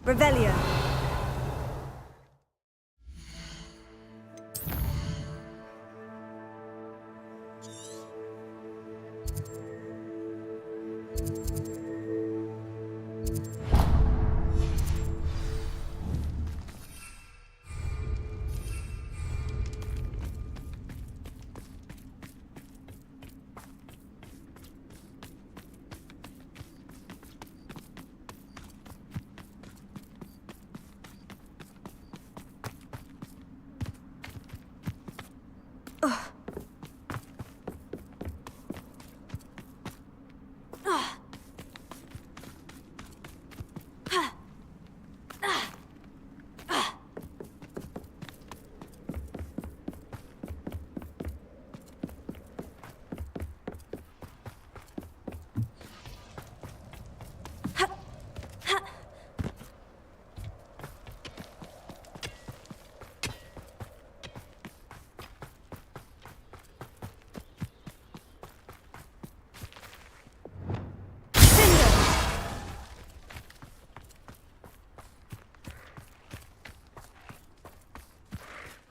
Revelio.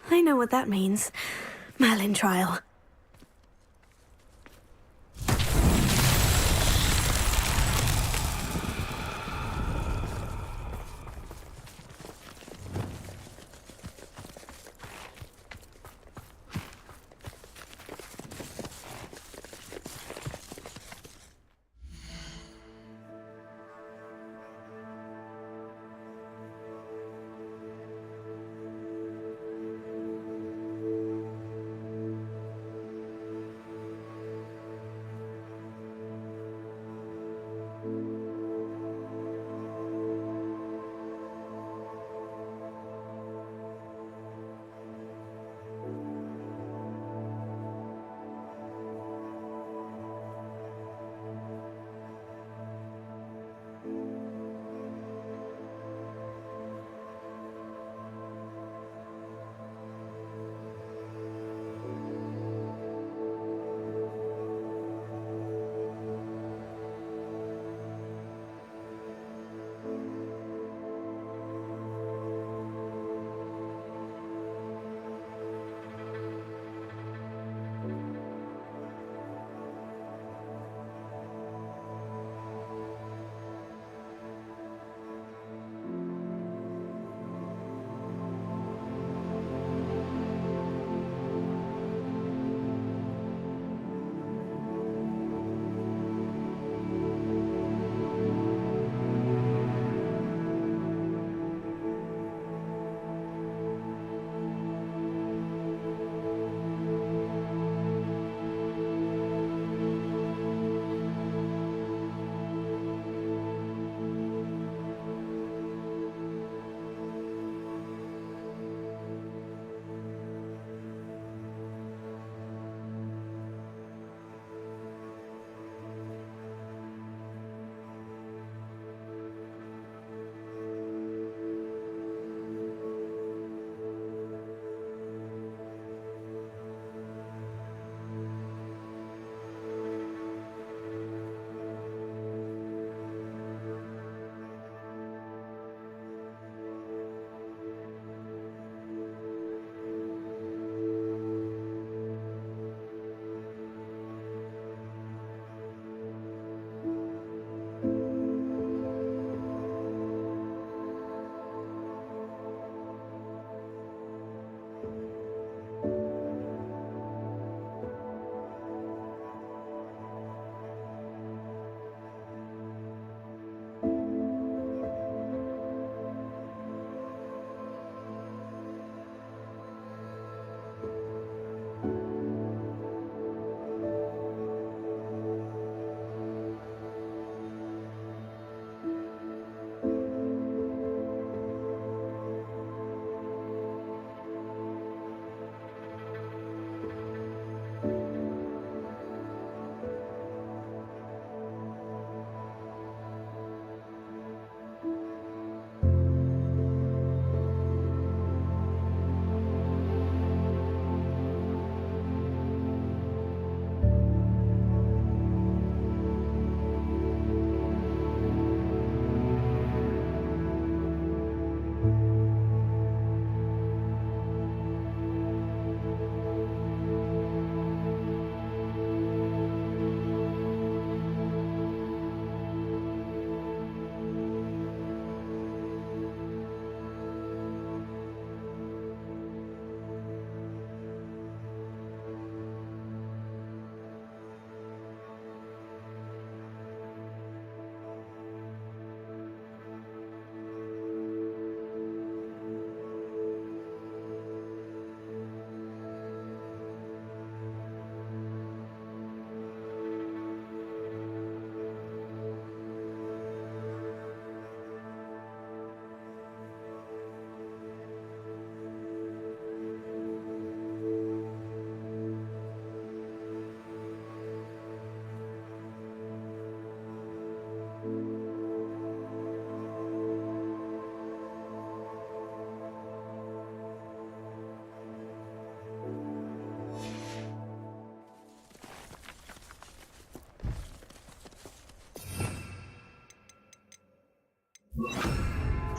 I know what that means. Merlin trial.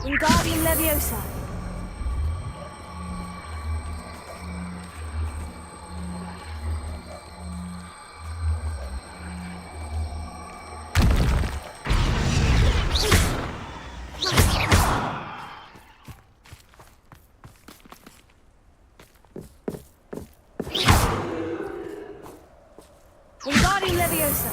Wingardium Leviosa. Wingardium Leviosa.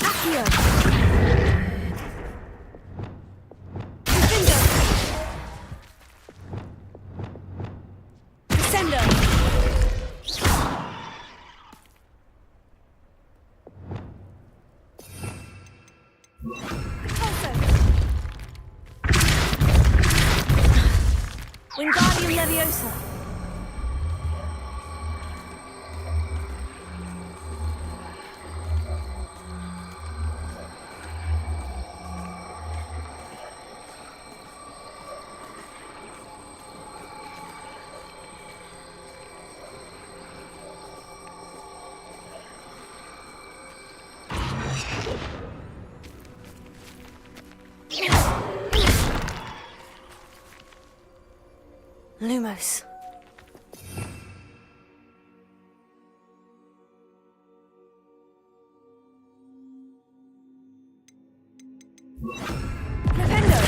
Accio. Defender. Descender. Repulsor. Wingardium Leviosa. Lumos. Defender.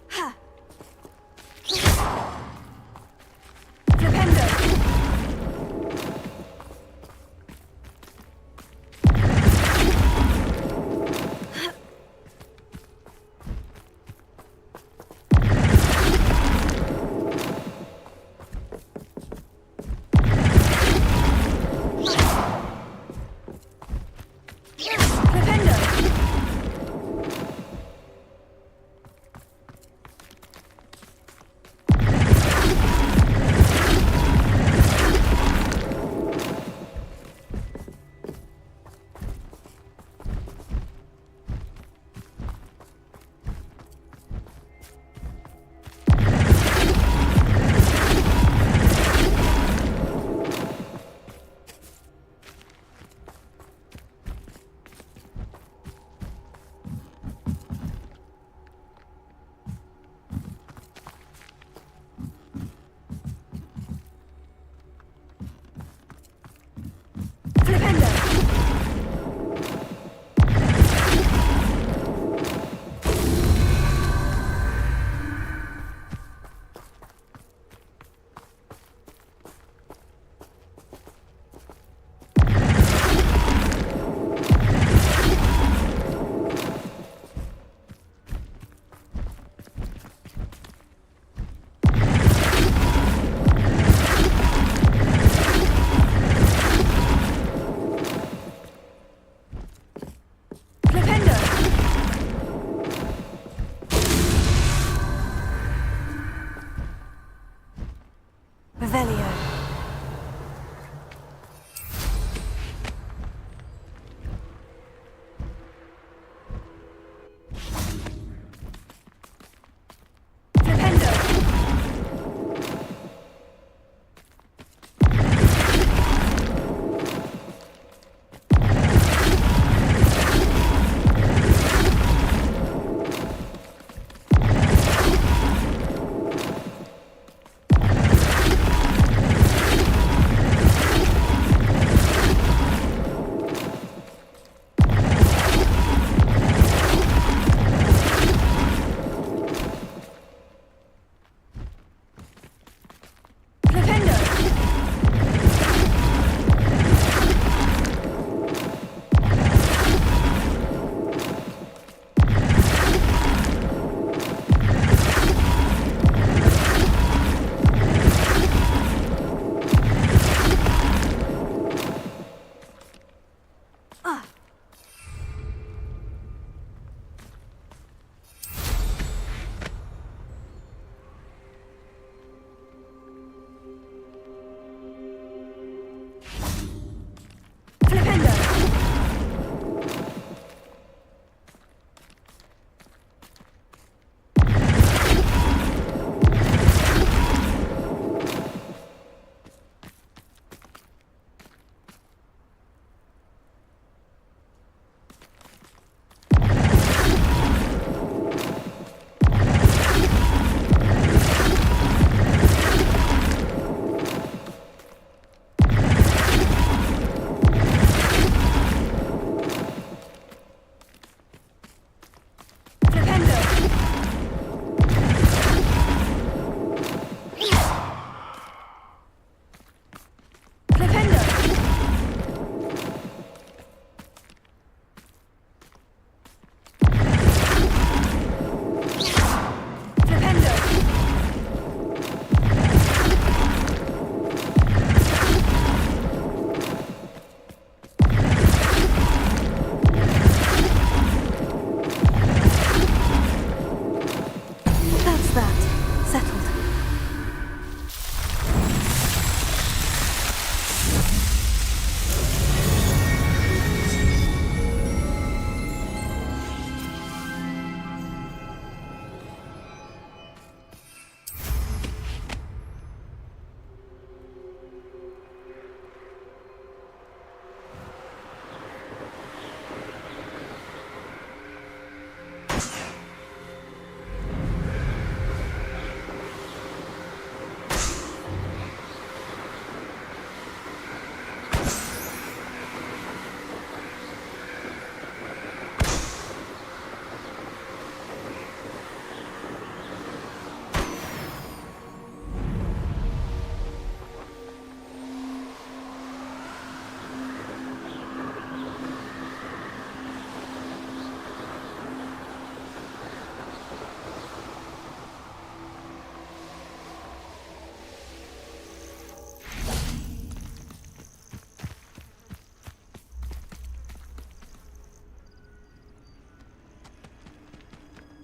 Ha. Defender.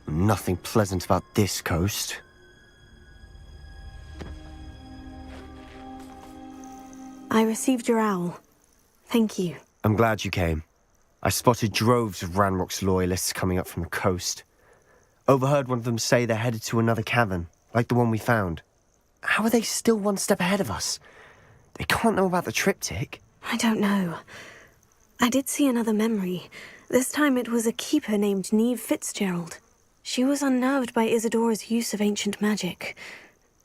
Nothing pleasant about this coast. I received your owl. Thank you. I'm glad you came. I spotted droves of Ranrock's loyalists coming up from the coast. Overheard one of them say they're headed to another cavern, like the one we found. How are they still one step ahead of us? They can't know about the triptych. I don't know. I did see another memory. This time it was a keeper named Neve Fitzgerald. She was unnerved by Isadora's use of ancient magic.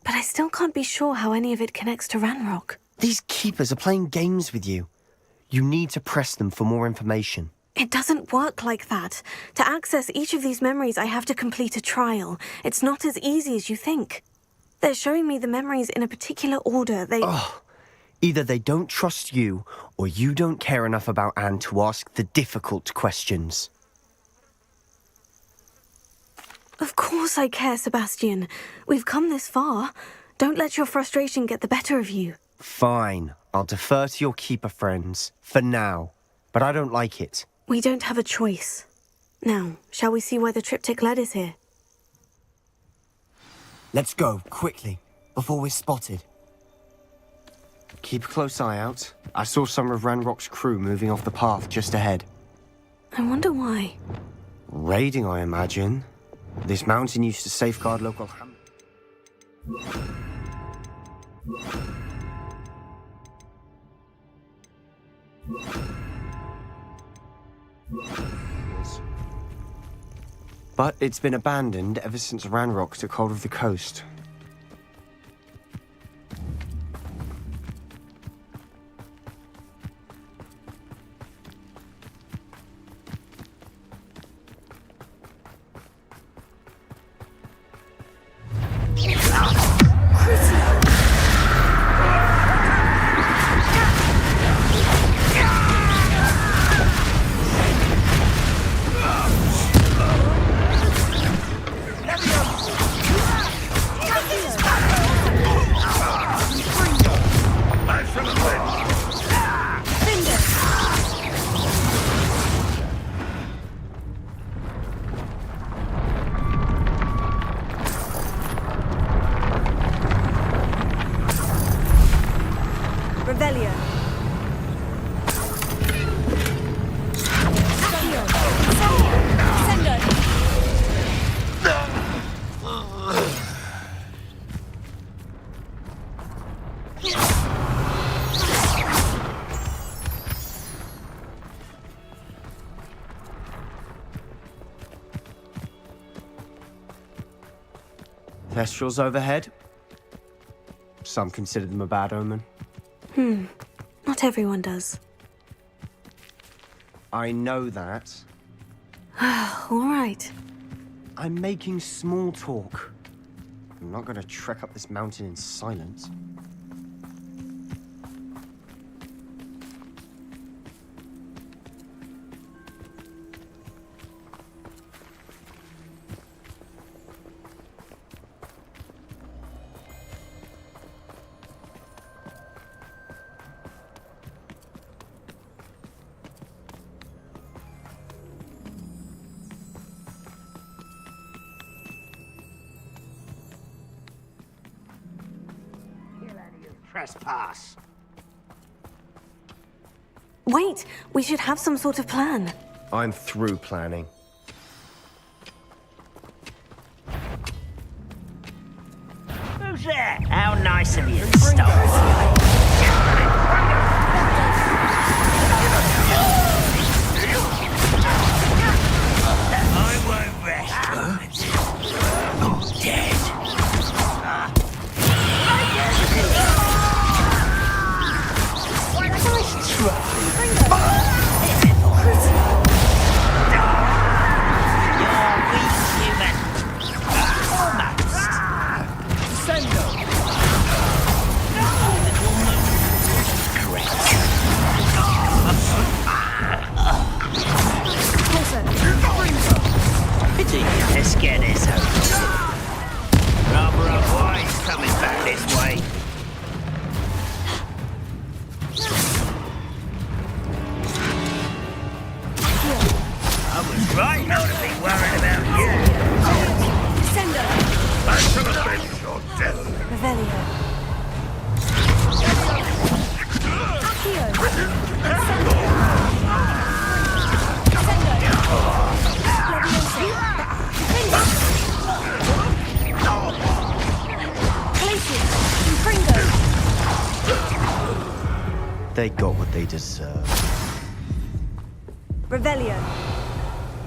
But I still can't be sure how any of it connects to Ranrock. These keepers are playing games with you. You need to press them for more information. It doesn't work like that. To access each of these memories, I have to complete a trial. It's not as easy as you think. They're showing me the memories in a particular order. Either they don't trust you, or you don't care enough about Anne to ask the difficult questions. Of course I care, Sebastian. We've come this far. Don't let your frustration get the better of you. Fine. I'll defer to your keeper friends, for now. But I don't like it. We don't have a choice. Now, shall we see why the triptych led us here? Let's go, quickly, before we're spotted. Keep a close eye out. I saw some of Ranrock's crew moving off the path just ahead. I wonder why. Raiding, I imagine. This mountain used to safeguard local But it's been abandoned ever since Ranrock took hold of the coast. Thestrals overhead. Some consider them a bad omen. Not everyone does. I know that. All right. I'm making small talk. I'm not going to trek up this mountain in silence. Trespass. Wait, we should have some sort of plan. I'm through planning. Who's there? How nice of you to stop. I won't rest. I'm dead. They got what they deserved. Revelio.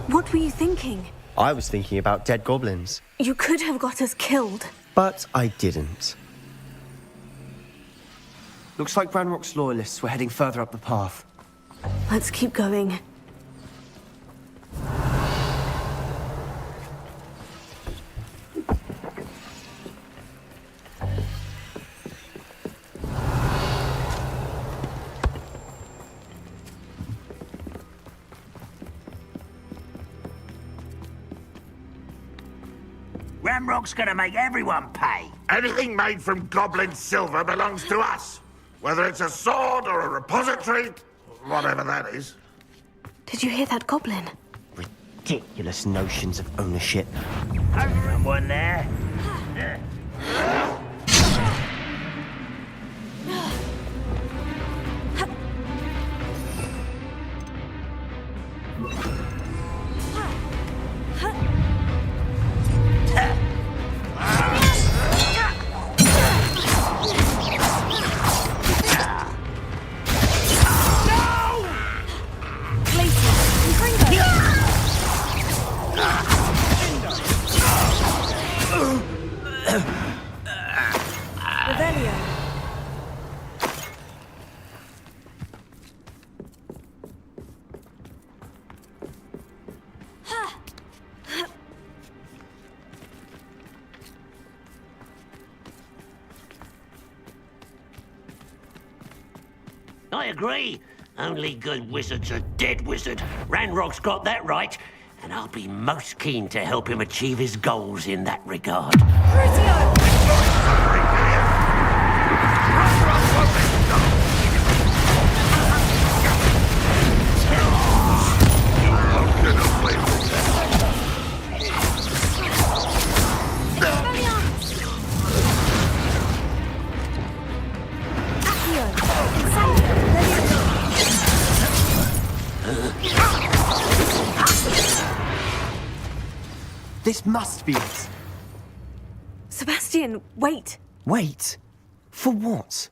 What were you thinking? I was thinking about dead goblins. You could have got us killed. But I didn't. Looks like Ranrock's loyalists were heading further up the path. Let's keep going. Ranrock's gonna make everyone pay. Anything made from goblin silver belongs to us. Whether it's a sword or a repository, whatever that is. Did you hear that goblin? Ridiculous notions of ownership. Someone there? Revelio. I agree. Only good wizards are dead wizard. Ranrock's got that right, and I'll be most keen to help him achieve his goals in that regard. This must be it. Sebastian, wait. Wait. For what?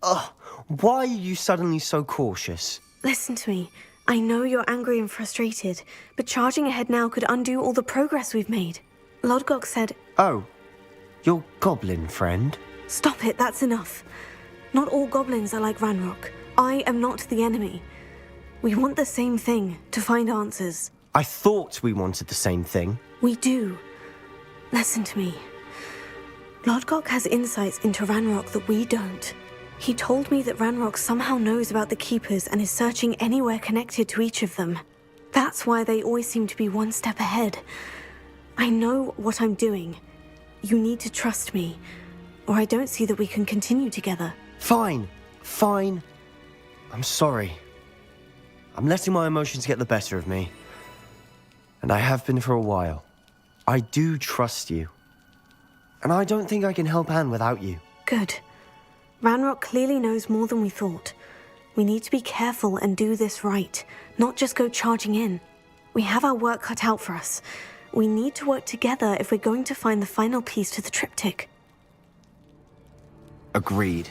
Ugh. Why are you suddenly so cautious? Listen to me. I know you're angry and frustrated, but charging ahead now could undo all the progress we've made. Lodgok said... Oh. Your goblin friend? Stop it, that's enough. Not all goblins are like Ranrock. I am not the enemy. We want the same thing, to find answers. I thought we wanted the same thing. We do. Listen to me. Lodgok has insights into Ranrock that we don't. He told me that Ranrock somehow knows about the Keepers and is searching anywhere connected to each of them. That's why they always seem to be one step ahead. I know what I'm doing. You need to trust me, or I don't see that we can continue together. Fine. Fine. I'm sorry. I'm letting my emotions get the better of me. And I have been for a while. I do trust you. And I don't think I can help Anne without you. Good. Ranrock clearly knows more than we thought. We need to be careful and do this right, not just go charging in. We have our work cut out for us. We need to work together if we're going to find the final piece to the triptych. Agreed.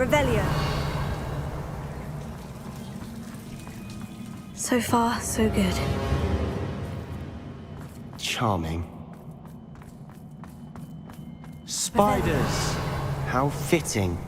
Revelio. So far, so good. Charming. Spiders! How fitting.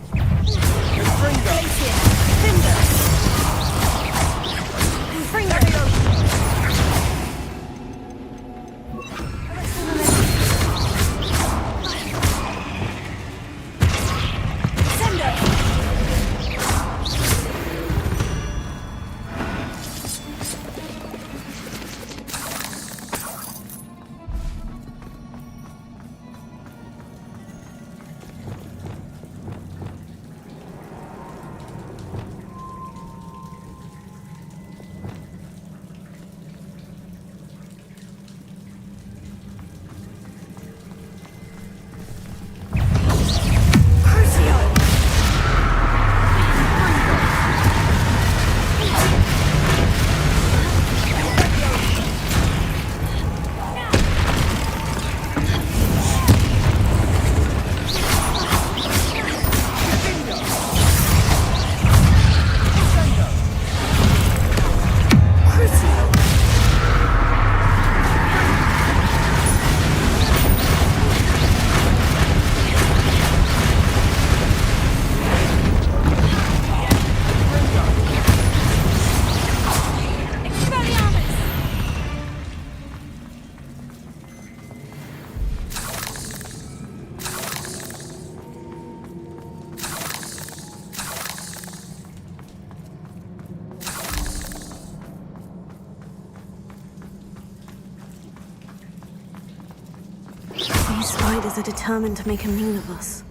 These spiders are determined to make a meal of us.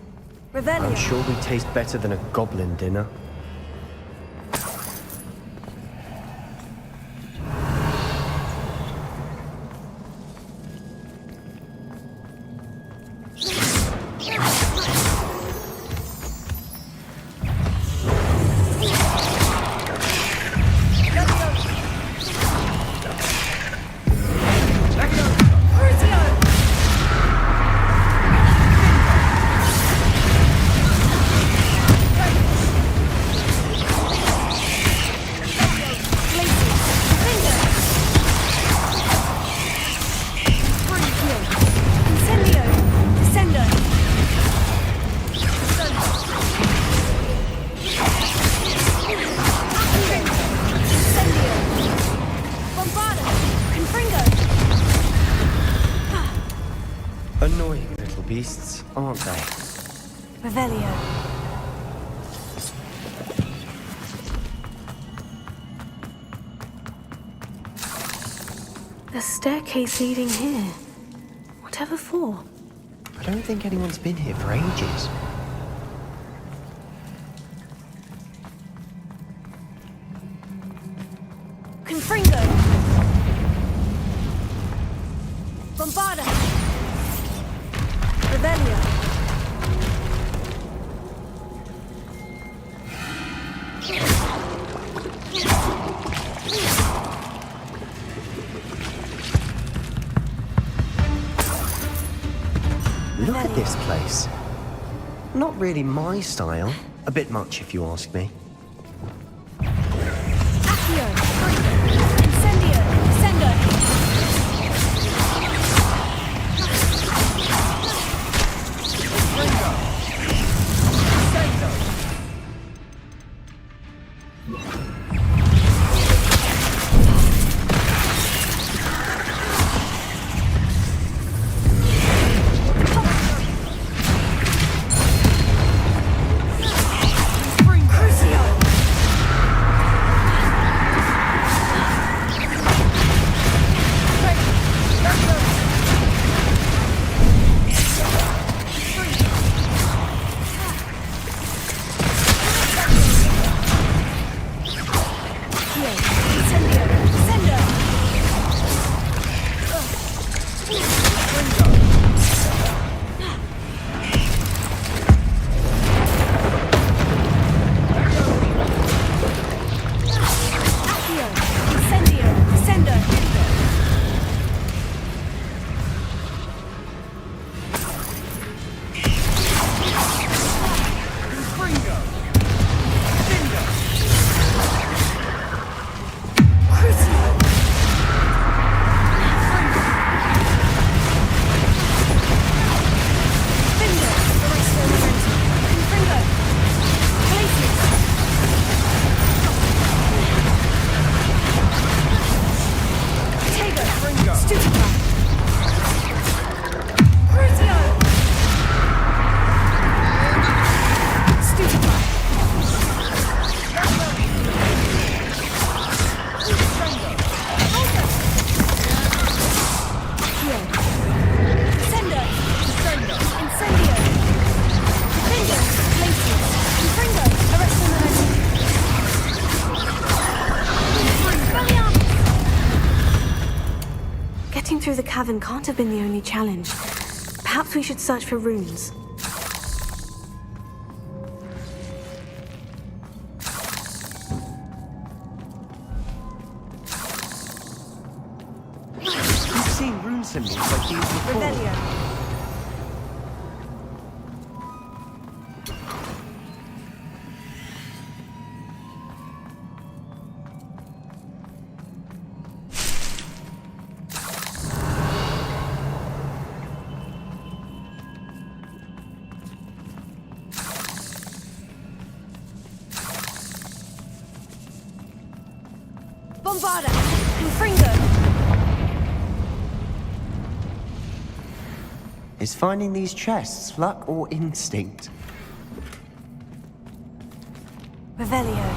Revelio. I'm sure we taste better than a goblin dinner. Annoying little beasts, aren't they? Revelio. The staircase leading here. Whatever for? I don't think anyone's been here for ages. Confringo! Bombarda! Revelio! Look at this place. Not really my style. A bit much, if you ask me. Accio! Incendio! Sendo! Crucio! through the cavern can't have been the only challenge. Perhaps we should search for runes. I've seen rune symbols like these before. Revelio. Bombarda! Confringo! Is finding these chests luck or instinct? Revelio.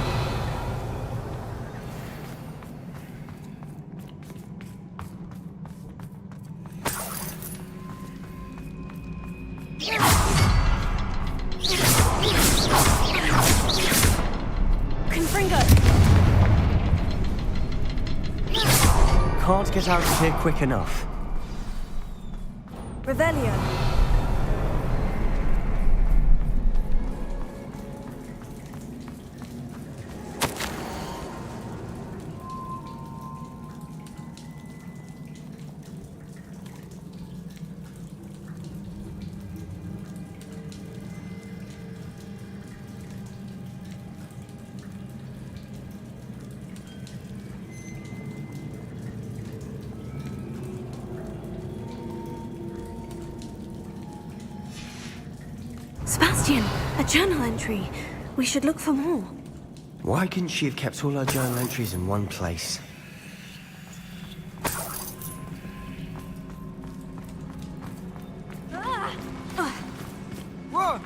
Confringo! Can't get out of here quick enough. Revelio. Sebastian, a journal entry. We should look for more. Why couldn't she have kept all her journal entries in one place? Whoa!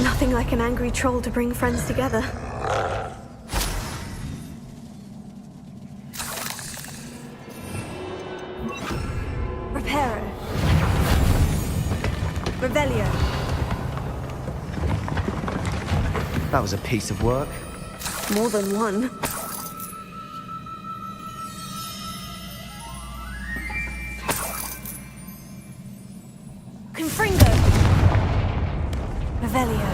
Nothing like an angry troll to bring friends together. Reparo. Revelio. That was a piece of work. More than one. Confringo. Revelio.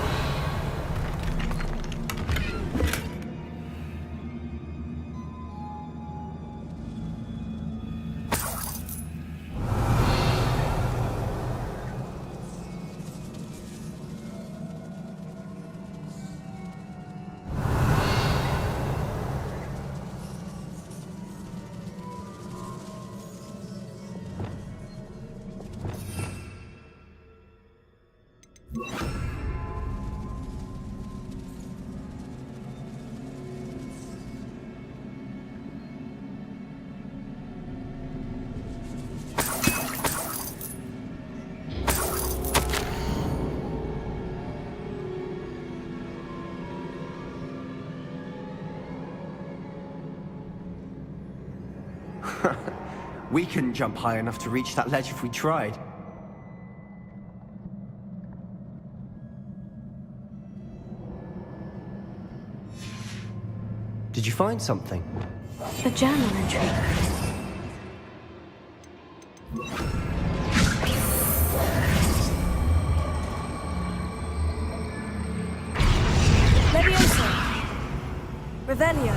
We couldn't jump high enough to reach that ledge if we tried. Did you find something? A journal entry. Leviosa. Revelio.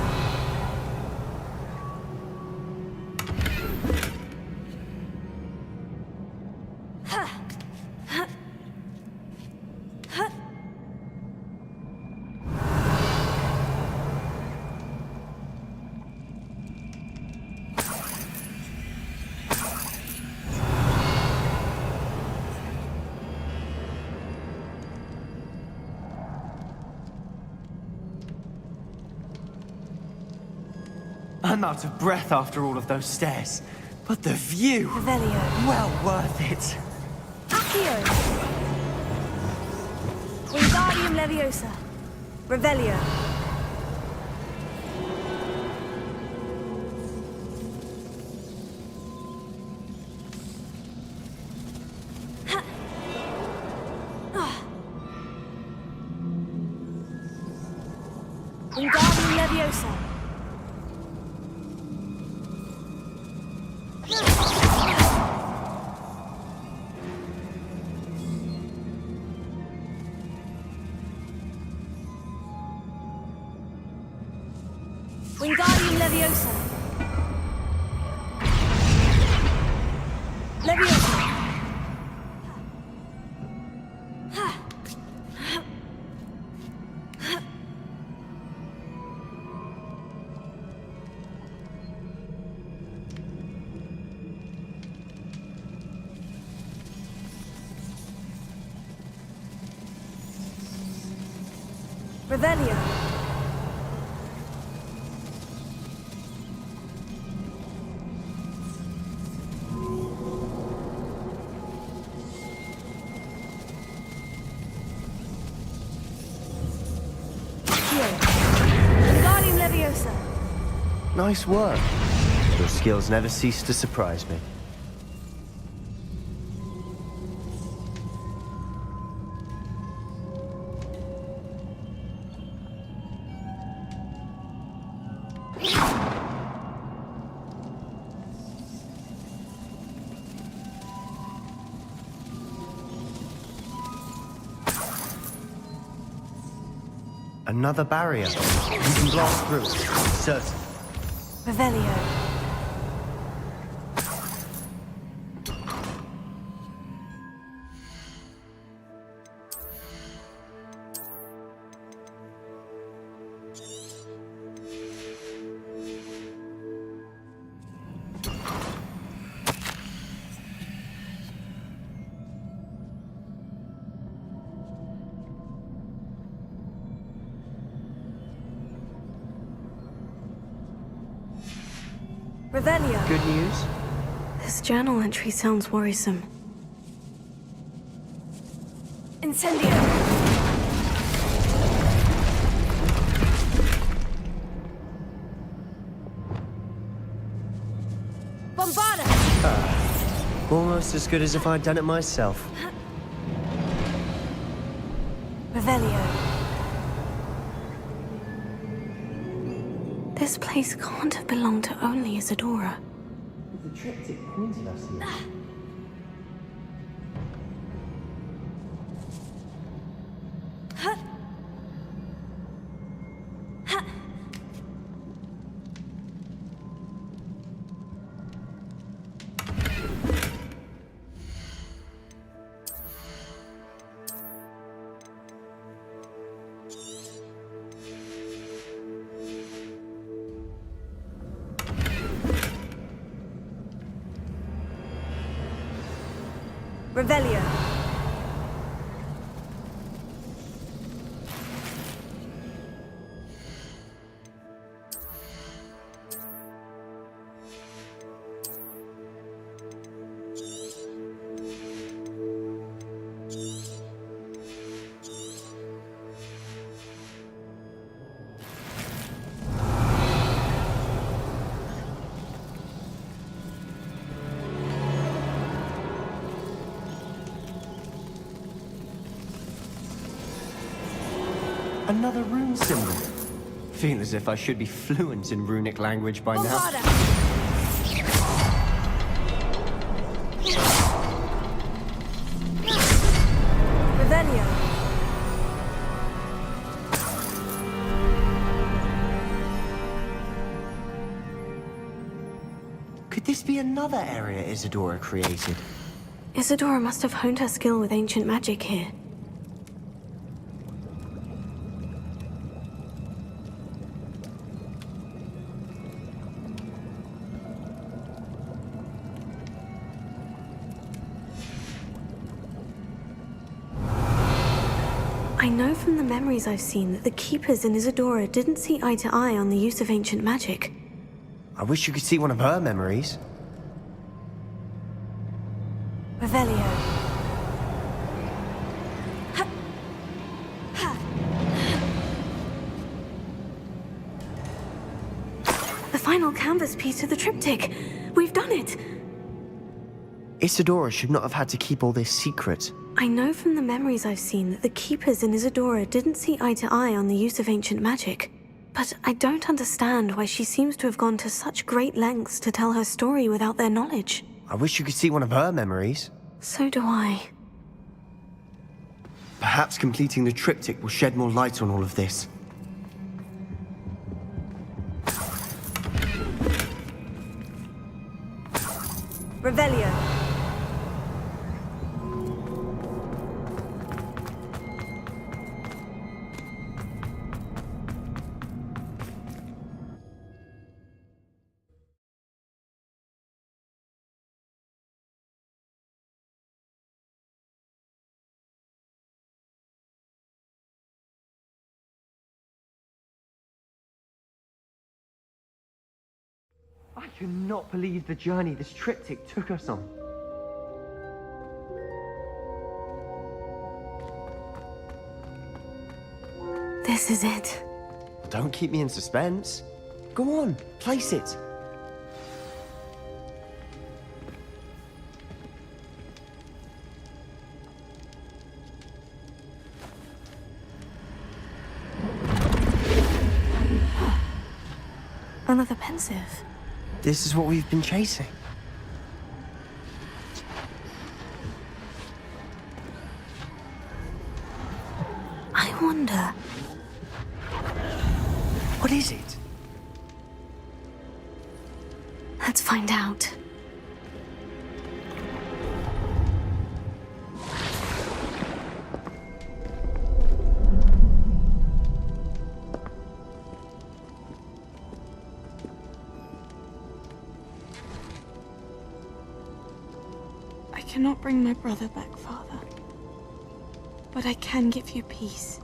I'm out of breath after all of those stairs. But the view! Revelio. Well worth it. Accio. Wingardium Leviosa. Revelio. Wingardium Leviosa. Wingardium Leviosa. Leviosa. Revelio. Wingardium Leviosa. Nice work. Your skills never cease to surprise me. Another barrier. You can blast through it. Certain. Revelio. Revelio. Good news? This journal entry sounds worrisome. Incendio. Bombarda. Almost as good as if I'd done it myself. Revelio. This place can't have belonged to only Isadora. The triptych pointed us here. Revelio. Another rune symbol. Feel as if I should be fluent in runic language by now. Revelio. Could this be another area Isadora created? Isadora must have honed her skill with ancient magic here. I know from the memories I've seen that the Keepers in Isadora didn't see eye to eye on the use of ancient magic. I wish you could see one of her memories. Revelio. The final canvas piece of the triptych. We've done it. Isadora should not have had to keep all this secret. I know from the memories I've seen that the Keepers in Isadora didn't see eye to eye on the use of ancient magic. But I don't understand why she seems to have gone to such great lengths to tell her story without their knowledge. I wish you could see one of her memories. So do I. Perhaps completing the triptych will shed more light on all of this. Revelio. I cannot believe the journey this triptych took us on. This is it. Don't keep me in suspense. Go on, place it. Another pensive. This is what we've been chasing. I wonder. What is it? Let's find out. I cannot bring my brother back, Father. But I can give you peace.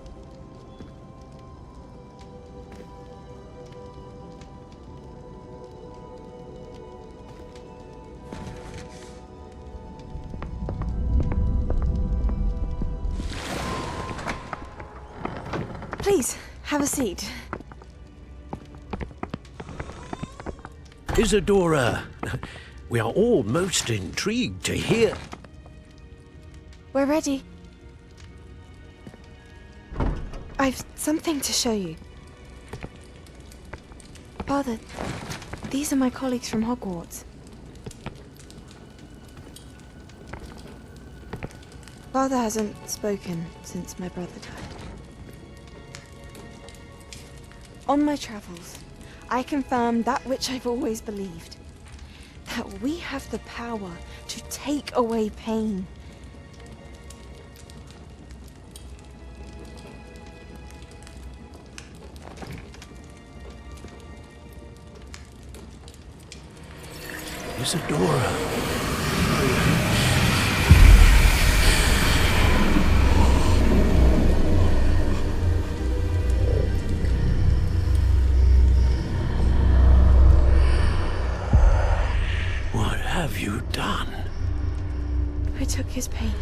Please, have a seat. Isadora, we are all most intrigued to hear. We're ready. I've something to show you. Father, these are my colleagues from Hogwarts. Father hasn't spoken since my brother died. On my travels, I confirmed that which I've always believed. That we have the power to take away pain. Isadora. What have you done? I took his pain.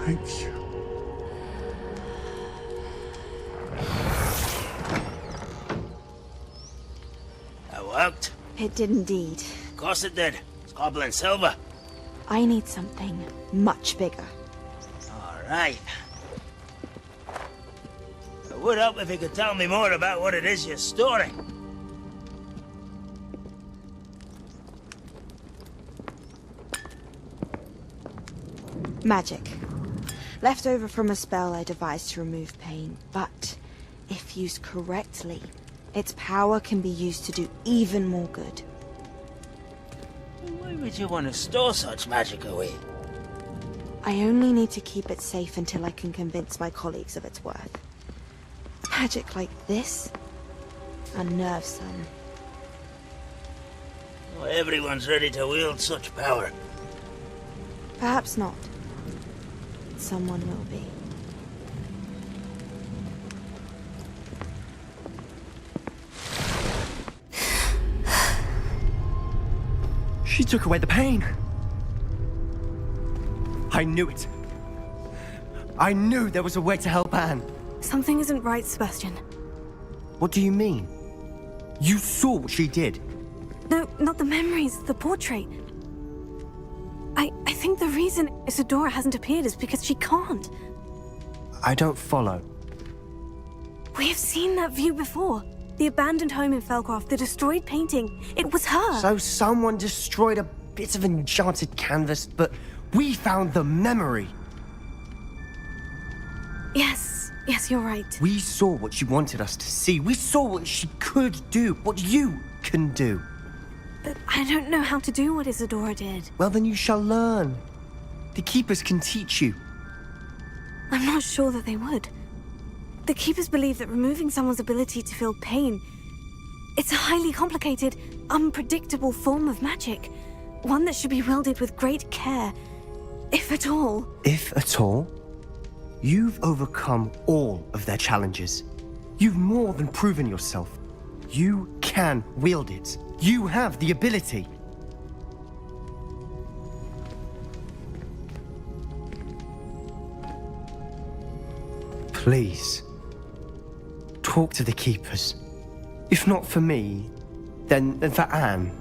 Thank you. It worked. It did indeed. Of course it did. It's Goblin silver. I need something much bigger. All right. It would help if you could tell me more about what it is you're storing. Magic. Left over from a spell I devised to remove pain, but if used correctly, its power can be used to do even more good. Why would you want to store such magic away? I only need to keep it safe until I can convince my colleagues of its worth. Magic like this? Unnervesome. Not everyone's ready to wield such power. Perhaps not. Someone will be. She took away the pain. I knew it. I knew there was a way to help Anne. Something isn't right, Sebastian. What do you mean? You saw what she did. No, not the memories, the portrait. I think the reason Isadora hasn't appeared is because she can't. I don't follow. We have seen that view before. The abandoned home in Felcroft, the destroyed painting. It was her. So someone destroyed a bit of enchanted canvas, but we found the memory. Yes, you're right. We saw what she wanted us to see. We saw what she could do, what you can do. But I don't know how to do what Isadora did. Well, then you shall learn. The Keepers can teach you. I'm not sure that they would. The Keepers believe that removing someone's ability to feel pain, it's a highly complicated, unpredictable form of magic. One that should be wielded with great care, if at all. If at all? You've overcome all of their challenges. You've more than proven yourself. You can wield it. You have the ability. Please, talk to the Keepers. If not for me, then for Anne.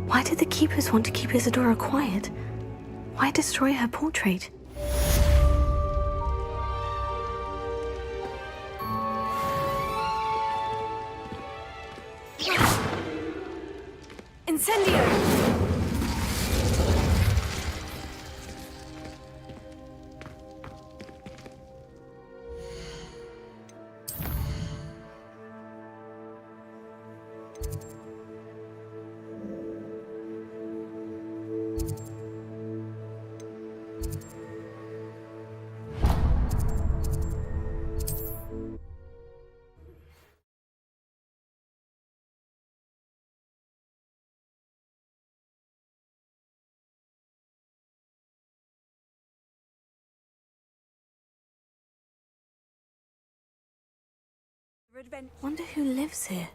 Why did the Keepers want to keep Isadora quiet? Why destroy her portrait? Incendio! Wonder who lives here.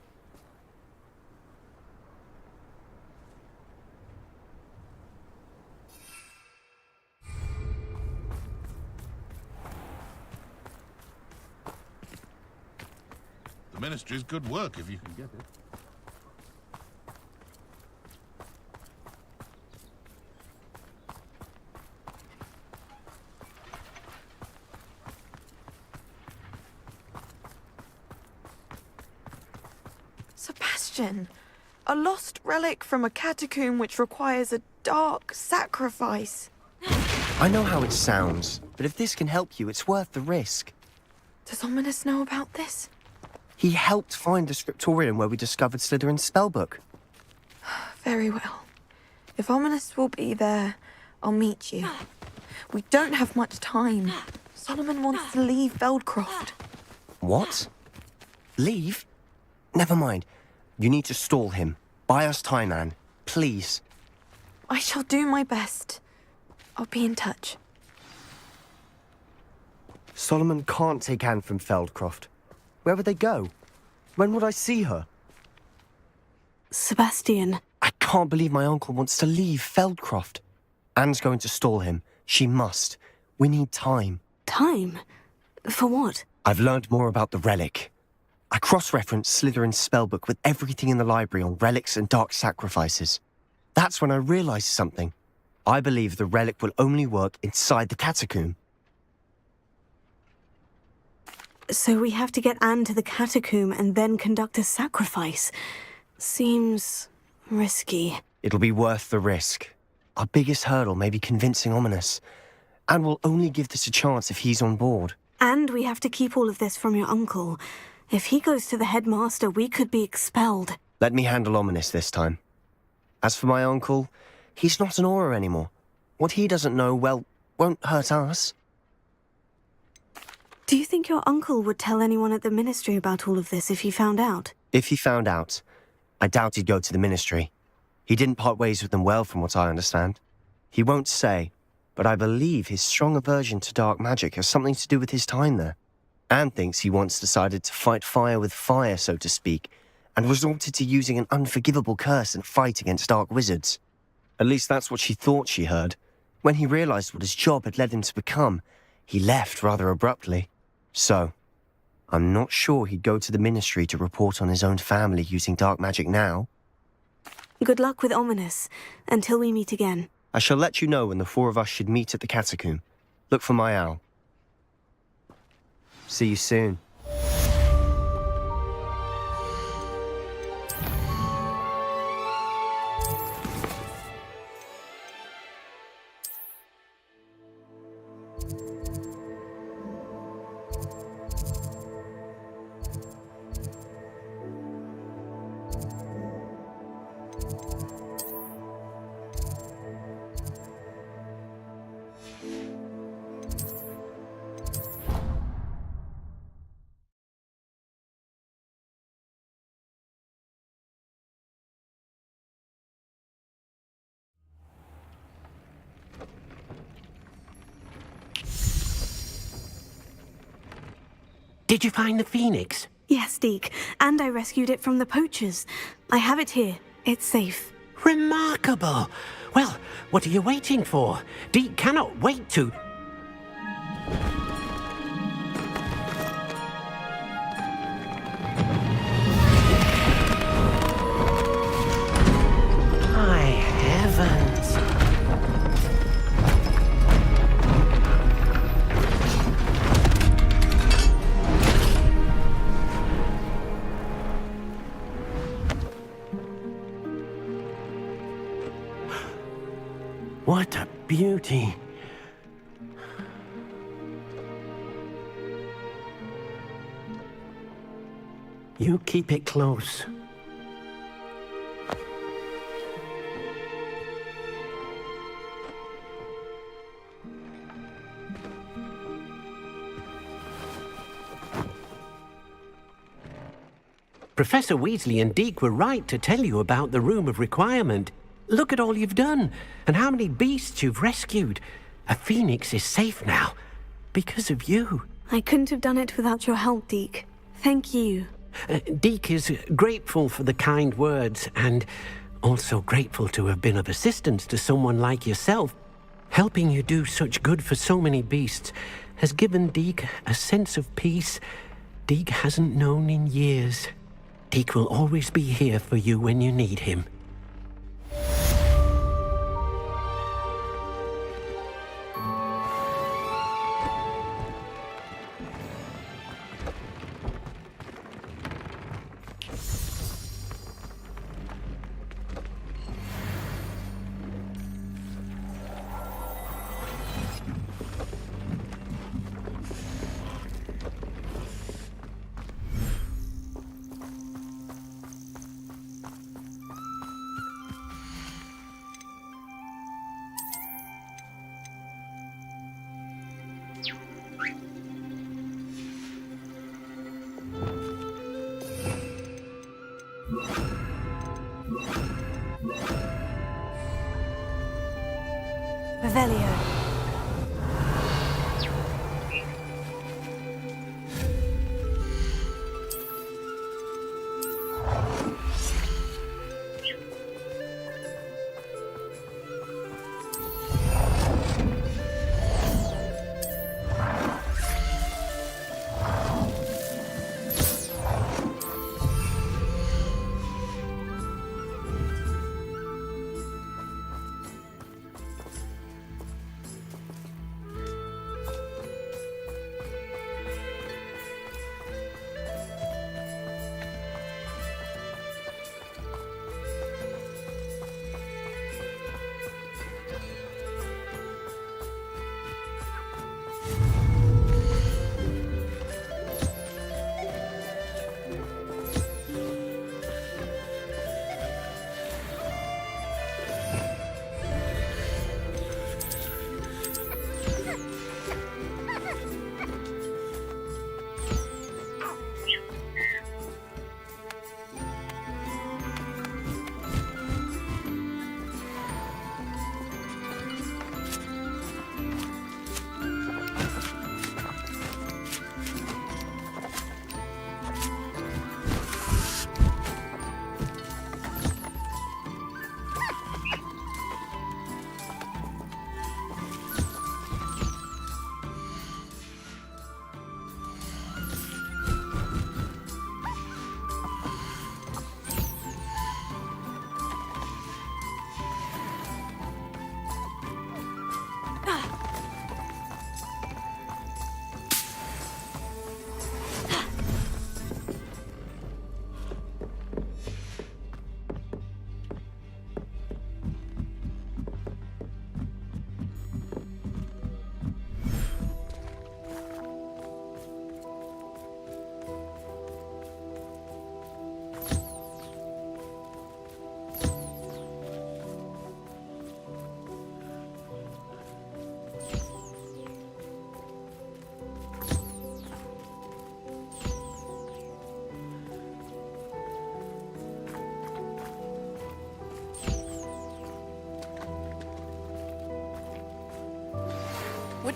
The Ministry's good work if you can get it. Sebastian, a lost relic from a catacomb which requires a dark sacrifice. I know how it sounds, but if this can help you, it's worth the risk. Does Ominous know about this? He helped find the scriptorium where we discovered Slytherin's spellbook. Very well. If Ominous will be there, I'll meet you. We don't have much time. Solomon wants to leave Feldcroft. What? Leave? Never mind. You need to stall him. Buy us time, Anne. Please. I shall do my best. I'll be in touch. Solomon can't take Anne from Feldcroft. Where would they go? When would I see her? Sebastian. I can't believe my uncle wants to leave Feldcroft. Anne's going to stall him. She must. We need time. Time? For what? I've learned more about the relic. I cross-referenced Slytherin's spellbook with everything in the library on relics and dark sacrifices. That's when I realized something. I believe the relic will only work inside the catacomb. So we have to get Anne to the catacomb and then conduct a sacrifice. Seems risky. It'll be worth the risk. Our biggest hurdle may be convincing Ominous. And we'll only give this a chance if he's on board. And we have to keep all of this from your uncle. If he goes to the headmaster, we could be expelled. Let me handle Ominous this time. As for my uncle, he's not an Auror anymore. What he doesn't know, well, won't hurt us. Do you think your uncle would tell anyone at the ministry about all of this if he found out? If he found out, I doubt he'd go to the ministry. He didn't part ways with them well, from what I understand. He won't say, but I believe his strong aversion to dark magic has something to do with his time there. Anne thinks he once decided to fight fire with fire, so to speak, and resorted to using an unforgivable curse and fight against dark wizards. At least that's what she thought she heard. When he realized what his job had led him to become, he left rather abruptly. So, I'm not sure he'd go to the ministry to report on his own family using dark magic now. Good luck with Ominous, until we meet again. I shall let you know when the four of us should meet at the catacomb. Look for my owl. See you soon. Did you find the phoenix? Yes, Deke, and I rescued it from the poachers. I have it here. It's safe. Remarkable! Well, what are you waiting for? Deke cannot wait to... My heavens! What a beauty. You keep it close. Professor Weasley and Deke were right to tell you about the Room of Requirement. Look at all you've done, and how many beasts you've rescued. A phoenix is safe now, because of you. I couldn't have done it without your help, Deke. Thank you. Deke is grateful for the kind words, and also grateful to have been of assistance to someone like yourself. Helping you do such good for so many beasts has given Deke a sense of peace Deke hasn't known in years. Deke will always be here for you when you need him. Revelio.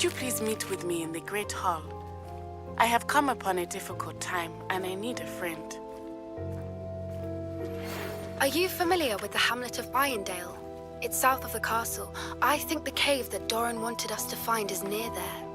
Would you please meet with me in the Great Hall? I have come upon a difficult time, and I need a friend. Are you familiar with the hamlet of Irondale? It's south of the castle. I think the cave that Doran wanted us to find is near there.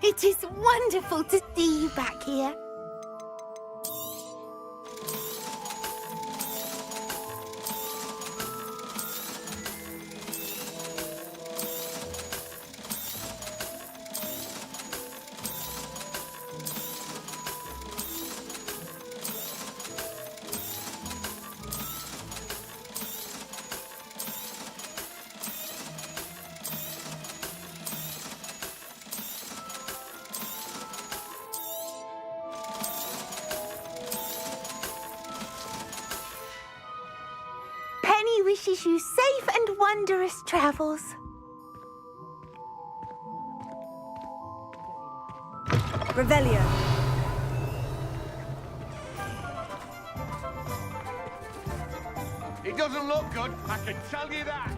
It is wonderful to see you back here. Penny wishes you safe and wondrous travels. Revelio. It doesn't look good, I can tell you that.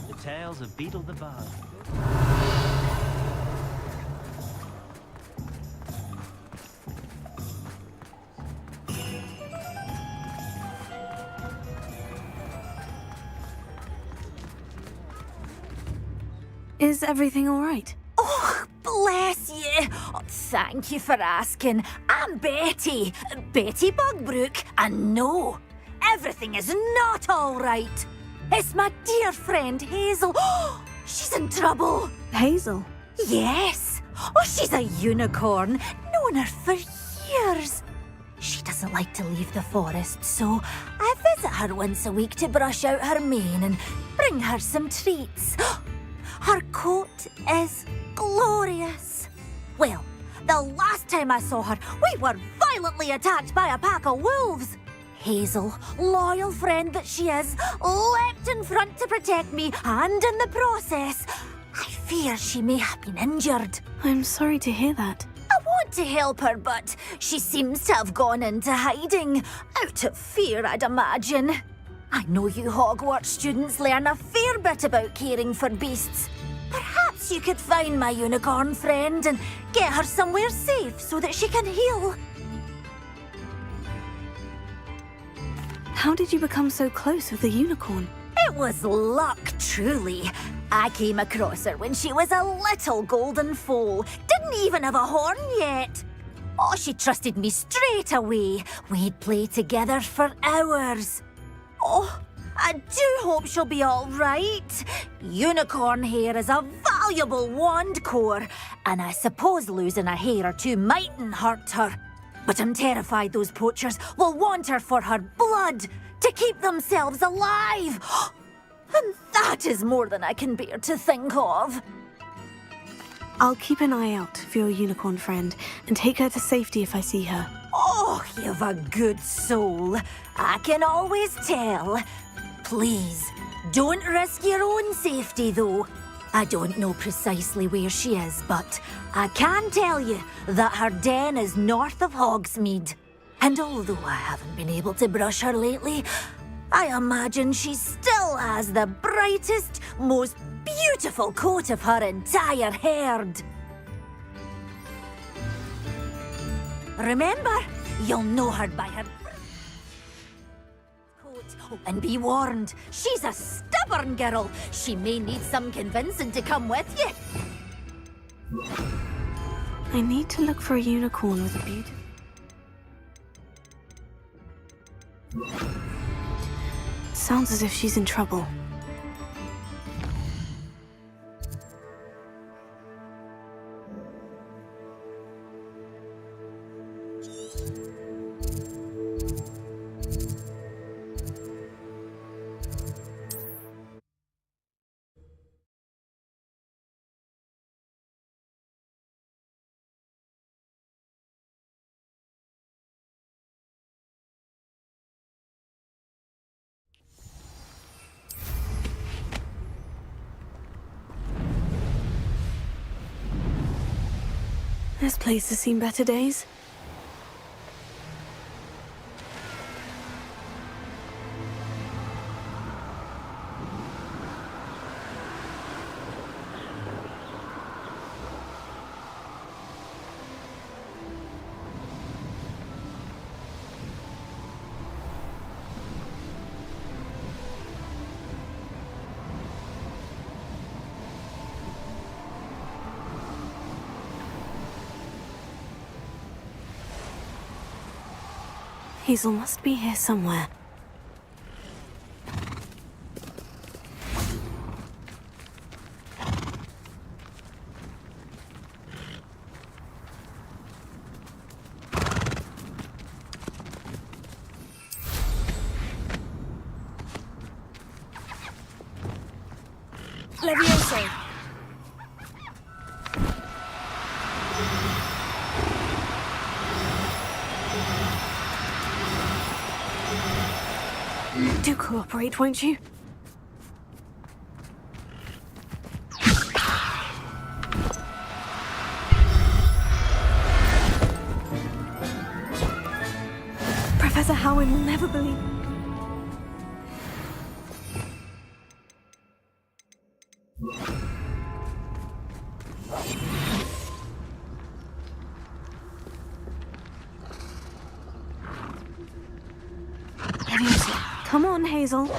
The tales of Beetle the Bard. Is everything all right? Oh, bless you. Oh, thank you for asking. I'm Betty. Betty Bugbrook. And no, everything is not all right. It's my dear friend Hazel. Oh, she's in trouble. Hazel? Yes. Oh, she's a unicorn. Known her for years. She doesn't like to leave the forest, so I visit her once a week to brush out her mane and bring her some treats. Her coat is glorious. Well, the last time I saw her, we were violently attacked by a pack of wolves. Hazel, loyal friend that she is, leapt in front to protect me, and in the process, I fear she may have been injured. I'm sorry to hear that. I want to help her, but she seems to have gone into hiding. Out of fear, I'd imagine. I know you Hogwarts students learn a fair bit about caring for beasts. Perhaps you could find my unicorn friend and get her somewhere safe so that she can heal. How did you become so close with the unicorn? It was luck, truly. I came across her when she was a little golden foal. Didn't even have a horn yet. Oh, she trusted me straight away. We'd play together for hours. Oh, I do hope she'll be all right. Unicorn hair is a valuable wand core, and I suppose losing a hair or two mightn't hurt her. But I'm terrified those poachers will want her for her blood to keep themselves alive. And that is more than I can bear to think of. I'll keep an eye out for your unicorn friend and take her to safety if I see her. Oh, you've a good soul. I can always tell. Please, don't risk your own safety, though. I don't know precisely where she is, but I can tell you that her den is north of Hogsmeade. And although I haven't been able to brush her lately, I imagine she still has the brightest, most beautiful coat of her entire herd. Remember, you'll know her by her coat. And be warned, she's a stubborn girl. She may need some convincing to come with you. I need to look for a unicorn with a beautiful... Sounds as if she's in trouble. This place has seen better days. Hazel must be here somewhere. Levioso. Do cooperate, won't you? Professor Howard will never believe. Come on, Hazel.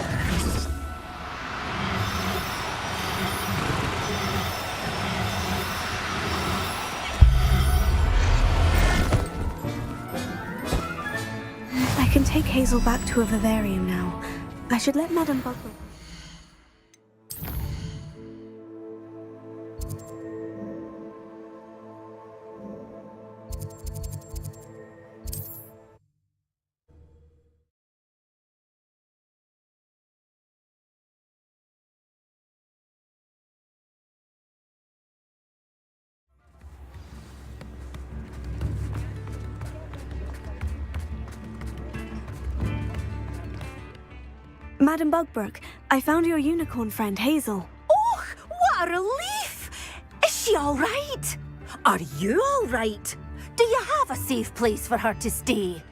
I can take Hazel back to a vivarium now. I should let Madame Bugler... Madame Bugbrook, I found your unicorn friend, Hazel. Oh, what a relief! Is she all right? Are you all right? Do you have a safe place for her to stay?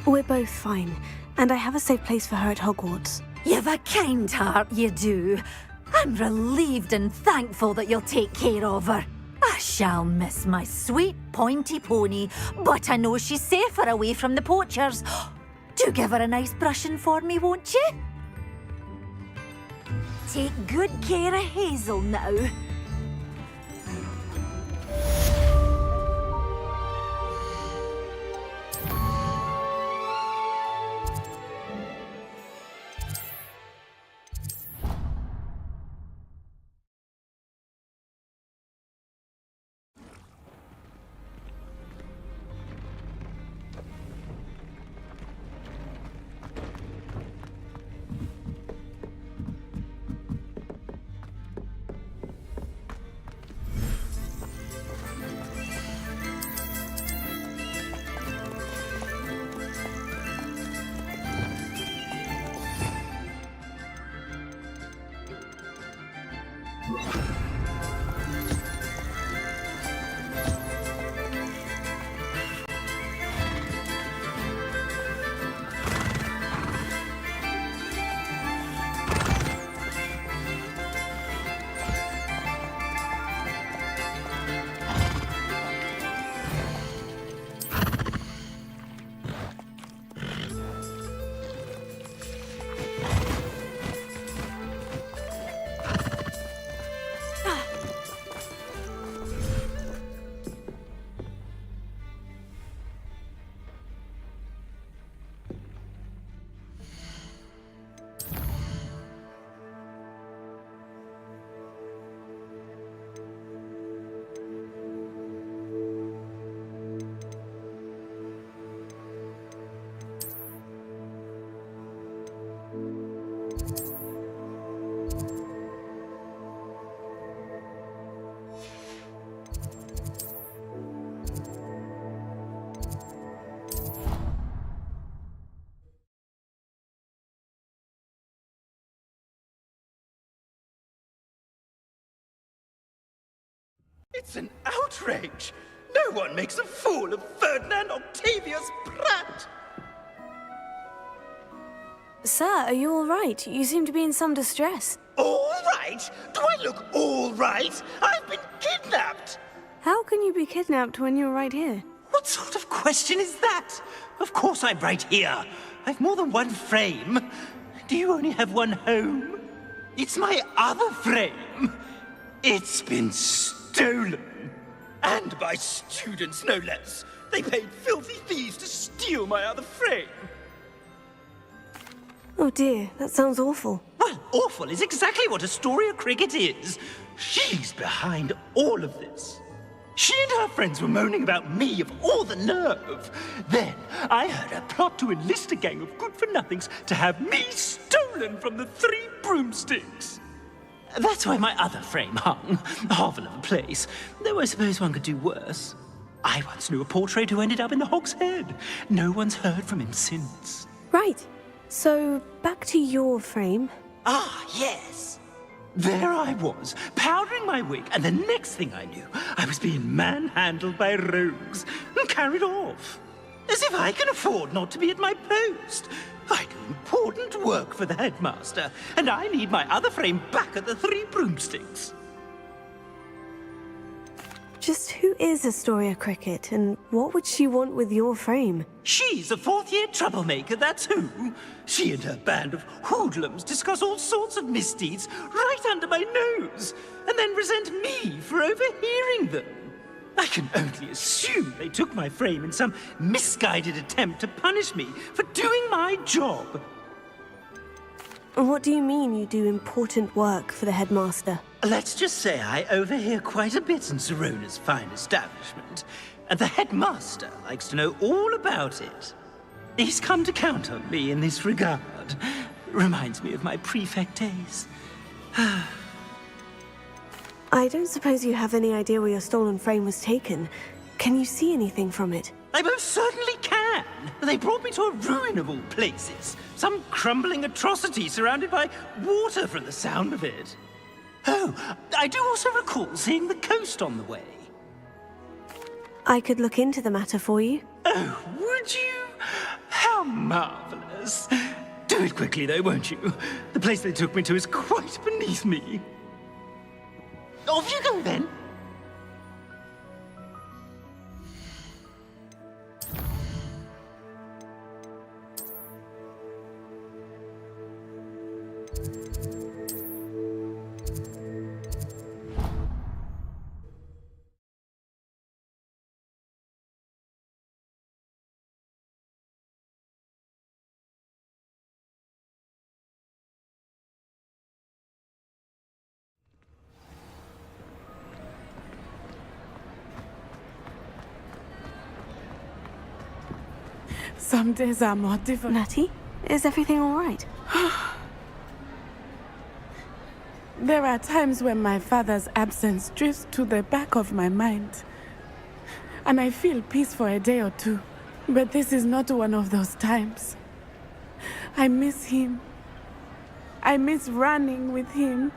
We're both fine, and I have a safe place for her at Hogwarts. You've a kind heart, you do. I'm relieved and thankful that you'll take care of her. I shall miss my sweet pointy pony, but I know she's safer away from the poachers. Do give her a nice brushing for me, won't you? Take good care of Hazel now. It's an outrage! No one makes a fool of Ferdinand Octavius Pratt! Sir, are you all right? You seem to be in some distress. All right? Do I look all right? I've been kidnapped! How can you be kidnapped when you're right here? What sort of question is that? Of course I'm right here. I've more than one frame. Do you only have one home? It's my other frame. It's been stolen. And by students, no less. They paid filthy thieves to steal my other frame. Oh dear, that sounds awful. Well, awful is exactly what Astoria Cricket is. She's behind all of this. She and her friends were moaning about me, of all the nerve. Then I heard her plot to enlist a gang of good-for-nothings to have me stolen from the Three Broomsticks. That's why my other frame hung. A hovel of a place. Though I suppose one could do worse. I once knew a portrait who ended up in the Hog's Head. No one's heard from him since. Right. So, back to your frame. Ah, yes. There I was, powdering my wig, and the next thing I knew, I was being manhandled by rogues and carried off. As if I can afford not to be at my post. I do important work for the headmaster, and I need my other frame back at the Three Broomsticks. Just who is Astoria Cricket, and what would she want with your frame? She's a fourth-year troublemaker, that's who. She and her band of hoodlums discuss all sorts of misdeeds right under my nose, and then resent me for overhearing them. I can only assume they took my frame in some misguided attempt to punish me for doing my job. What do you mean you do important work for the headmaster? Let's just say I overhear quite a bit in Serona's fine establishment, and the headmaster likes to know all about it. He's come to count on me in this regard. Reminds me of my prefect days. I don't suppose you have any idea where your stolen frame was taken. Can you see anything from it? I most certainly can. They brought me to a ruin of all places. Some crumbling atrocity surrounded by water from the sound of it. Oh, I do also recall seeing the coast on the way. I could look into the matter for you. Oh, would you? How marvelous. Do it quickly, though, won't you? The place they took me to is quite beneath me. Off you go, then. Some days are more difficult. Natty, is everything all right? There are times when my father's absence drifts to the back of my mind. And I feel peace for a day or two. But this is not one of those times. I miss him. I miss running with him.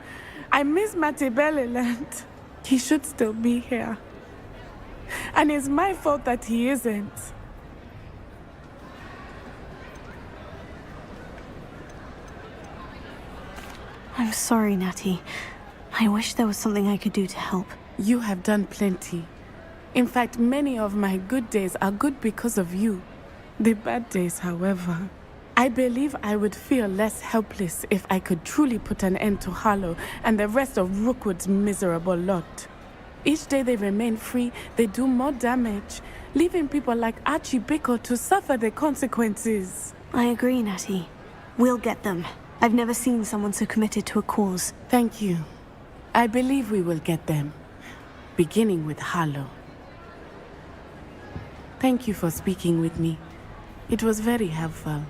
I miss Matebeleland. He should still be here. And it's my fault that he isn't. I'm sorry, Natty. I wish there was something I could do to help. You have done plenty. In fact, many of my good days are good because of you. The bad days, however. I believe I would feel less helpless if I could truly put an end to Harlow and the rest of Rookwood's miserable lot. Each day they remain free, they do more damage, leaving people like Archie Bickle to suffer the consequences. I agree, Natty. We'll get them. I've never seen someone so committed to a cause. Thank you. I believe we will get them, beginning with Harlow. Thank you for speaking with me. It was very helpful.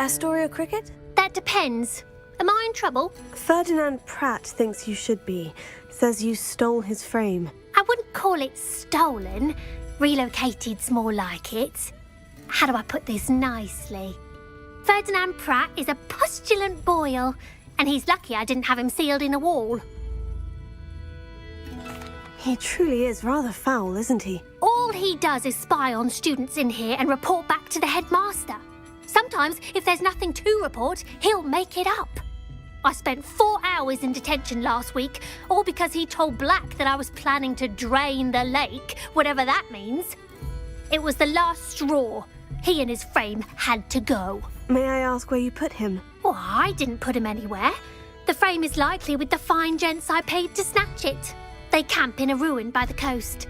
Astoria Cricket? That depends. Am I in trouble? Ferdinand Pratt thinks you should be. Says you stole his frame. I wouldn't call it stolen. Relocated's more like it. How do I put this nicely? Ferdinand Pratt is a postulant boil, and he's lucky I didn't have him sealed in a wall. He truly is rather foul, isn't he? All he does is spy on students in here and report back to the headmaster. Sometimes, if there's nothing to report, he'll make it up. I spent 4 hours in detention last week, all because he told Black that I was planning to drain the lake, whatever that means. It was the last straw. He and his frame had to go. May I ask where you put him? Well, I didn't put him anywhere. The frame is likely with the fine gents I paid to snatch it. They camp in a ruin by the coast.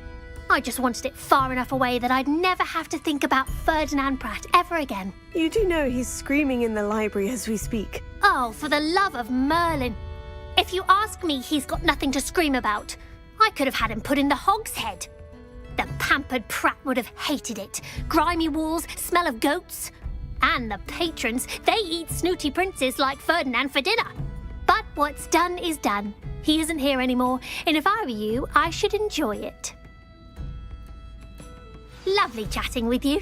I just wanted it far enough away that I'd never have to think about Ferdinand Pratt ever again. You do know he's screaming in the library as we speak. Oh, for the love of Merlin. If you ask me, he's got nothing to scream about. I could have had him put in the hogshead. The pampered Pratt would have hated it. Grimy walls, smell of goats. And the patrons, they eat snooty princes like Ferdinand for dinner. But what's done is done. He isn't here anymore, and if I were you, I should enjoy it. Lovely chatting with you.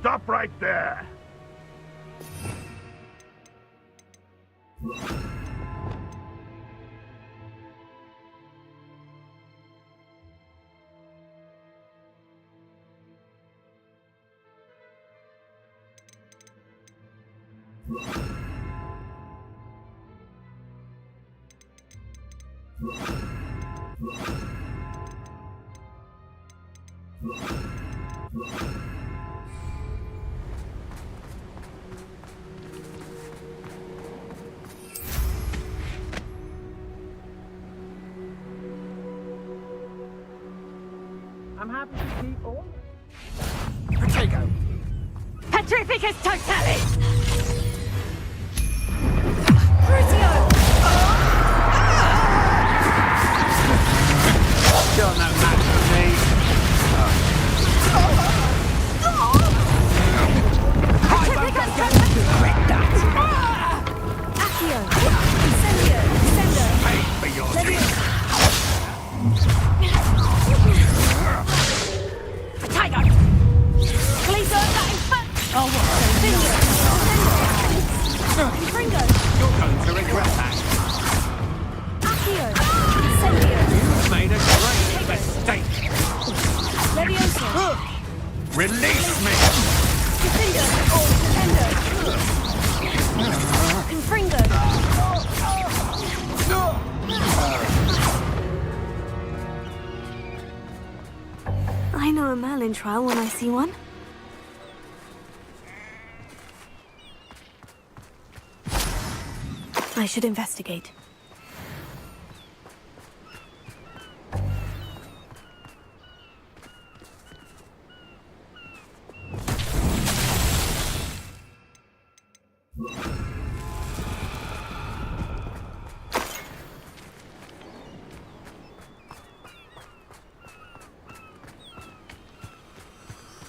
Stop right there! I'm happy to keep all. Potato! Petrificus totalis! You're no match for me. Accio! Incendio! Descendo! Pay for your deeds! Tiger! Gliso da infant! Oh, what? Fringo! You're going to regret that. Accio! Incendio! You've made a great mistake. Leviosa! Release me! Defendo! Defendo! Confringo! I know a Merlin trial when I see one. I should investigate.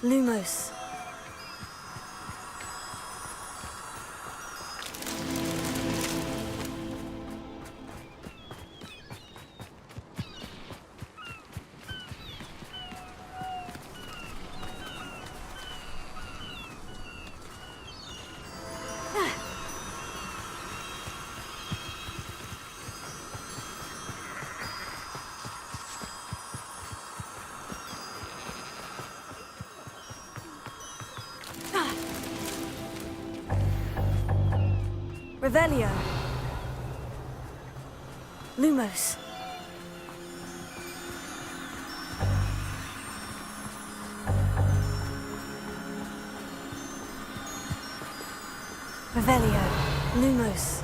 Lumos. Revelio. Lumos. Revelio. Lumos.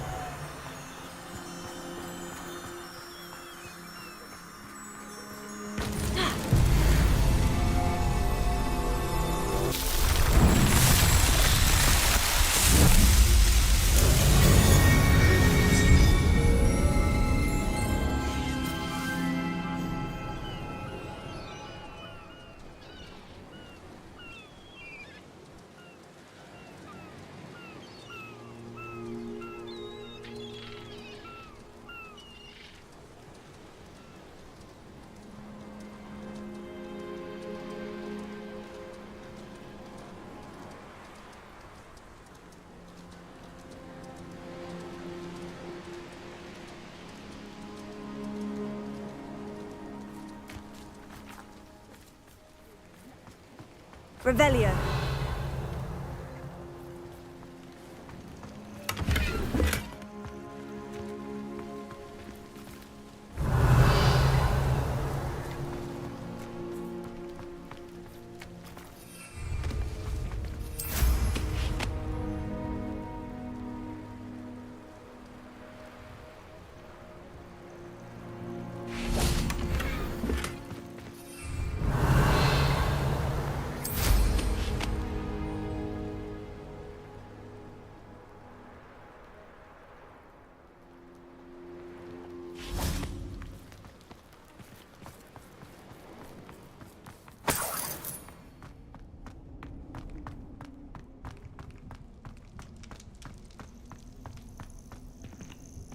Revelio.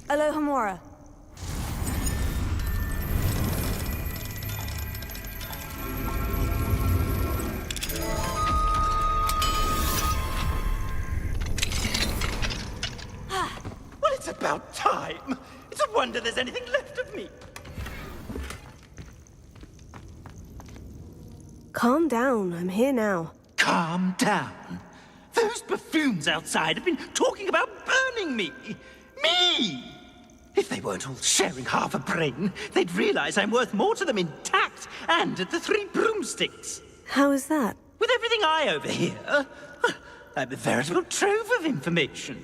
Alohomora. Well, it's about time. It's a wonder there's anything left of me. Calm down, I'm here now. Calm down. Those buffoons outside have been talking about burning me. Me! If they weren't all sharing half a brain, they'd realize I'm worth more to them intact and at the Three Broomsticks. How is that? With everything I overhear, I'm a veritable trove of information.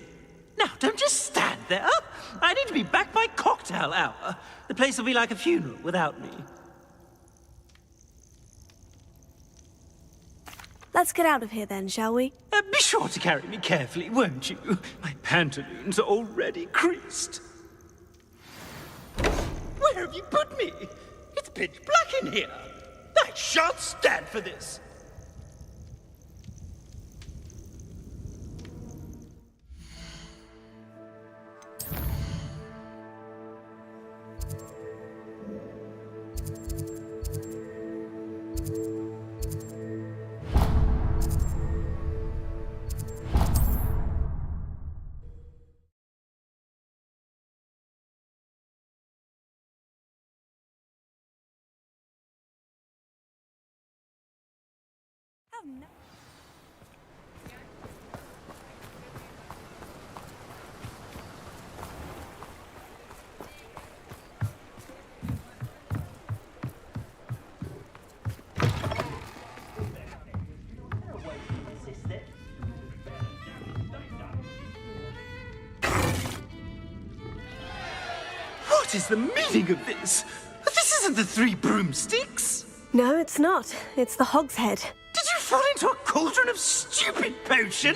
Now, don't just stand there. I need to be back by cocktail hour. The place will be like a funeral without me. Let's get out of here then, shall we? Be sure to carry me carefully, won't you? My pantaloons are already creased. Where have you put me? It's pitch black in here. I shan't stand for this. What is the meaning of this? This isn't the Three Broomsticks. No, it's not. It's the Hogshead. Did you fall into a cauldron of stupid potion?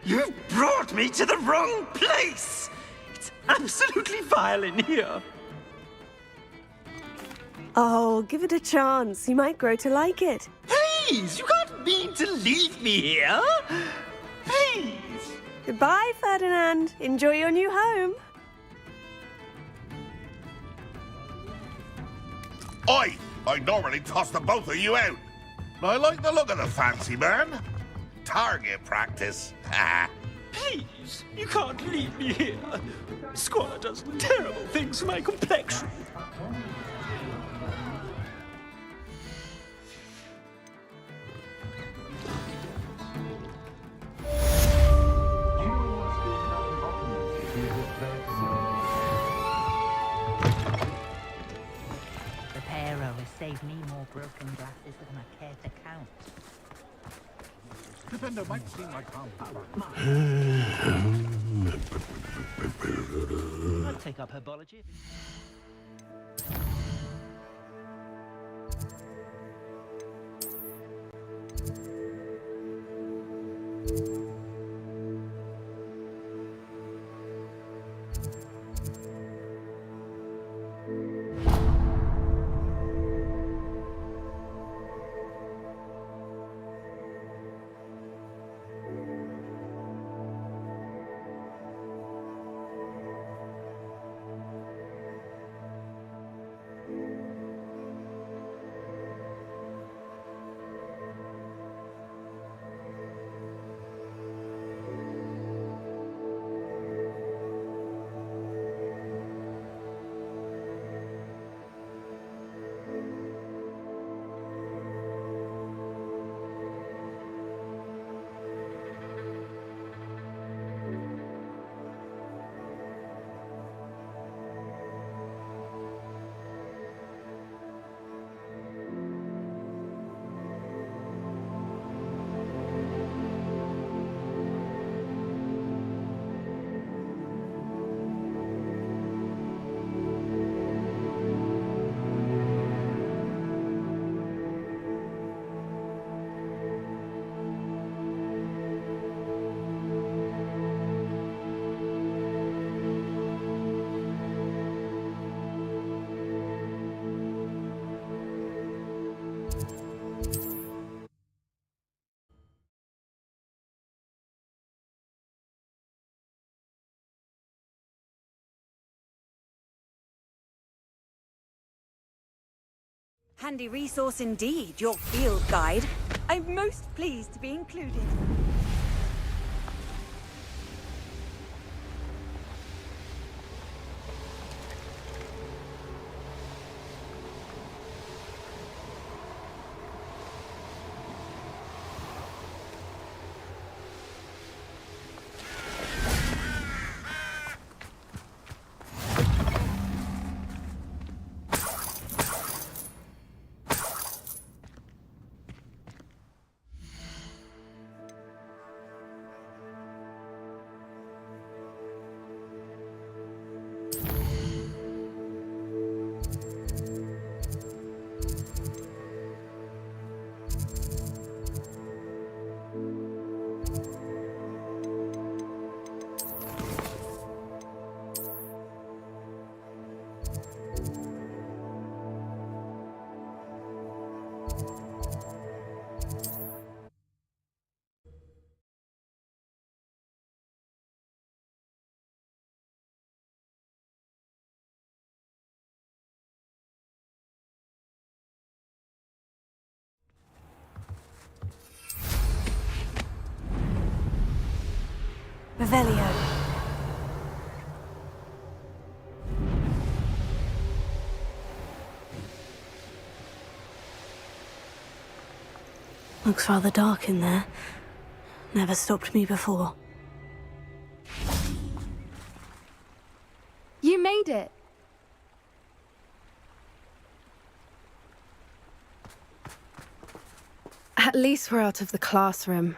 You've brought me to the wrong place. It's absolutely vile in here. Oh, give it a chance. You might grow to like it. Please, you can't mean to leave me here. Please. Goodbye, Ferdinand. Enjoy your new home. Oi! I normally toss the both of you out. I like the look of the fancy man. Target practice. Please, you can't leave me here. Squire does terrible things to my complexion. save me more broken glasses than I care to count. Defender might seem like harm. I'd take up herbology. Handy resource indeed, your field guide. I'm most pleased to be included. Revelio. Looks rather dark in there. Never stopped me before. You made it. At least we're out of the classroom.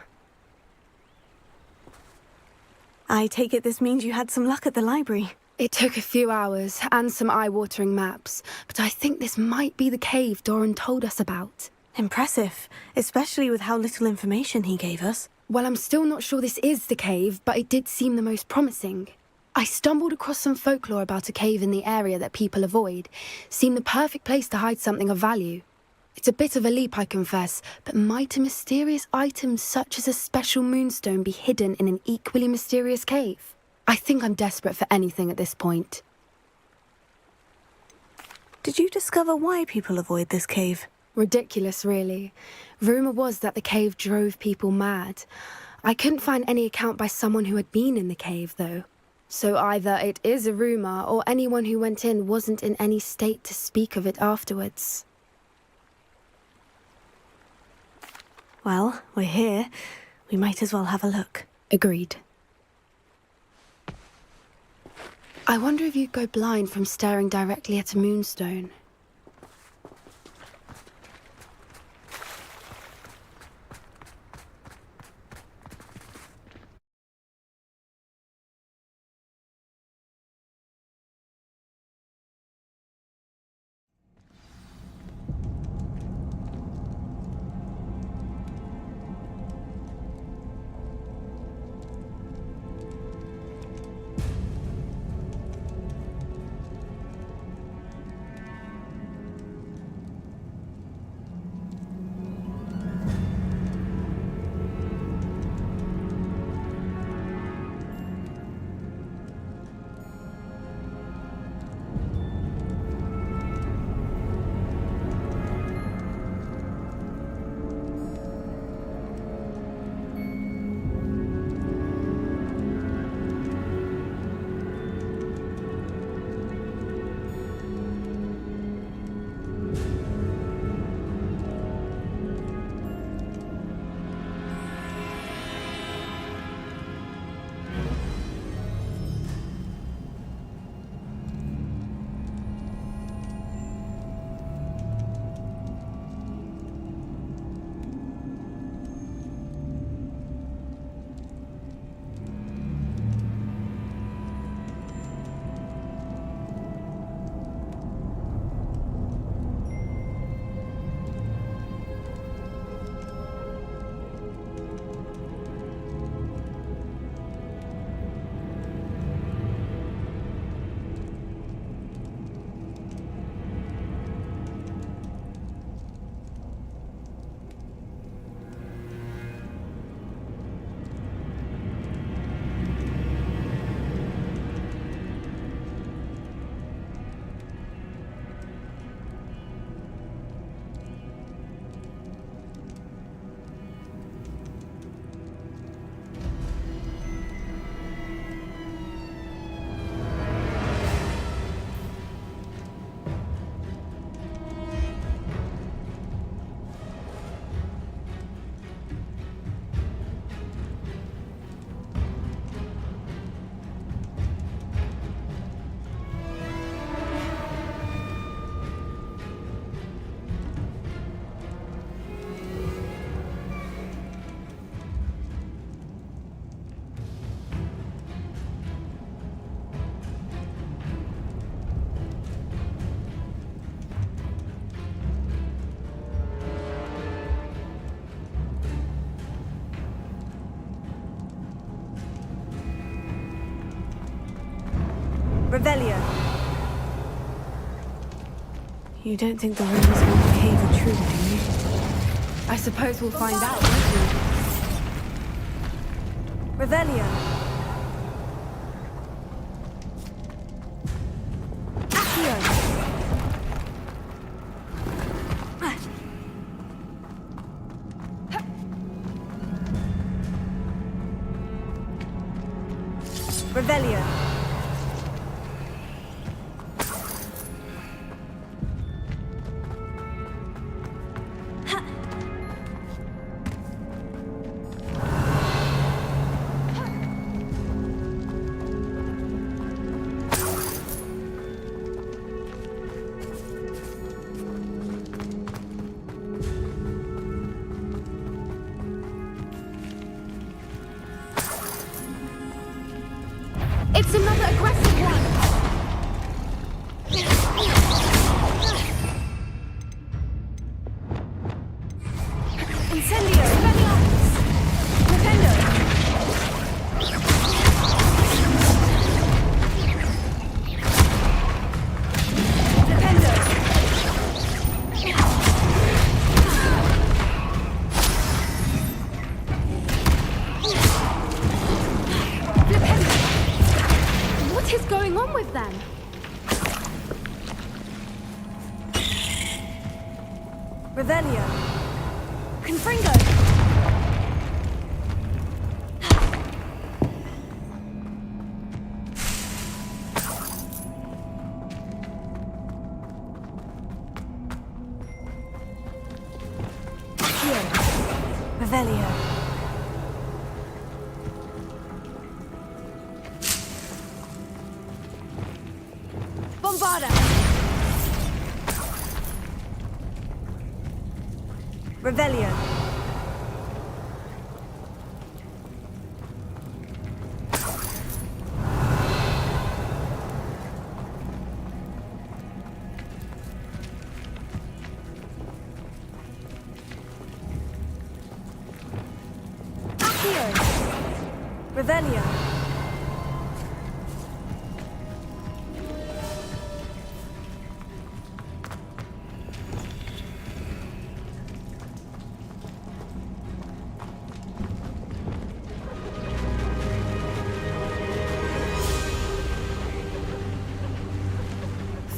I take it this means you had some luck at the library. It took a few hours and some eye-watering maps, but I think this might be the cave Doran told us about. Impressive, especially with how little information he gave us. Well, I'm still not sure this is the cave, but it did seem the most promising. I stumbled across some folklore about a cave in the area that people avoid. Seemed the perfect place to hide something of value. It's a bit of a leap, I confess, but might a mysterious item such as a special moonstone be hidden in an equally mysterious cave? I think I'm desperate for anything at this point. Did you discover why people avoid this cave? Ridiculous, really. Rumour was that the cave drove people mad. I couldn't find any account by someone who had been in the cave, though. So either it is a rumour, or anyone who went in wasn't in any state to speak of it afterwards. Well, we're here. We might as well have a look. Agreed. I wonder if you'd go blind from staring directly at a moonstone. Revelio. You don't think the rumors about the cave are true, do you? I suppose we'll find out, won't we? Revelio. Accio. Revelio. It's another aggressive one! Incendio! Expelliarmus! Defendo! Defendo! What is going on with them? Revelio. Confringo! Revelio. Bombarda! Revelio. Accio! Revelio.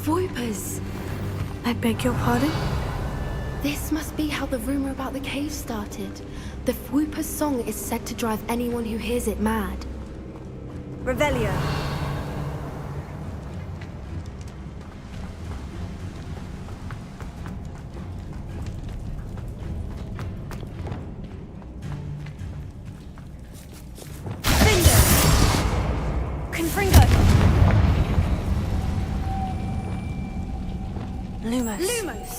Voipers! I beg your pardon? This must be how the rumor about the cave started. The Voiper's song is said to drive anyone who hears it mad. Revelio. Confringo! Lumos. Lumos!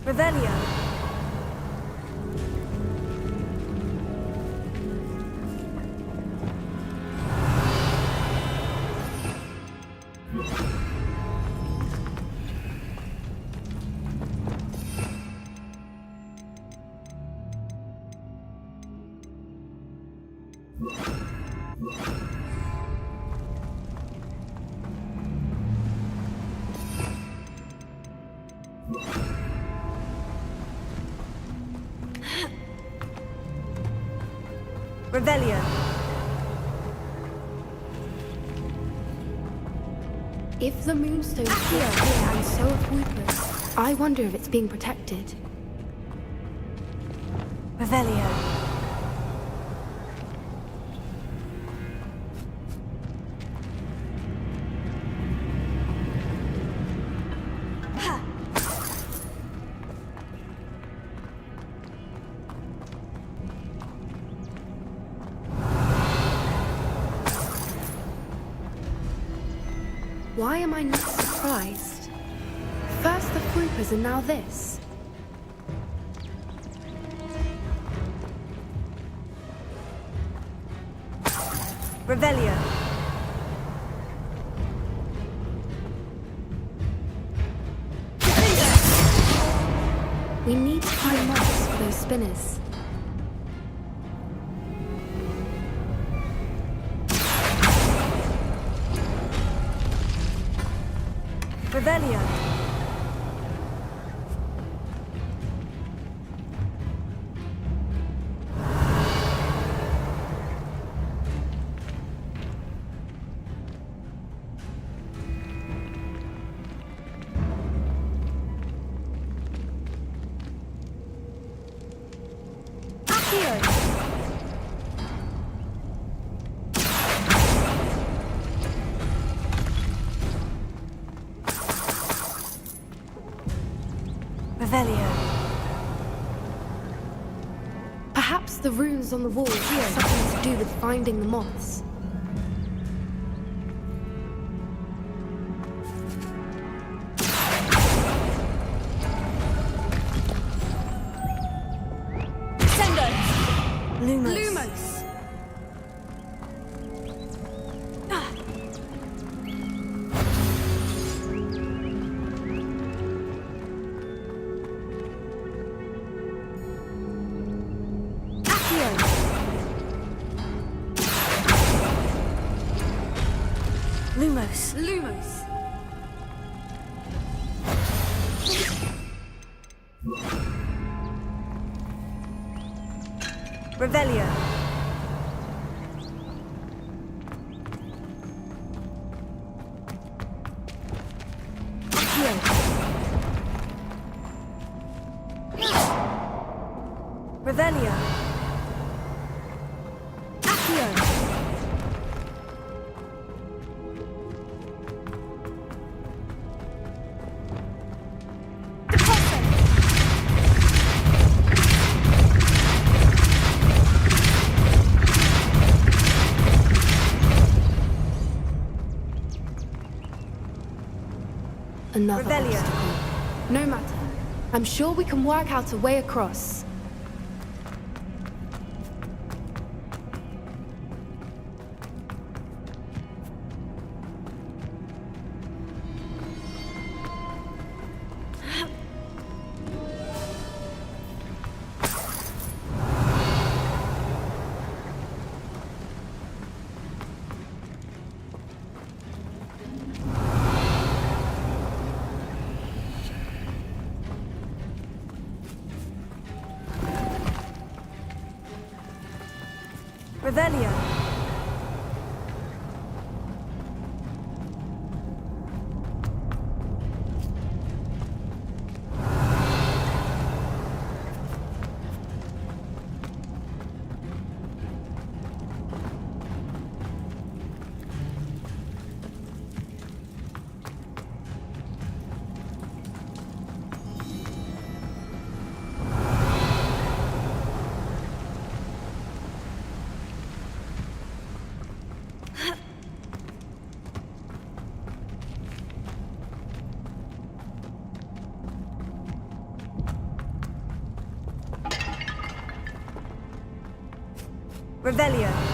Revelio. Revelio. If the moonstones are here and so are Voipers, I wonder if it's being protected. Revelio. Why am I not surprised? First the Fruipers and now this. Revelio. We need to find moths for those spinners. Revelio. Revelio. Perhaps the runes on the walls have something to do with finding the moths. Lumos. Lumos! Lumos. Lumos! Revelio. Revelio. Accio. Another Revelio. obstacle. No matter. I'm sure we can work out a way across. Revelio. Revelio.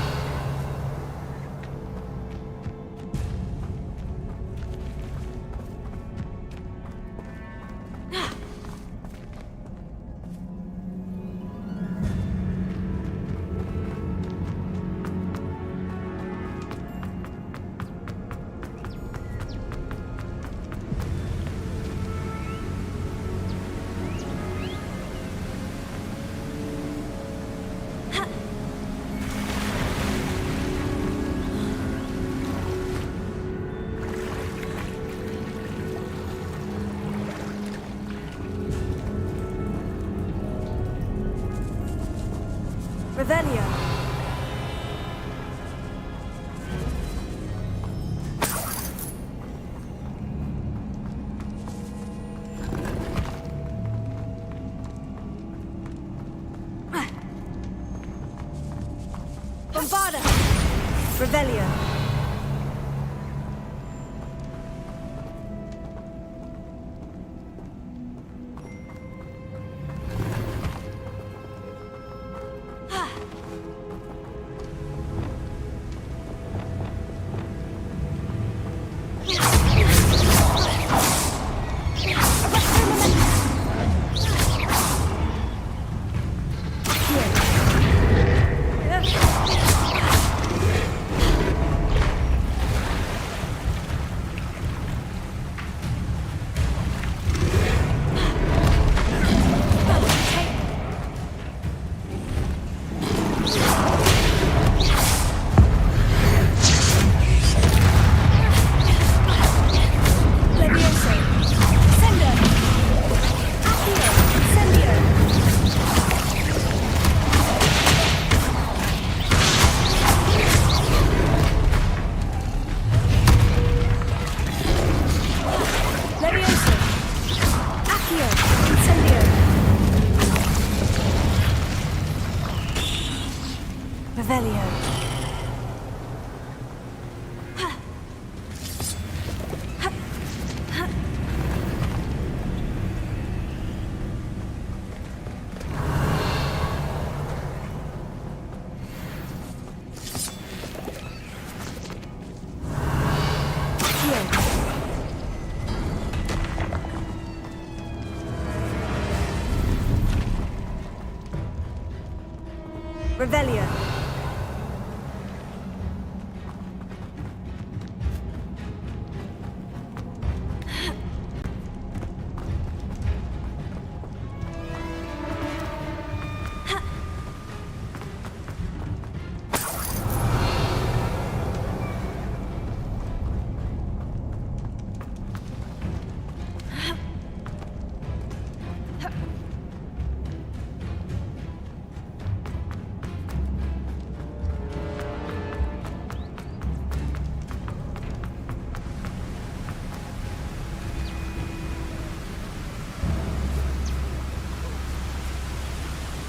Revelio. Bombarda. Revelio. Revelio.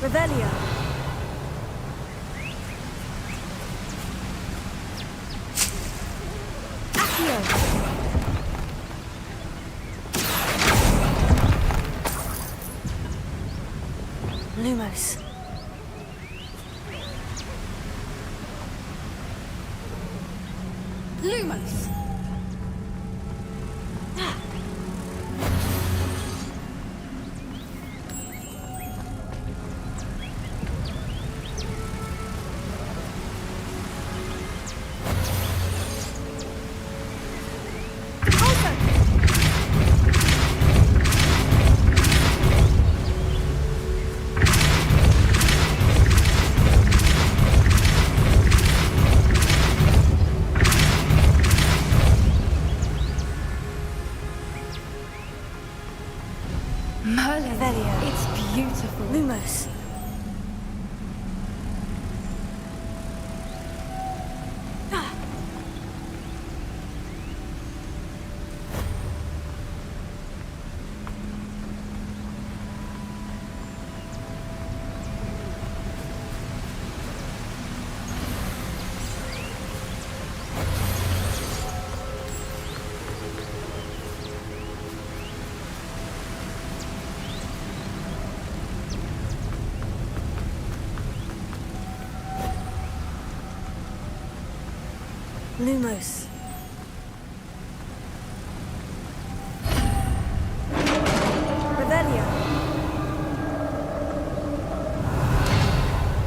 Revelio. Accio. Lumos. Lumos. Merlin. Revelio. It's beautiful. Lumos. Lumos. Revelio.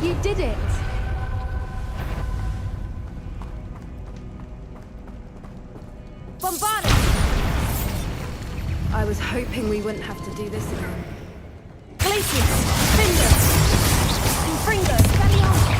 You did it. Bombarda. I was hoping we wouldn't have to do this again. Glacius. Fingers. Confringo. Spaniel.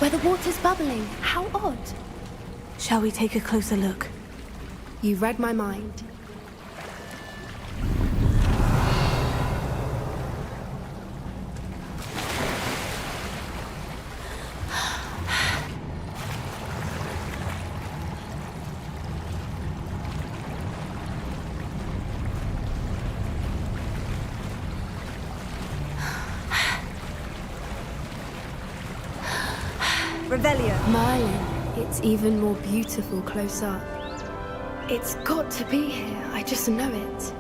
where the water's bubbling. How odd. Shall we take a closer look? You read my mind. Revelio. Merlin, it's even more beautiful close up. It's got to be here, I just know it.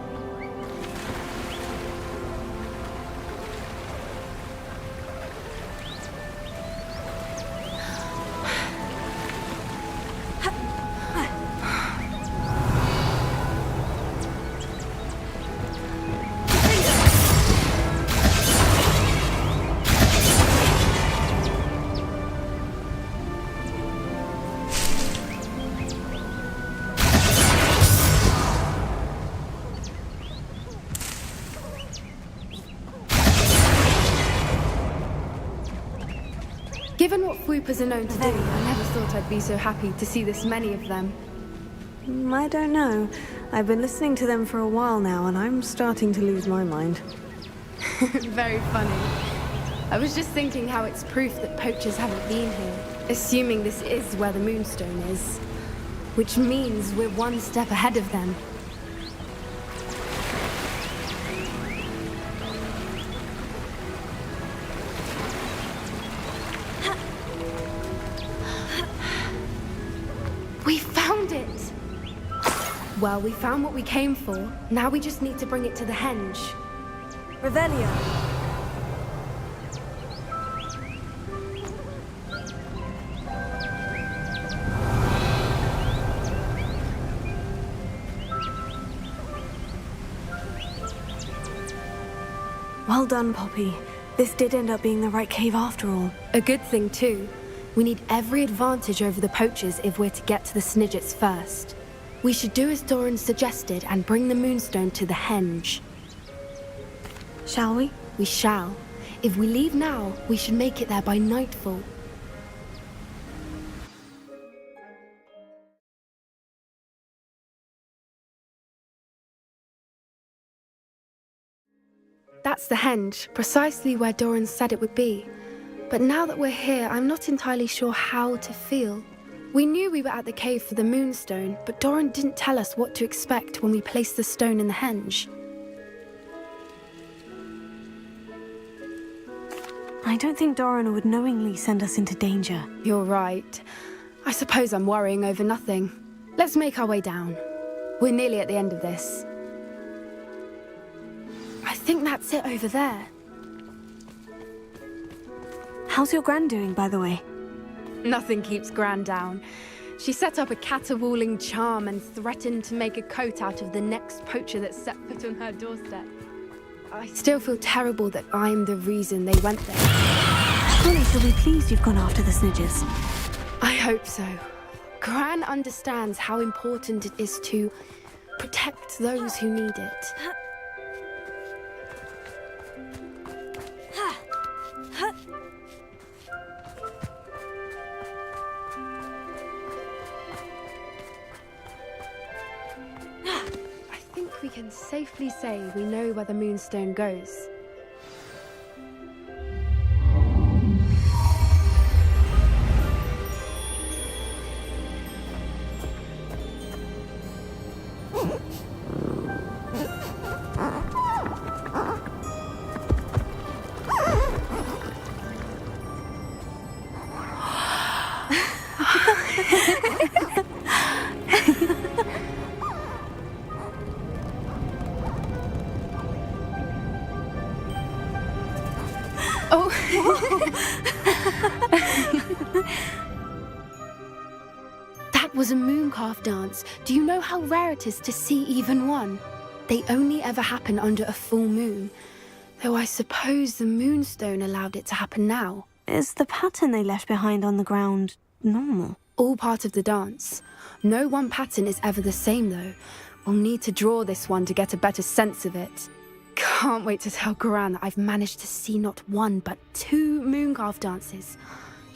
Given what Fwoopas are known to do, I never thought I'd be so happy to see this many of them. I don't know. I've been listening to them for a while now, and I'm starting to lose my mind. Very funny. I was just thinking how it's proof that poachers haven't been here, assuming this is where the Moonstone is. Which means we're one step ahead of them. We found it! Well, we found what we came for. Now we just need to bring it to the henge. Revelio. Well done, Poppy. This did end up being the right cave after all. A good thing, too. We need every advantage over the poachers if we're to get to the Snidgets first. We should do as Doran suggested and bring the Moonstone to the henge. Shall we? We shall. If we leave now, we should make it there by nightfall. That's the henge, precisely where Doran said it would be. But now that we're here, I'm not entirely sure how to feel. We knew we were at the cave for the Moonstone, but Doran didn't tell us what to expect when we placed the stone in the henge. I don't think Doran would knowingly send us into danger. You're right. I suppose I'm worrying over nothing. Let's make our way down. We're nearly at the end of this. I think that's it over there. How's your Gran doing, by the way? Nothing keeps Gran down. She set up a caterwauling charm and threatened to make a coat out of the next poacher that set foot on her doorstep. I still feel terrible that I'm the reason they went there. Surely she'll be pleased you've gone after the Snidgets. I hope so. Gran understands how important it is to protect those who need it. I think we can safely say we know where the Moonstone goes. That was a mooncalf dance. Do you know how rare it is to see even one? They only ever happen under a full moon. Though I suppose the Moonstone allowed it to happen now. Is the pattern they left behind on the ground normal? All part of the dance. No one pattern is ever the same, though. We'll need to draw this one to get a better sense of it. Can't wait to tell Gran that I've managed to see not one, but 2 mooncalf dances.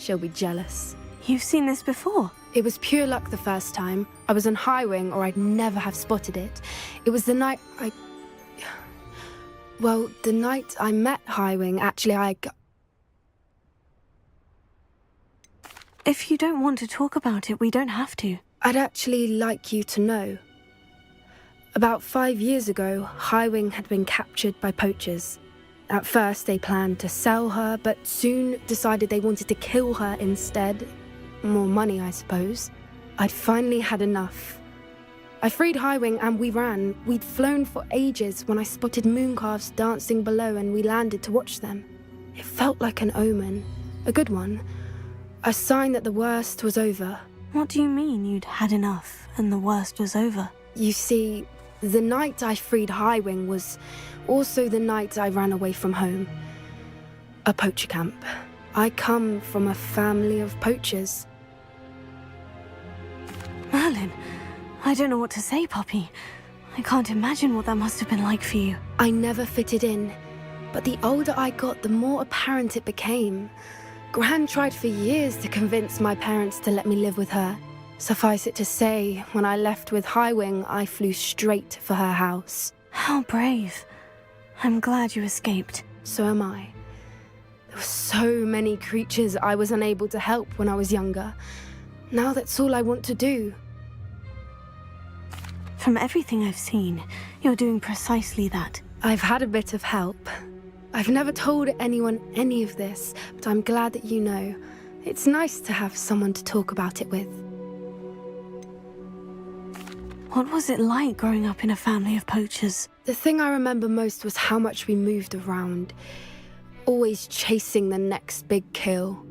she'll be jealous. You've seen this before? It was pure luck the first time. I was on Highwing, or I'd never have spotted it. It was the night the night I met Highwing, actually, If you don't want to talk about it, we don't have to. I'd actually like you to know. About 5 years ago, Highwing had been captured by poachers. At first, they planned to sell her, but soon decided they wanted to kill her instead. More money, I suppose. I'd finally had enough. I freed Highwing and we ran. We'd flown for ages when I spotted mooncalves dancing below and we landed to watch them. It felt like an omen. A good one. A sign that the worst was over. What do you mean you'd had enough and the worst was over? You see, the night I freed Highwing was also the night I ran away from home. A poacher camp. I come from a family of poachers. Merlin, I don't know what to say, Poppy. I can't imagine what that must have been like for you. I never fitted in, but the older I got, the more apparent it became. Gran tried for years to convince my parents to let me live with her. Suffice it to say, when I left with Highwing, I flew straight for her house. How brave. I'm glad you escaped. So am I. There were so many creatures I was unable to help when I was younger. Now that's all I want to do. From everything I've seen, you're doing precisely that. I've had a bit of help. I've never told anyone any of this, but I'm glad that you know. It's nice to have someone to talk about it with. What was it like growing up in a family of poachers? The thing I remember most was how much we moved around, always chasing the next big kill.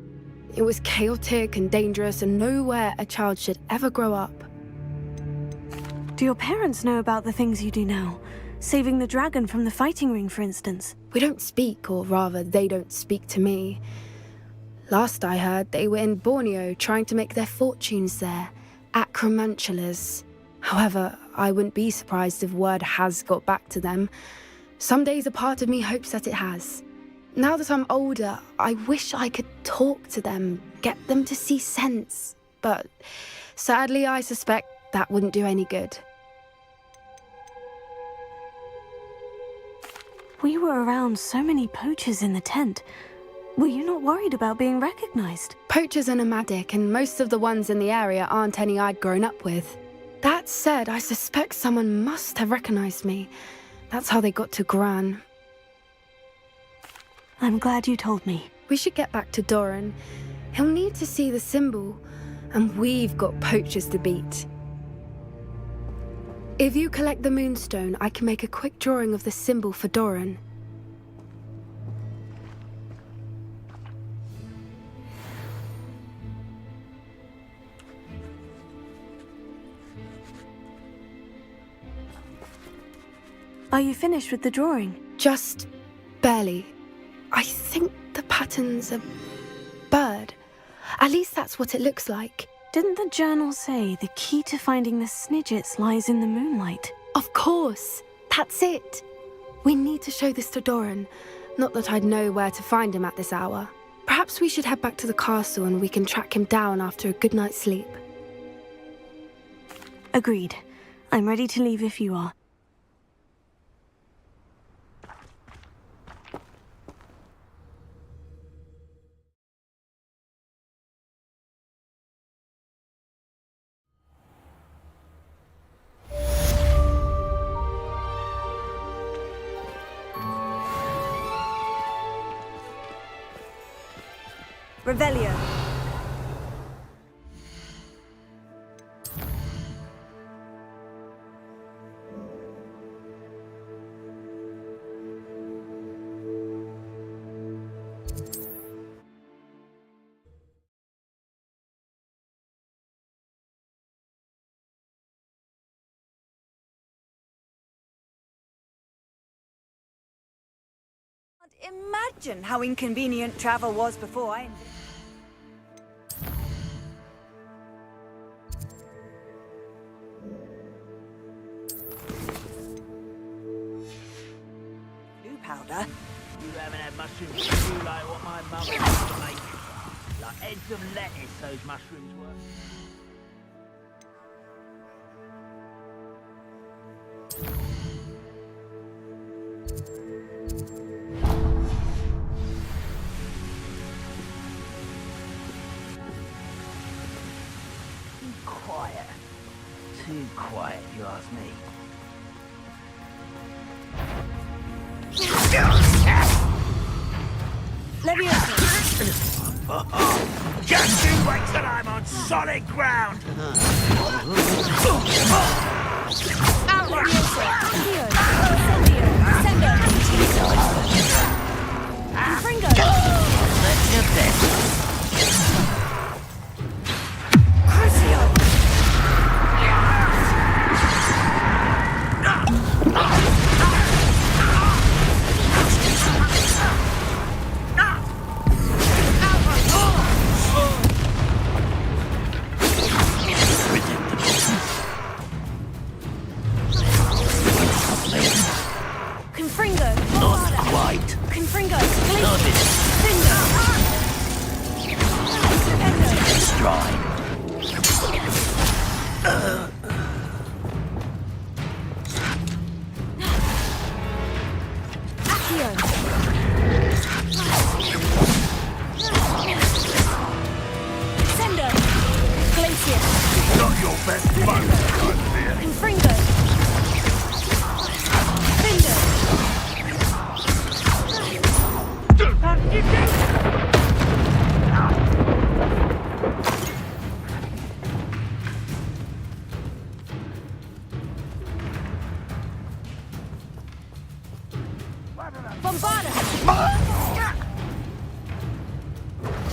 It was chaotic and dangerous and nowhere a child should ever grow up. Do your parents know about the things you do now? Saving the dragon from the fighting ring, for instance? We don't speak, or rather, they don't speak to me. Last I heard, they were in Borneo trying to make their fortunes there, acromantulas. However, I wouldn't be surprised if word has got back to them. Some days a part of me hopes that it has. Now that I'm older, I wish I could talk to them, get them to see sense. But sadly, I suspect that wouldn't do any good. We were around so many poachers in the tent. Were you not worried about being recognized? Poachers are nomadic, and most of the ones in the area aren't any I'd grown up with. That said, I suspect someone must have recognized me. That's how they got to Gran. I'm glad you told me. We should get back to Doran. He'll need to see the symbol, and we've got poachers to beat. If you collect the moonstone, I can make a quick drawing of the symbol for Doran. Are you finished with the drawing? Just barely. I think the pattern's a bird. At least that's what it looks like. Didn't the journal say the key to finding the Snidgets lies in the moonlight? Of course. That's it. We need to show this to Doran. Not that I'd know where to find him at this hour. Perhaps we should head back to the castle and we can track him down after a good night's sleep. Agreed. I'm ready to leave if you are. Revelio. Imagine how inconvenient travel was before I... Blue powder? You haven't had mushroom stew like what my mum used to make. Like heads of lettuce, those mushrooms were. Quiet. Too quiet, if you ask me. Just you wait till I'm on solid ground!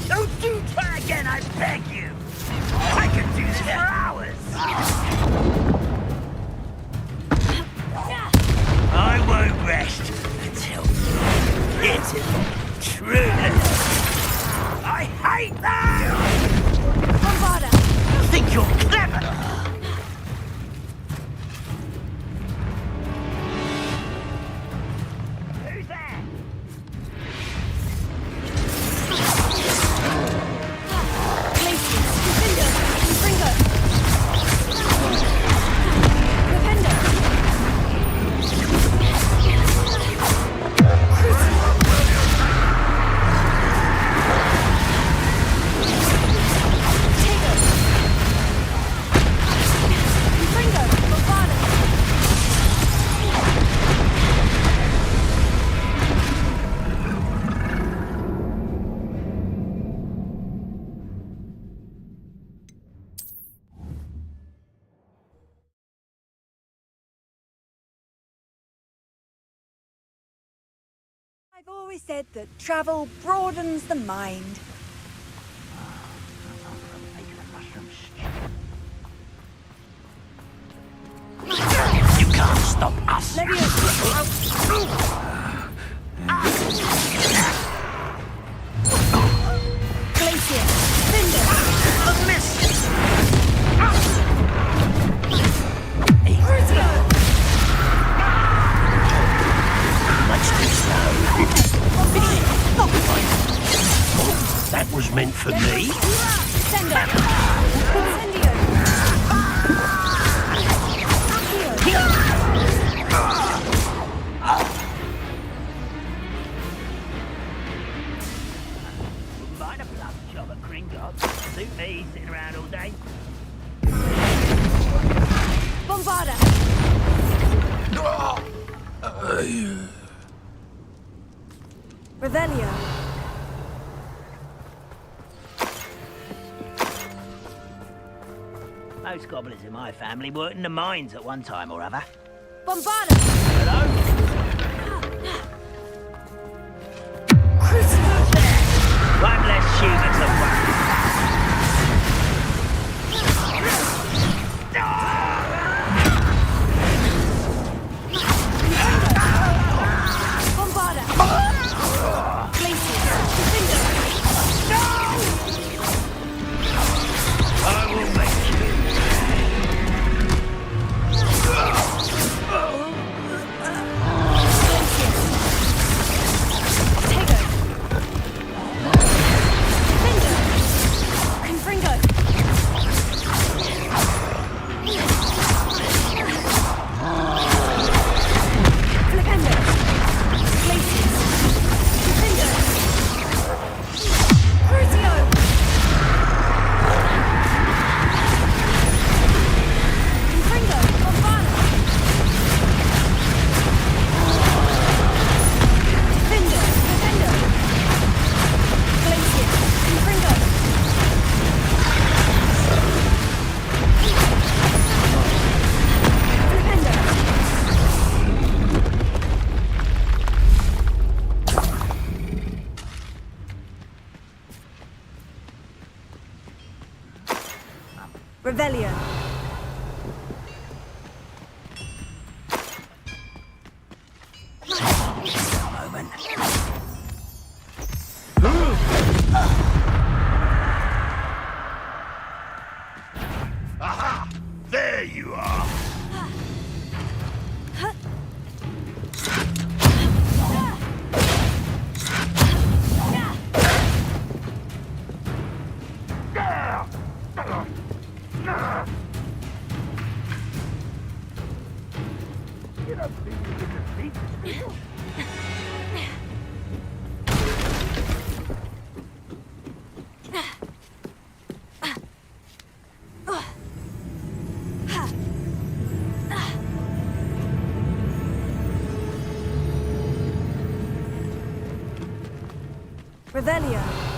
Don't you try again, I beg you! I can do this for hours! I won't rest until pitiful truth. I hate that! Bombarda! You think you're clever? Who's there? I've always said that travel broadens the mind. You can't stop us! Glacier! Cinder! A miss! Much too slow. That was meant for me. Sender! Mind a plum job at Gringotts. Suit me, sitting around all day. Bombarda! Revelio. Most gobblers in my family worked in the mines at one time or other. Bombarda! Hello? One less human to worry. Bombarda! Glacier! I will make you. Revelio. Moment. Aha! There you are! You don't think you can defeat this girl? Revelio.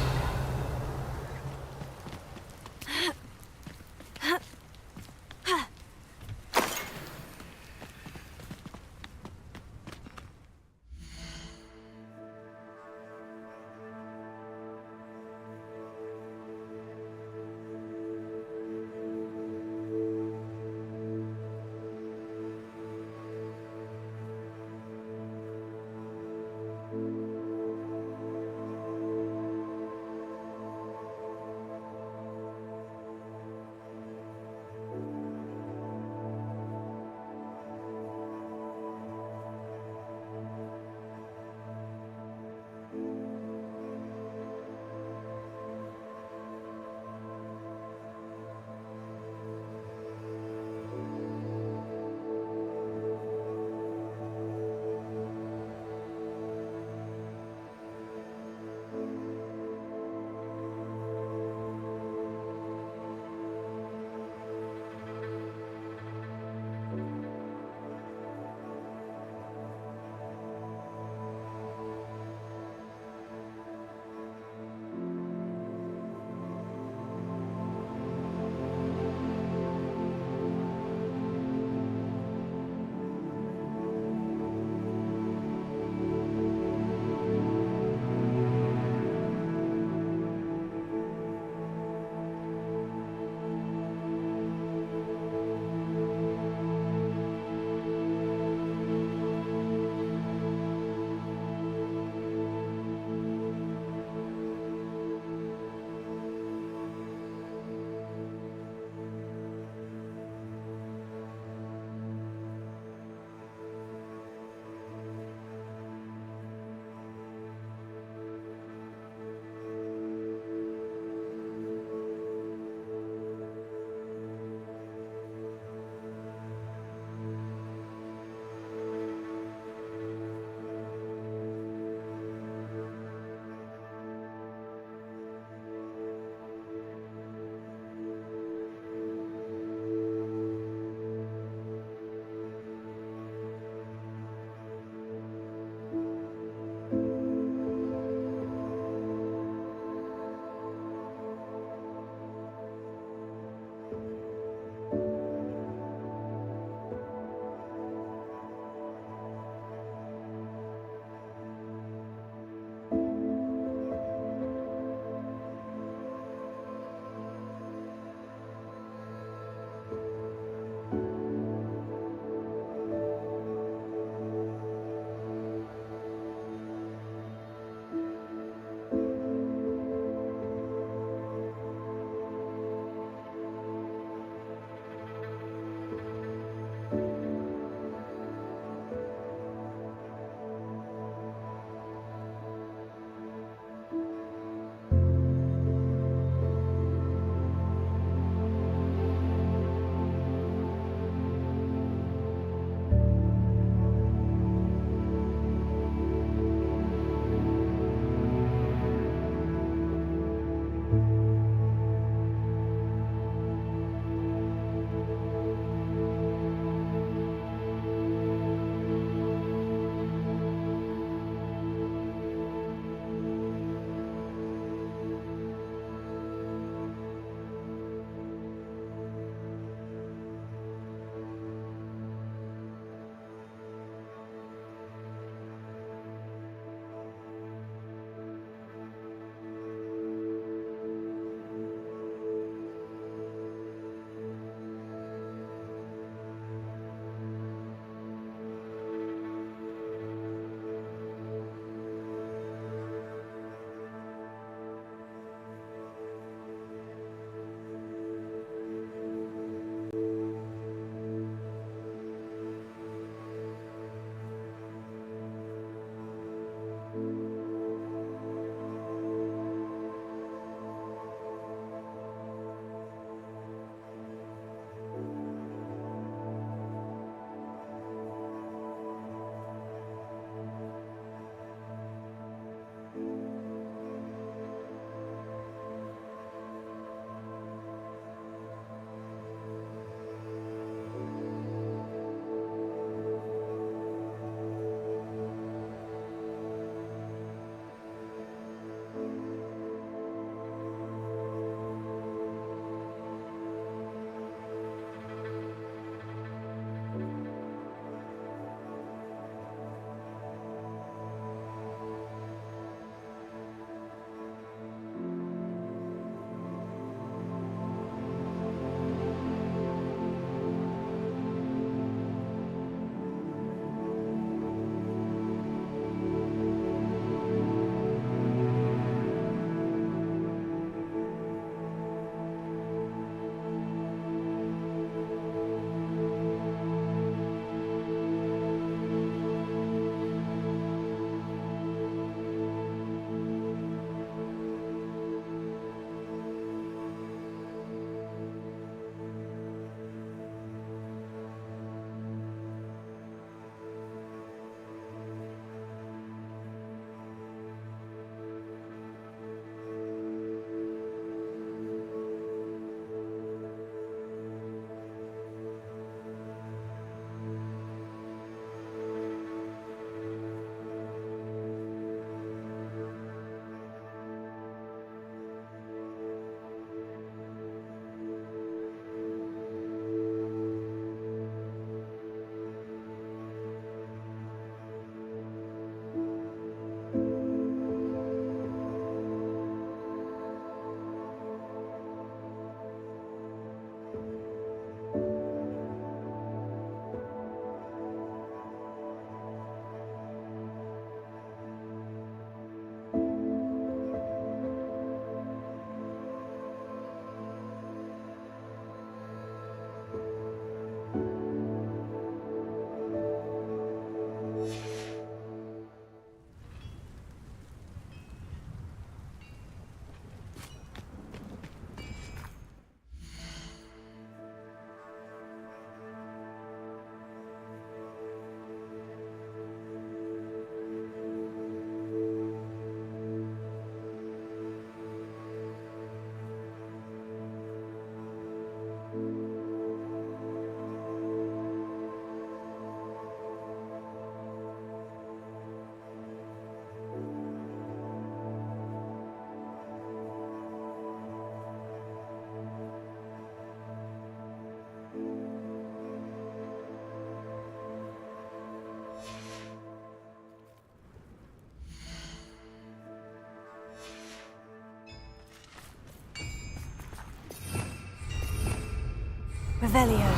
Revelio.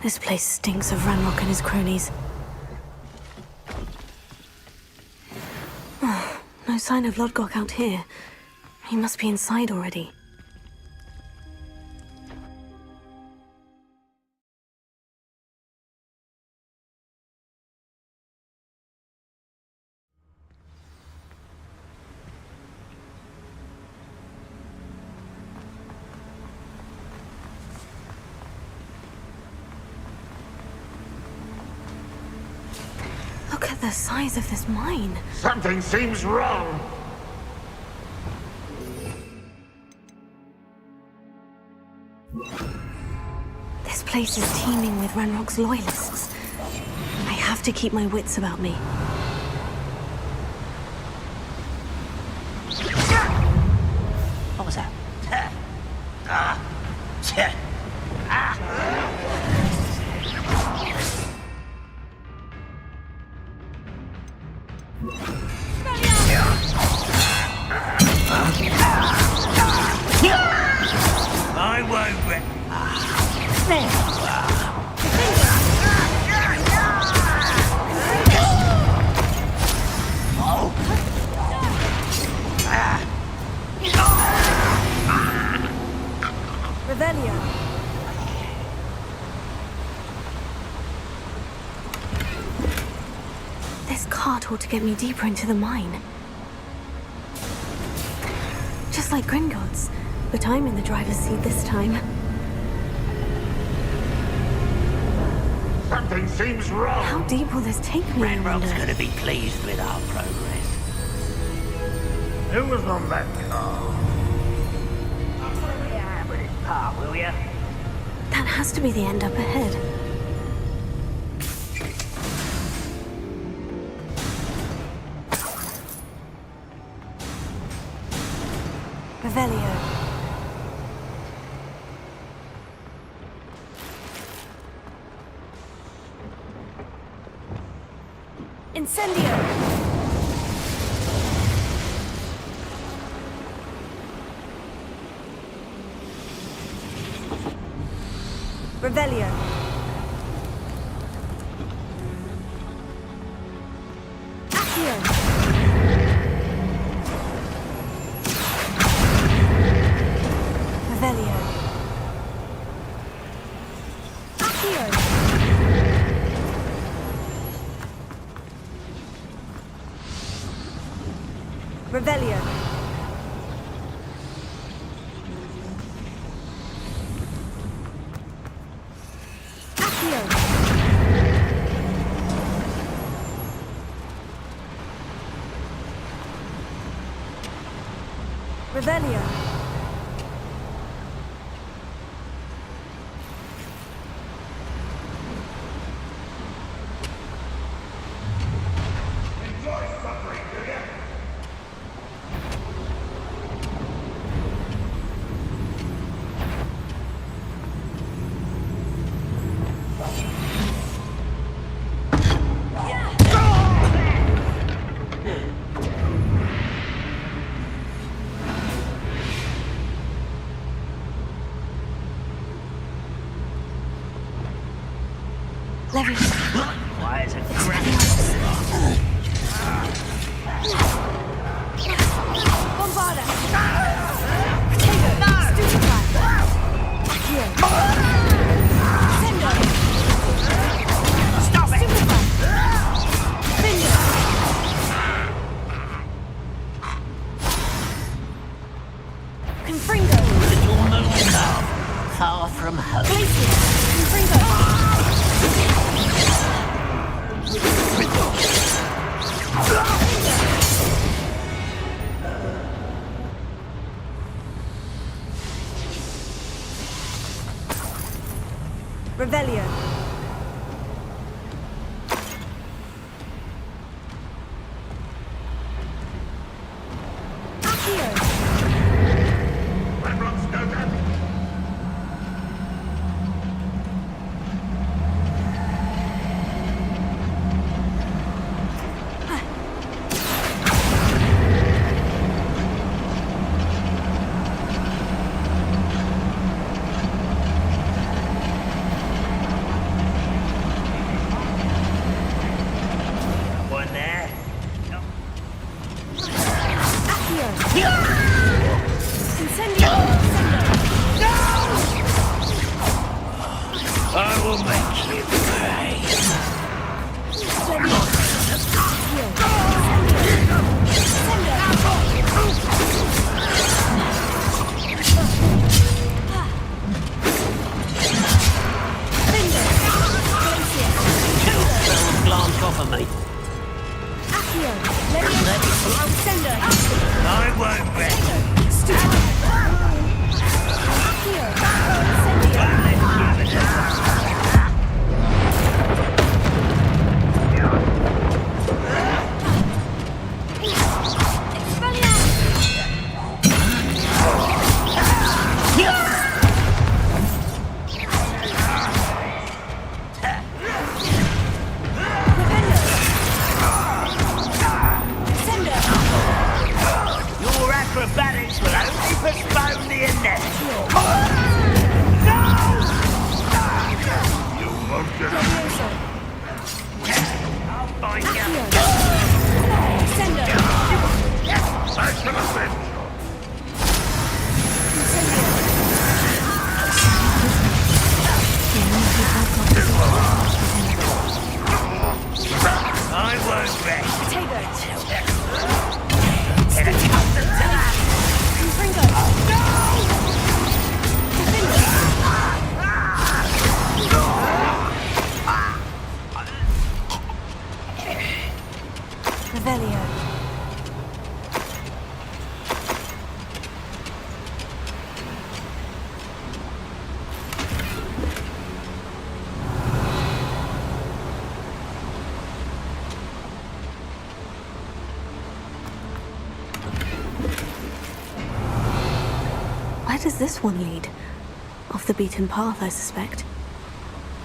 This place stinks of Ranrock and his cronies. Oh, no sign of Lodgok out here. He must be inside already. Look at the size of this mine. Something seems wrong. This place is teeming with Ranrock's loyalists. I have to keep my wits about me. What was that? I won't re- Revelio. This cart ought to get me deeper into the mine. Just like Gringotts, but I'm in the driver's seat this time. Something seems wrong. How deep will this take me, I Ranrock's wonder? gonna be pleased with our progress. Who was on that car? Yeah, but it's part, will ya? That has to be the end up ahead. Revelio. Incendio. Revelio. Accio. Revelio. Accio. Revelio. Accio. Revelio. Levy. Why is it crap? Bombarda. Potato. Stupefy. Accio. Sendo. Stop it! Stupefy. Finger. Confringo. Little moon love, far from home. Glacier. Confringo. Revelio. does this one lead? Off the beaten path, I suspect.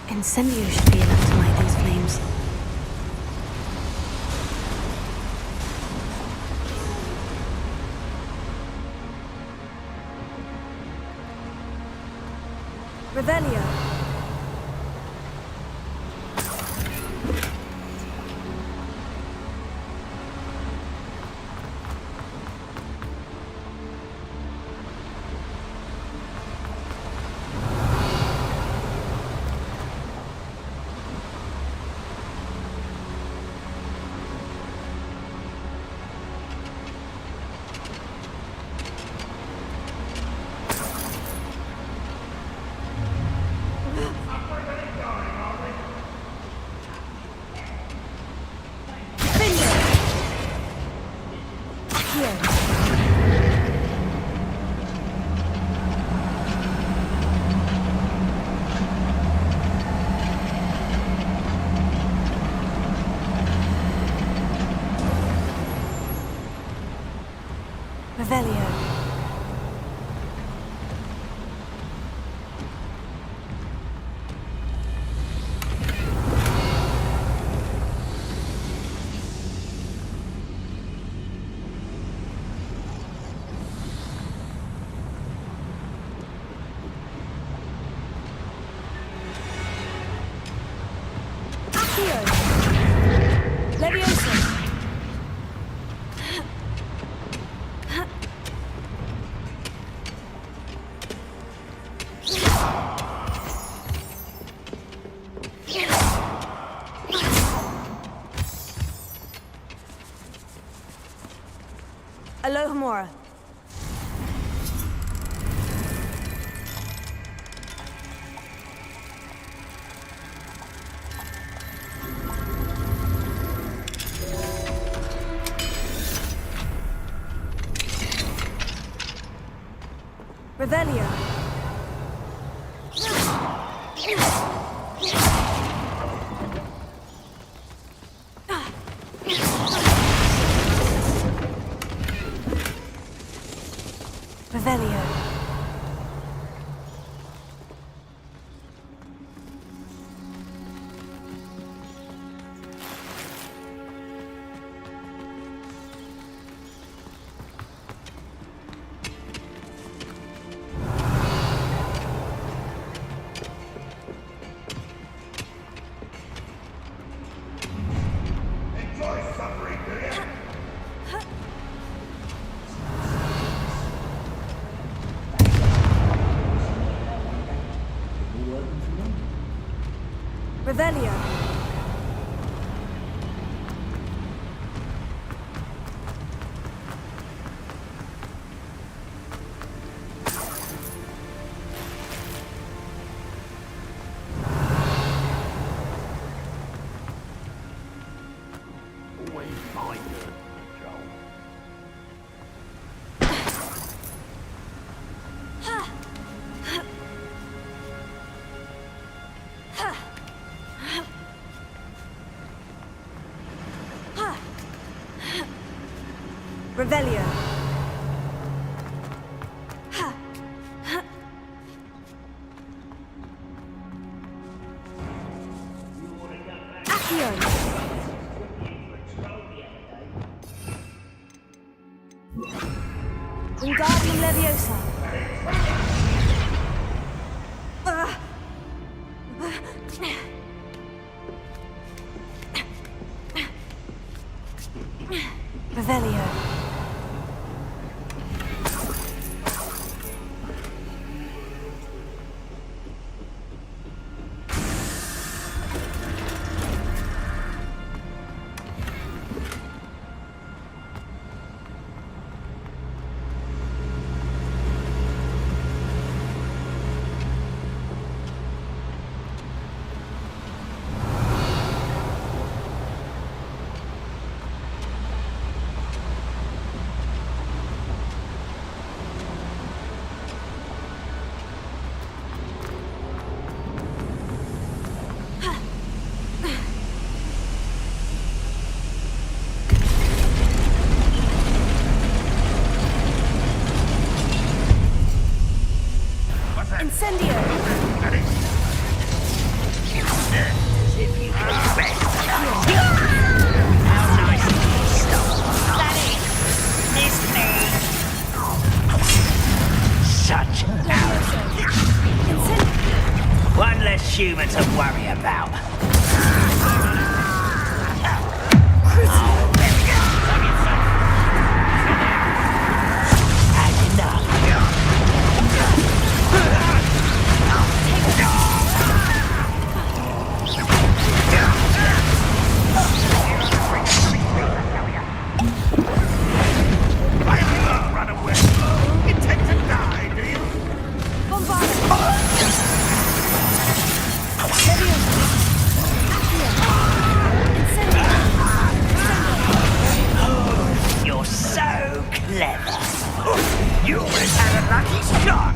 Incendio should be enough to light these flames. Revelio. Revelio. Accio. Leviosa. Alohomora. Revelio. Revelio. Revelio. Always find her, Joel. Revelio. Accio. Wingardium Leviosa. Revelio. nothing. Incendio! As if you could rest. How nice of you to stop. That it. Miss me. Such arrogance. One less human to worry about. You're so clever. You always had a lucky shot.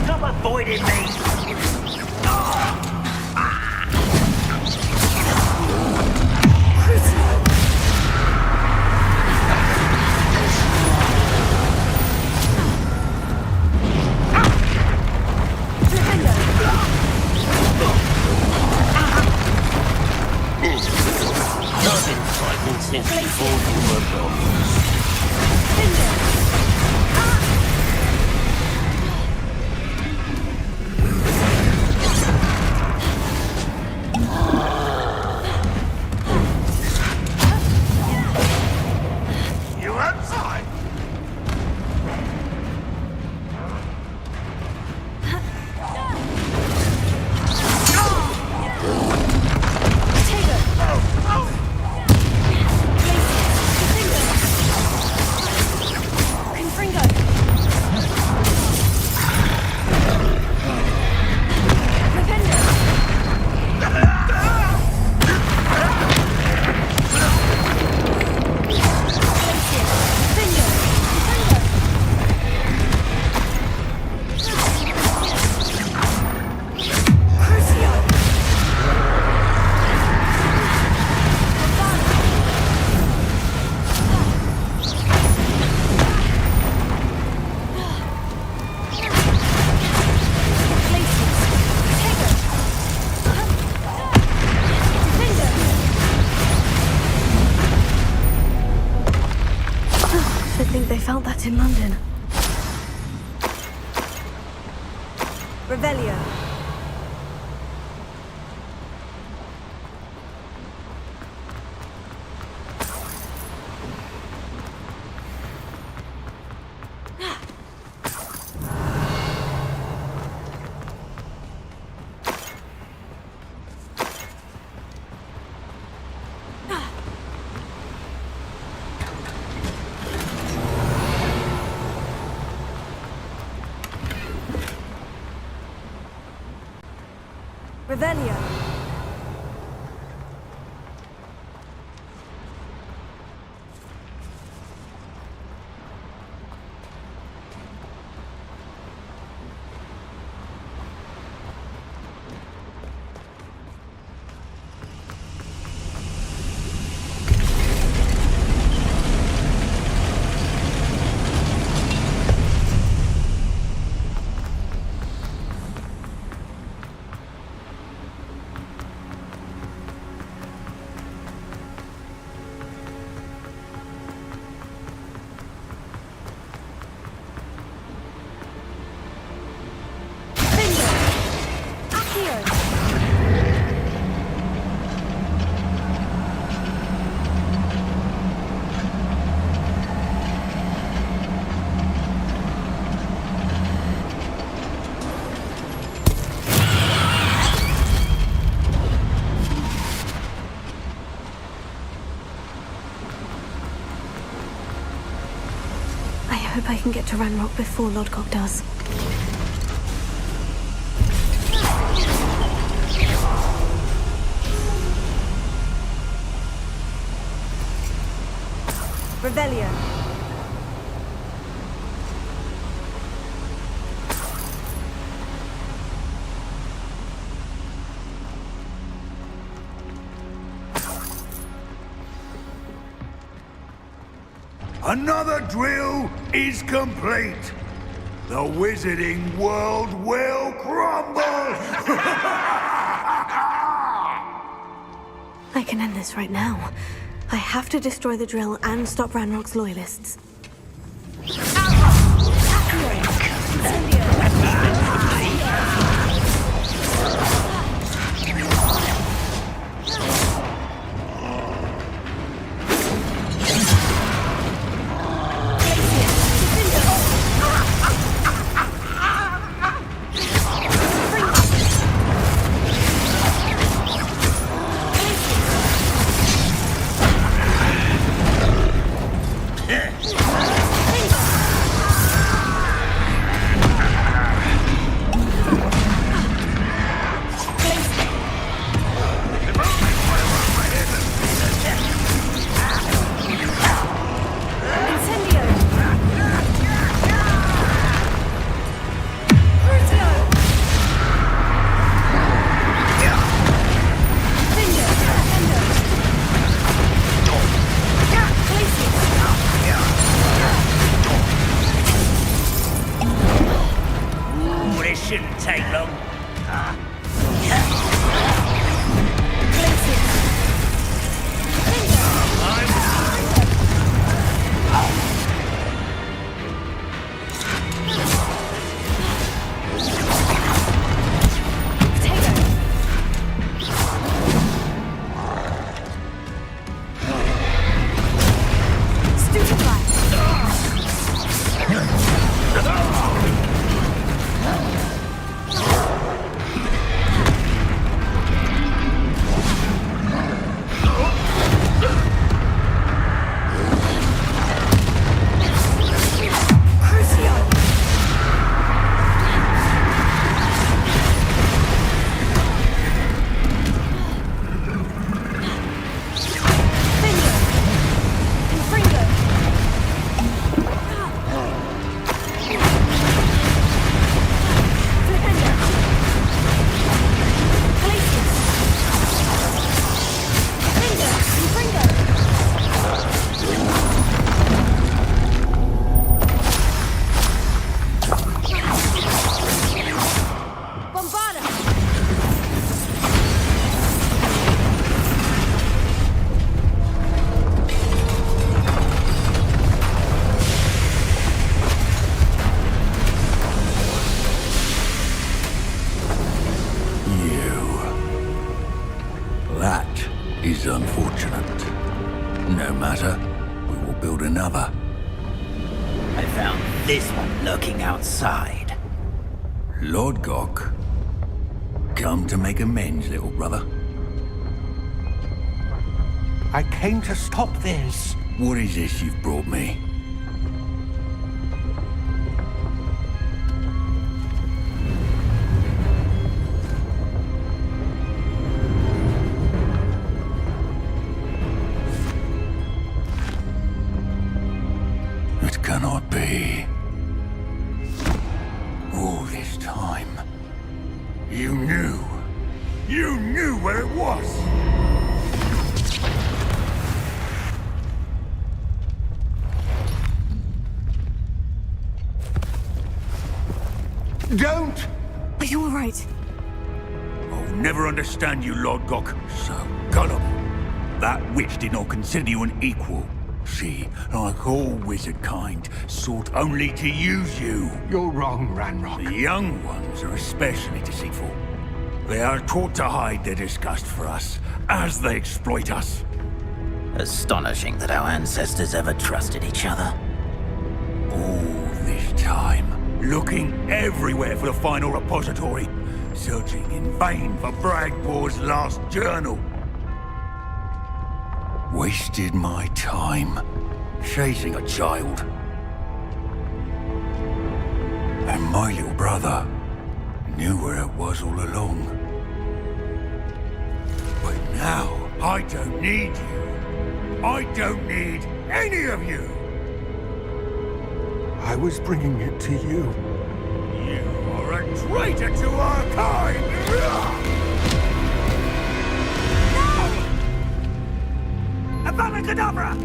Stop avoiding me. I've been fighting since before you were born. You outside? I think they felt that in London. Revelio. Revelio. I can get to Ranrock before Lodgok does. Revelio. Another drill is complete. The wizarding world will crumble! I can end this right now. I have to destroy the drill and stop Ranrock's loyalists. Shouldn't take long. is unfortunate. No matter, we will build another. I found this one lurking outside. Lord Gok, come to make amends, little brother. I came to stop this. What is this you've brought me? It cannot be. All this time, You knew where it was! Don't! Are you alright? I'll never understand you, Lord Gok. So gullible. That witch did not consider you an equal. She, like all wizard kind, sought only to use you. You're wrong, Ranrock. The young ones are especially deceitful. They are taught to hide their disgust for us, as they exploit us. Astonishing that our ancestors ever trusted each other. All this time, looking everywhere for the final repository, searching in vain for Bragbor's last journal. Wasted my time, chasing a child. And my little brother knew where it was all along. But now, I don't need you. I don't need any of you. I was bringing it to you. You are a traitor to our kind! No! Abracadabra!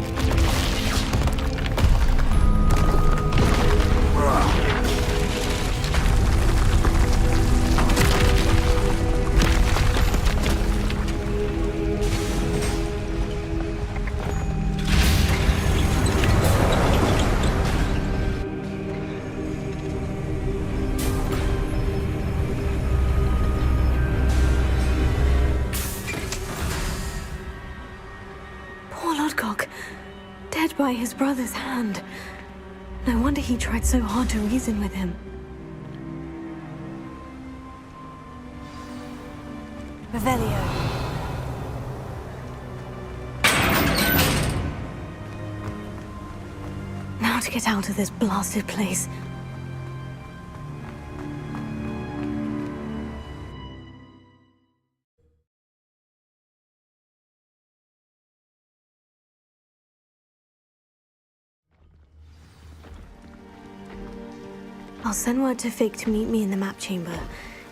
Poor Lodgok, dead by his brother's hand. No wonder he tried so hard to reason with him. Revelio. Now to get out of this blasted place. I'll send word to Fig to meet me in the map chamber.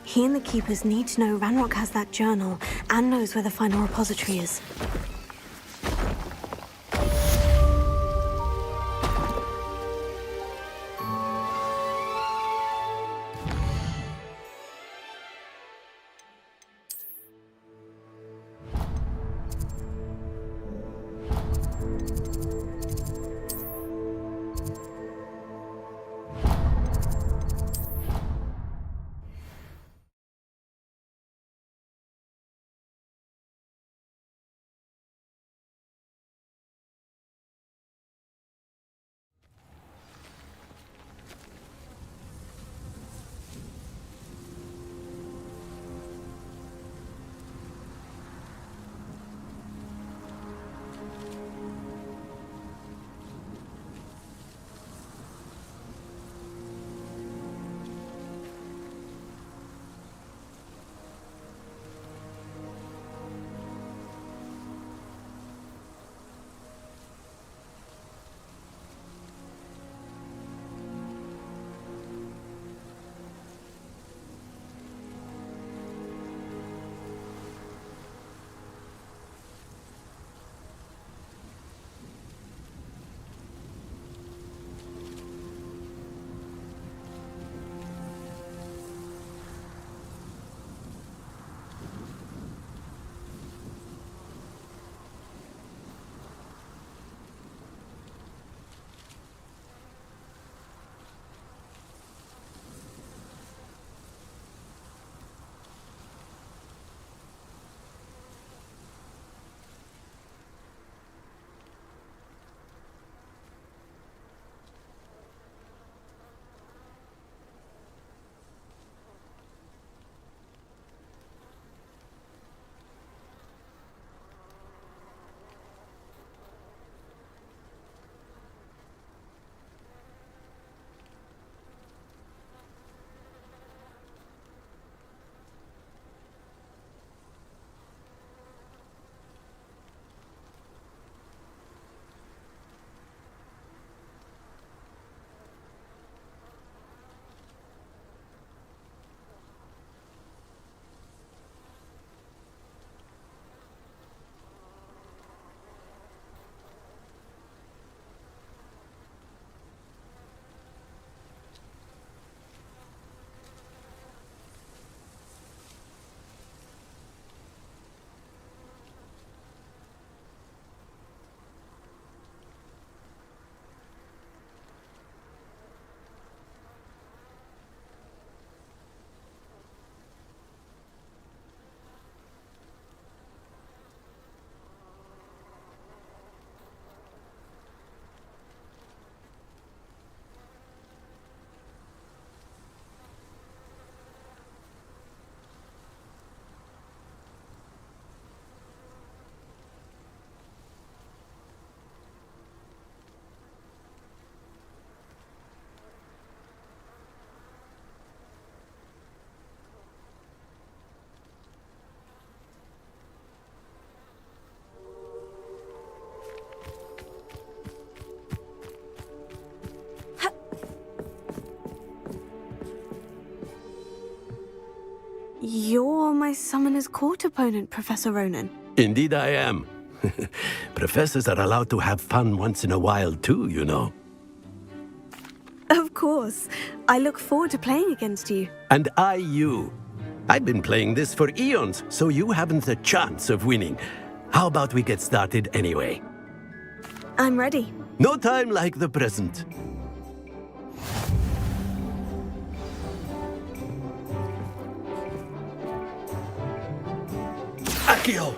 He and the Keepers need to know Ranrock has that journal and knows where the final repository is. You're my Summoner's Court opponent, Professor Ronan. Indeed I am. Professors are allowed to have fun once in a while too, you know. Of course. I look forward to playing against you. And I you. I've been playing this for eons, so you haven't a chance of winning. How about we get started anyway? I'm ready. No time like the present. Accio!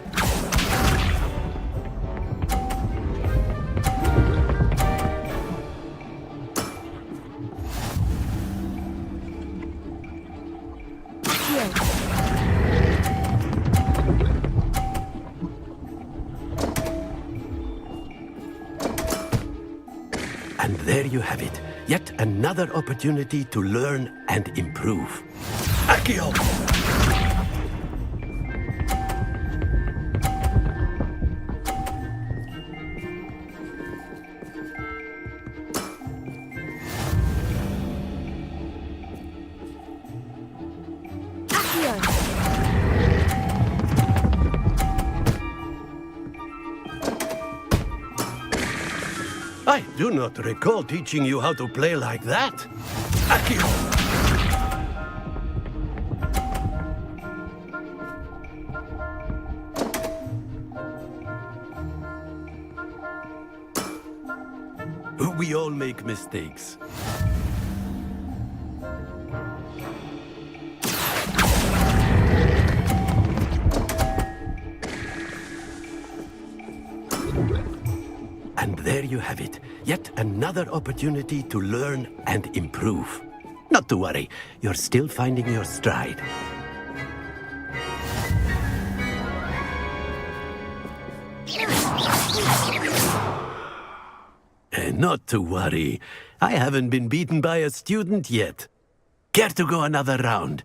And there you have it. Yet another opportunity to learn and improve. Accio! I do not recall teaching you how to play like that. Accio! We all make mistakes. And there you have it. Yet another opportunity to learn and improve. Not to worry, you're still finding your stride. Not to worry. I haven't been beaten by a student yet. Care to go another round?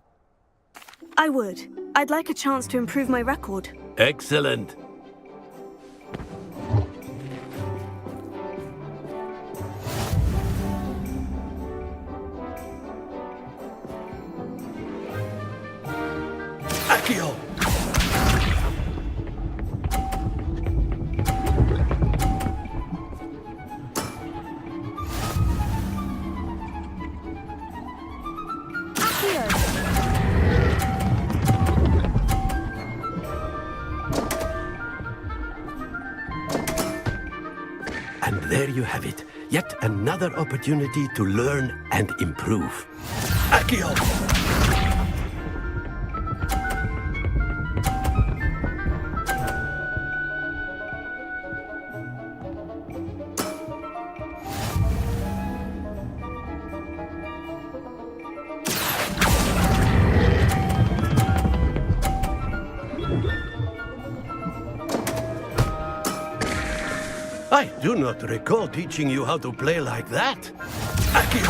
I would. I'd like a chance to improve my record. Excellent. Accio! And there you have it. Yet another opportunity to learn and improve. Accio! I do not recall teaching you how to play like that. Accio!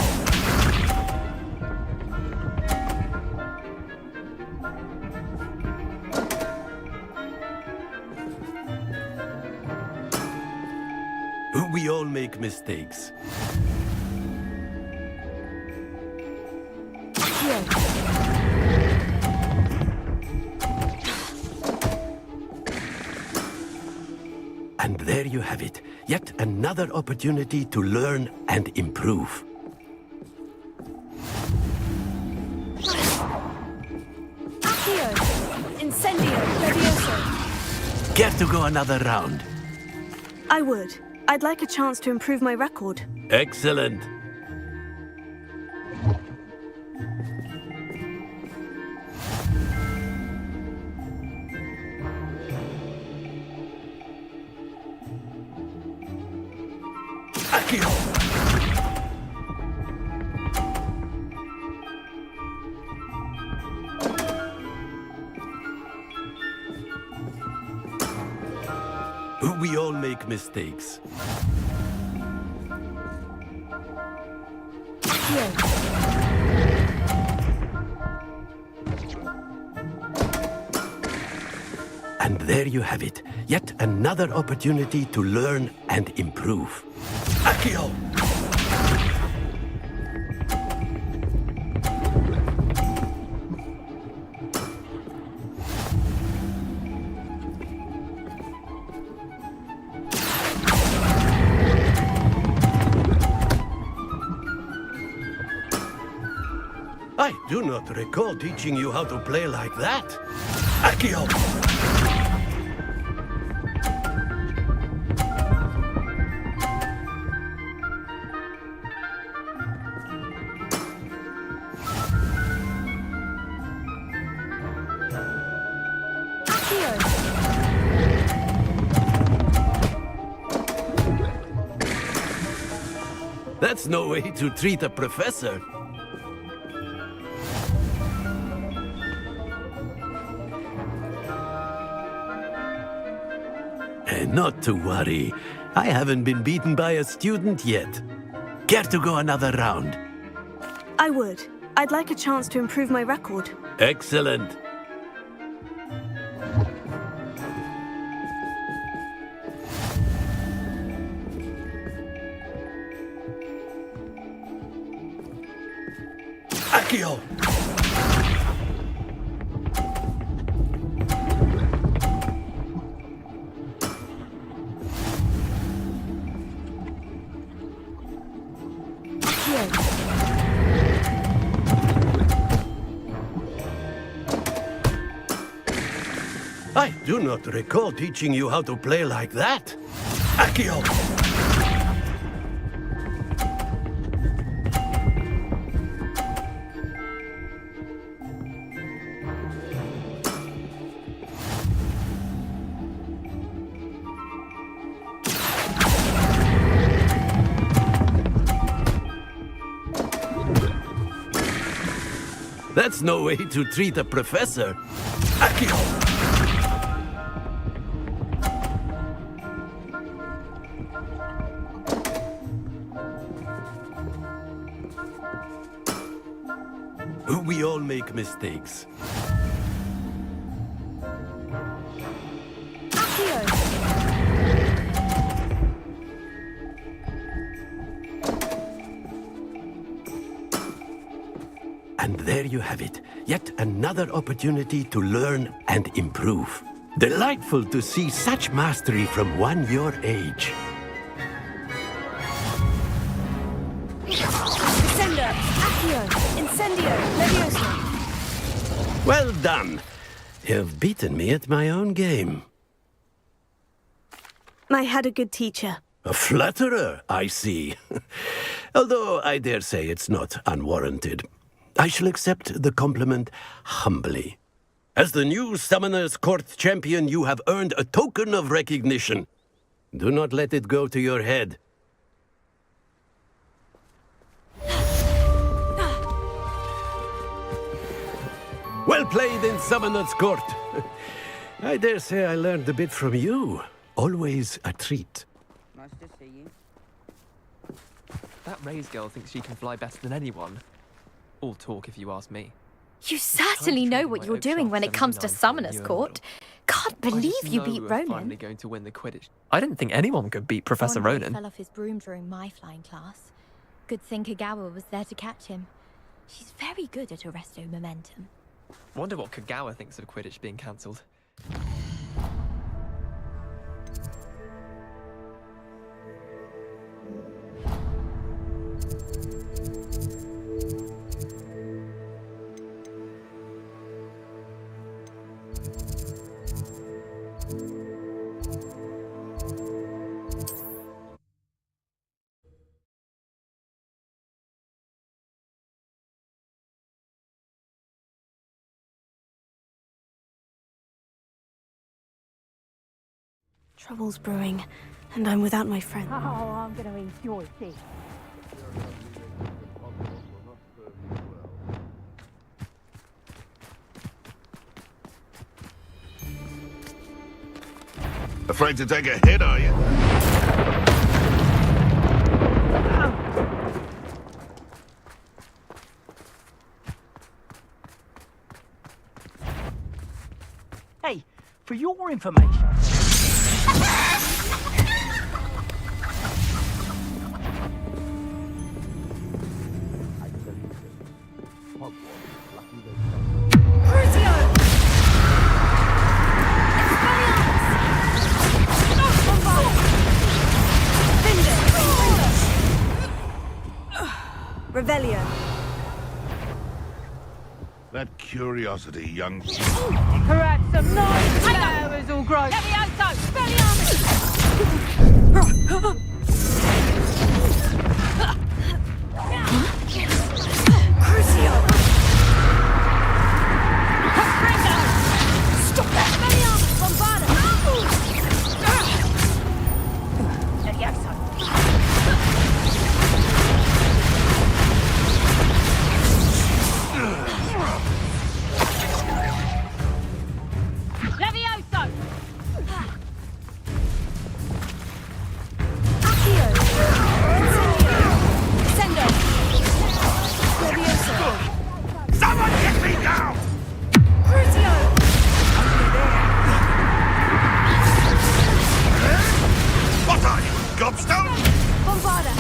We all make mistakes. And there you have it. Yet another opportunity to learn and improve. Accio! Incendio! Levioso! Care to go another round? I would. I'd like a chance to improve my record. Excellent. Accio! We all make mistakes. And there you have it. Yet another opportunity to learn and improve. Accio! do not recall teaching you how to play like that. Accio! That's no way to treat a professor. And not to worry. I haven't been beaten by a student yet. Care to go another round? I would. I'd like a chance to improve my record. Excellent. Accio! I do not recall teaching you how to play like that. Accio! That's no way to treat a professor. Accio! We all make mistakes. And there you have it. Yet another opportunity to learn and improve. Delightful to see such mastery from one your age. Descender! Accio! Incendio! Levioso! Well done. You've beaten me at my own game. I had a good teacher. A flatterer, I see. Although I dare say it's not unwarranted. I shall accept the compliment humbly. As the new Summoner's Court champion, you have earned a token of recognition. Do not let it go to your head. Well played in Summoner's Court. I dare say I learned a bit from you. Always a treat. Nice to see you. That Ray's girl thinks she can fly better than anyone. All talk, if you ask me. You certainly know what you're doing when it comes to Summoner's Court. Can't believe you beat Ronan. Finally going to win the Quidditch. I didn't think anyone could beat Professor Ronan. Fell off his broom during my flying class. Good thing Kagawa was there to catch him. She's very good at arresto momentum. Wonder what Kagawa thinks of Quidditch being cancelled. Trouble's brewing, and I'm without my friend. Oh, I'm gonna enjoy this. Afraid to take a hit, are you? Hey, for your information. Revelio. That curiosity, young... Perhaps some nice flowers will grow. Levioso! Crucio! Stop that! Bombarda! Levioso! Levioso! Accio! Sendo! Levioso! Someone get me down! Crucio! What are you, gobstone? Bombarda!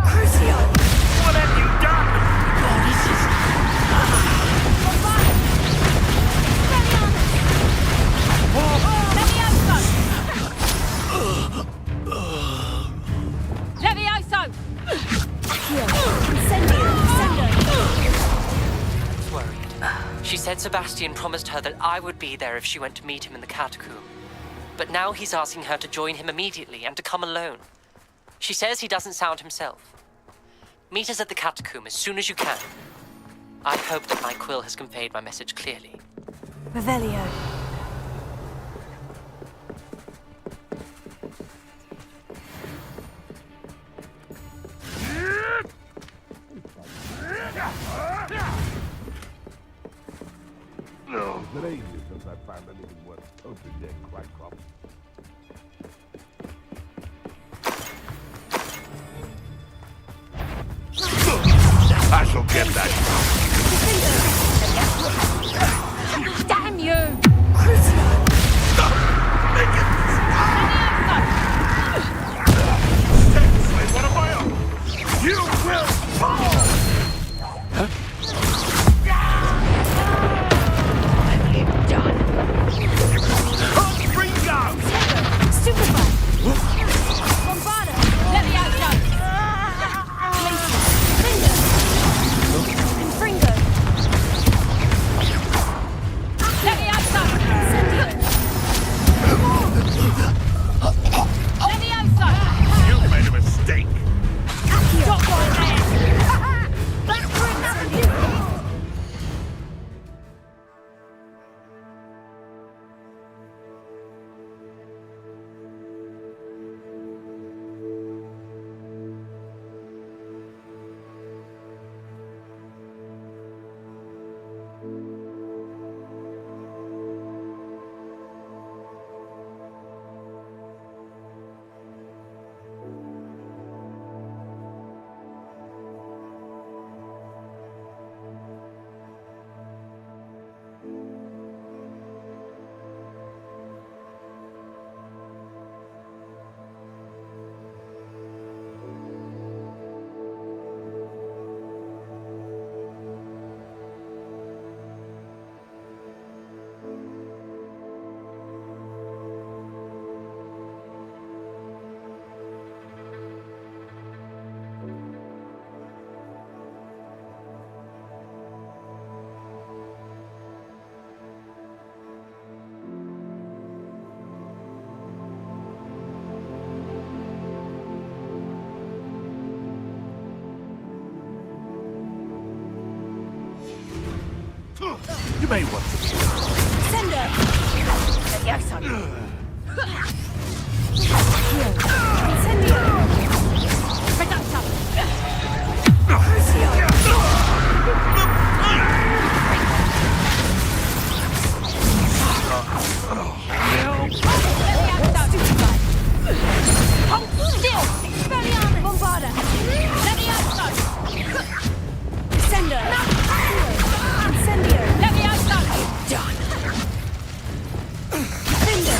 Crucio! What have you done? Levioso! Worried. She said Sebastian promised her that I would be there if she went to meet him in the catacomb. But now he's asking her to join him immediately and to come alone. She says he doesn't sound himself. Meet us at the catacomb as soon as you can. I hope that my quill has conveyed my message clearly. Revelio. No, it's been ages since I found anything worth toasting dead crack crop. I shall get that. Damn you! Make it stop! What am I on? You will fall! Huh? Stupefy! Bombarda! Levioso! Confringo! Levioso! Levioso! You made a mistake. Drop right there! You may want to... Sender! Levioso! Incendio! Reducto! Crucio! Hold still! Expelliarmus! Bombarda! Levioso! Sender! Incendio! Levioso! Done! Finger!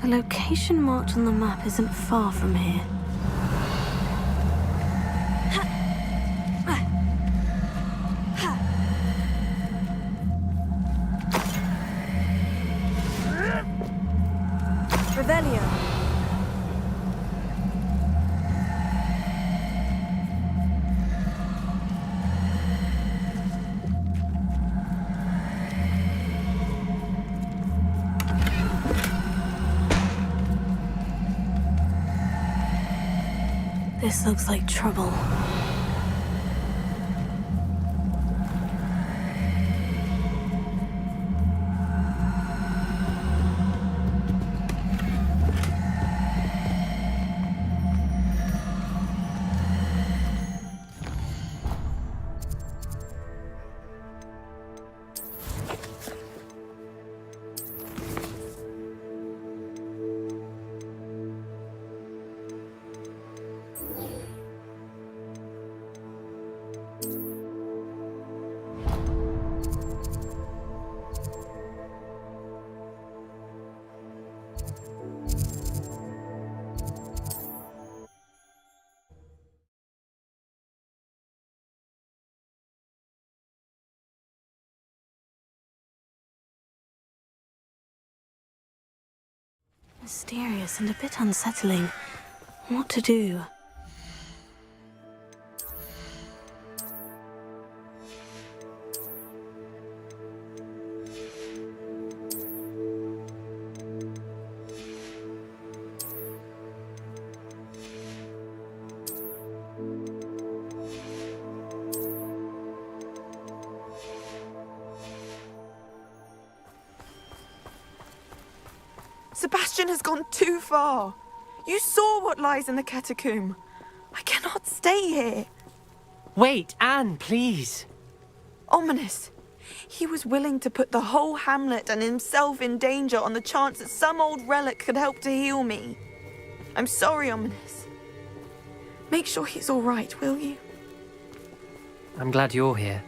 The location marked on the map isn't far from here. Revelio. This looks like trouble. Mysterious and a bit unsettling. What to do? Sebastian has gone too far. You saw what lies in the catacomb. I cannot stay here. Wait, Anne, please. Ominous. He was willing to put the whole hamlet and himself in danger on the chance that some old relic could help to heal me. I'm sorry, Ominous. Make sure he's all right, will you? I'm glad you're here.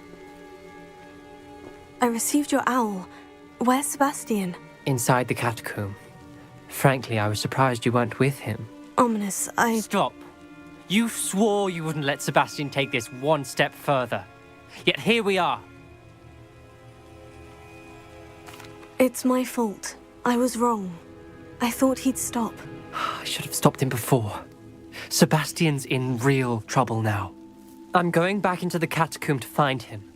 I received your owl. Where's Sebastian? Inside the catacomb. Frankly, I was surprised you weren't with him. Ominous, Stop. You swore you wouldn't let Sebastian take this one step further. Yet here we are. It's my fault. I was wrong. I thought he'd stop. I should have stopped him before. Sebastian's in real trouble now. I'm going back into the catacomb to find him.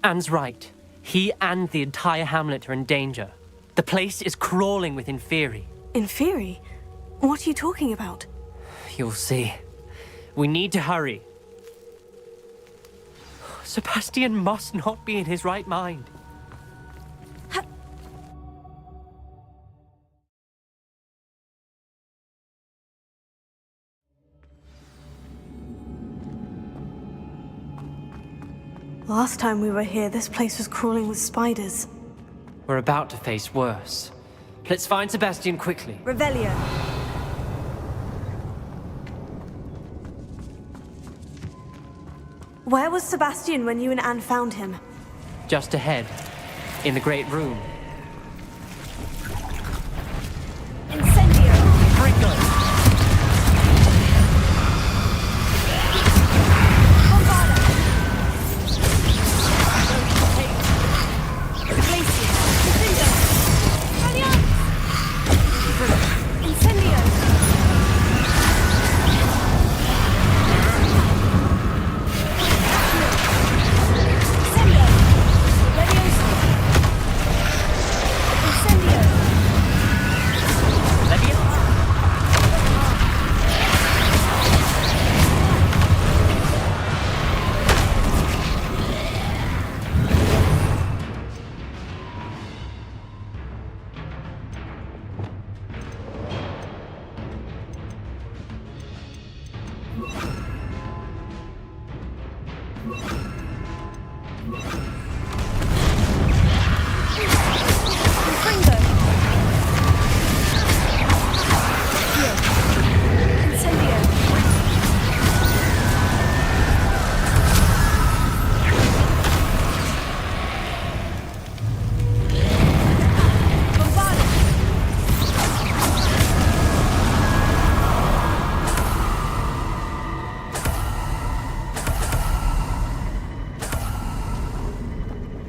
Anne's right. He and the entire hamlet are in danger. The place is crawling with Inferi. Inferi? What are you talking about? You'll see. We need to hurry. Sebastian must not be in his right mind. Last time we were here, this place was crawling with spiders. We're about to face worse. Let's find Sebastian quickly. Revelio. Where was Sebastian when you and Anne found him? Just ahead, in the great room. Incendio.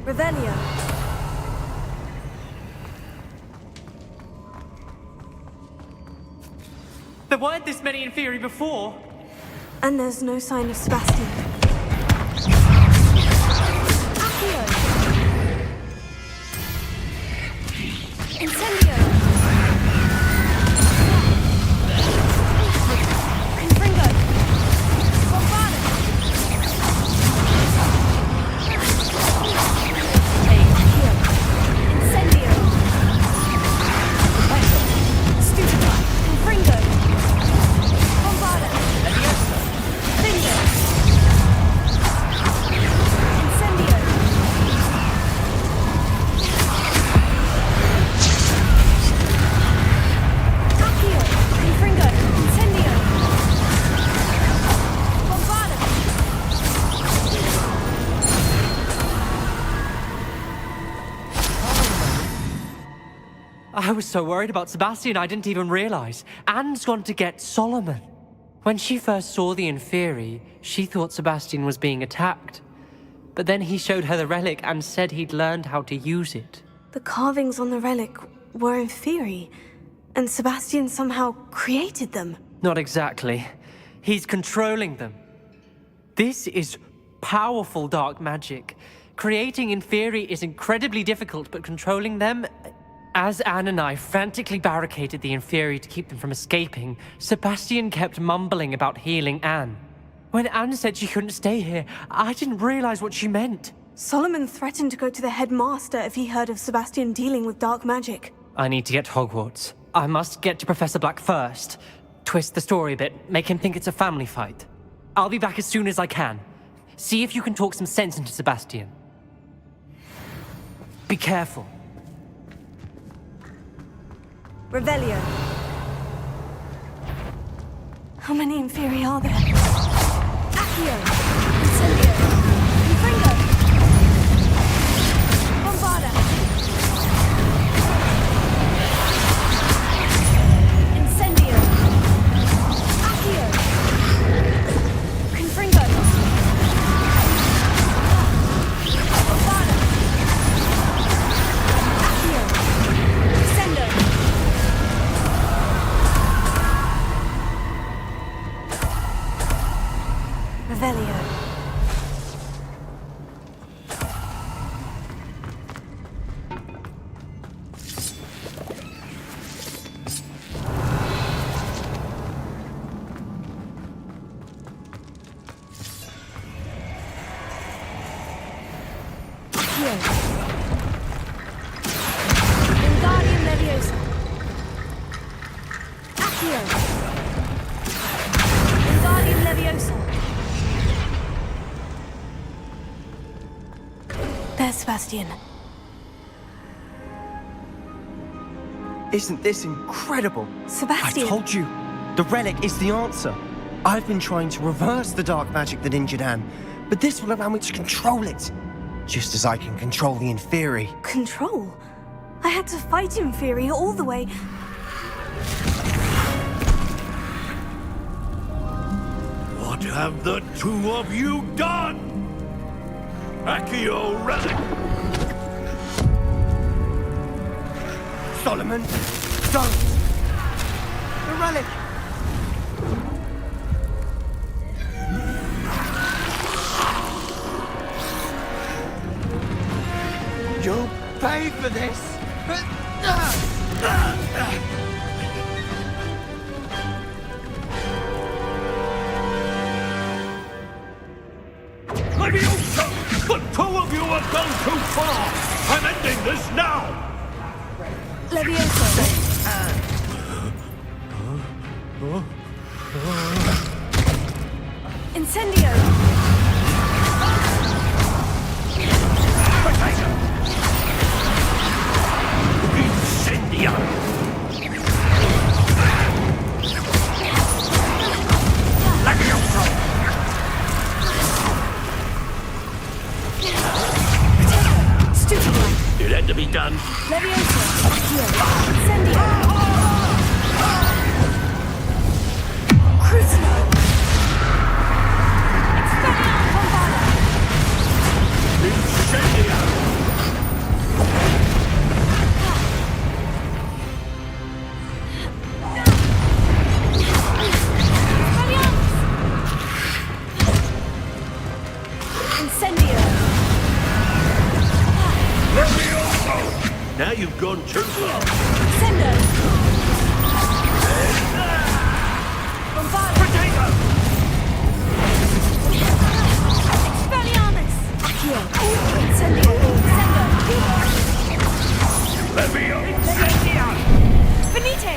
Revelio. There weren't this many in theory before. And there's no sign of Sebastian. Accio. Incendio. Confringo. Bombardment. Accio. Incendio. Stupida. Confringo. Bombardment. Finger. Incendio. Accio. Confringo. Incendio. Bombardment. I was so worried about Sebastian I didn't even realize. Anne's gone to get Solomon. When she first saw the Inferi, she thought Sebastian was being attacked. But then he showed her the relic and said he'd learned how to use it. The carvings on the relic were Inferi, and Sebastian somehow created them. Not exactly. He's controlling them. This is powerful dark magic. Creating Inferi is incredibly difficult, but controlling them... As Anne and I frantically barricaded the Inferi to keep them from escaping, Sebastian kept mumbling about healing Anne. When Anne said she couldn't stay here, I didn't realize what she meant. Solomon threatened to go to the headmaster if he heard of Sebastian dealing with dark magic. I need to get to Hogwarts. I must get to Professor Black first. Twist the story a bit, make him think it's a family fight. I'll be back as soon as I can. See if you can talk some sense into Sebastian. Be careful. Revelio. How many Inferi are there? Accio. Incendio. Confringo. Bombarda. Incendio. Accio. Confringo. Bombarda. Accio. Sendo. Revelio. Accio. Wingardium Leviosa. Accio. Wingardium Leviosa. There's Sebastian. Isn't this incredible? Sebastian! I told you, the relic is the answer. I've been trying to reverse the dark magic that injured Anne, but this will allow me to control it. Just as I can control the Inferi. Control? I had to fight Inferi all the way. What have the two of you done? Accio relic! Solomon, don't! The relic! You'll pay for this! Leviosa! The two of you have gone too far! I'm ending this now! Leviosa. Incendio. Incendio! Leviosa! Stupid. It had to be done. Leviosa. Incendio. Crucio. Expelliarmus Bombarda. Incendio! Incendio! Now you've gone too far. Sendo! Bombarda! Expelliarmus! Accio! Incendio! Sendo! Levio! Finite!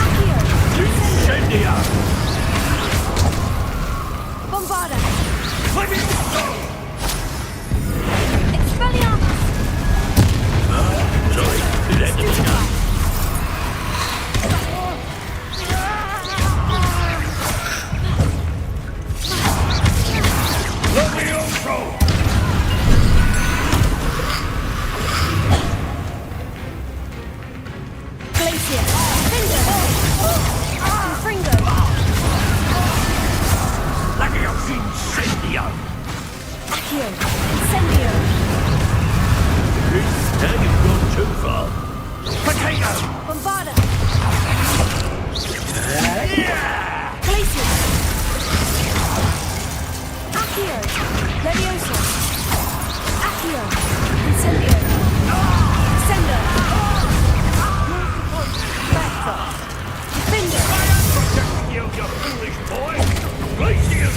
Accio! Incendia! Bombarda! Levioso! Expelliarmus! Sorry, let me go. Levioso! Glacier! Finger! Confringo! Levioso incendio! Accio! Incendio! Now you've gone too far. Potato! Bombarda! Yeah! Glacier! Accio! Levioso! Accio! Incendio! Sendo! Vector! Finger! You foolish boy! Glacius!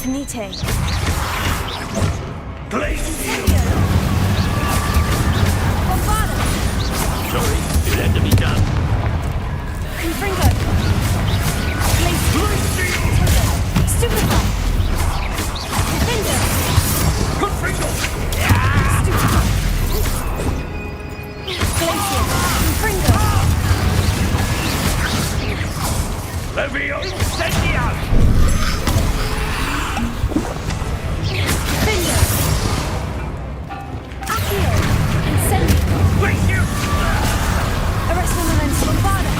Finite! Glacius! Bombarda! Sorry, it had to be done. Confringo! Glacier! Stupefy! Defender! Confringo! Stupefy! Glacier! Confringo! Levio incendio! Finger! Accio! Incendio! Glacius! Arresto momentum bombarda!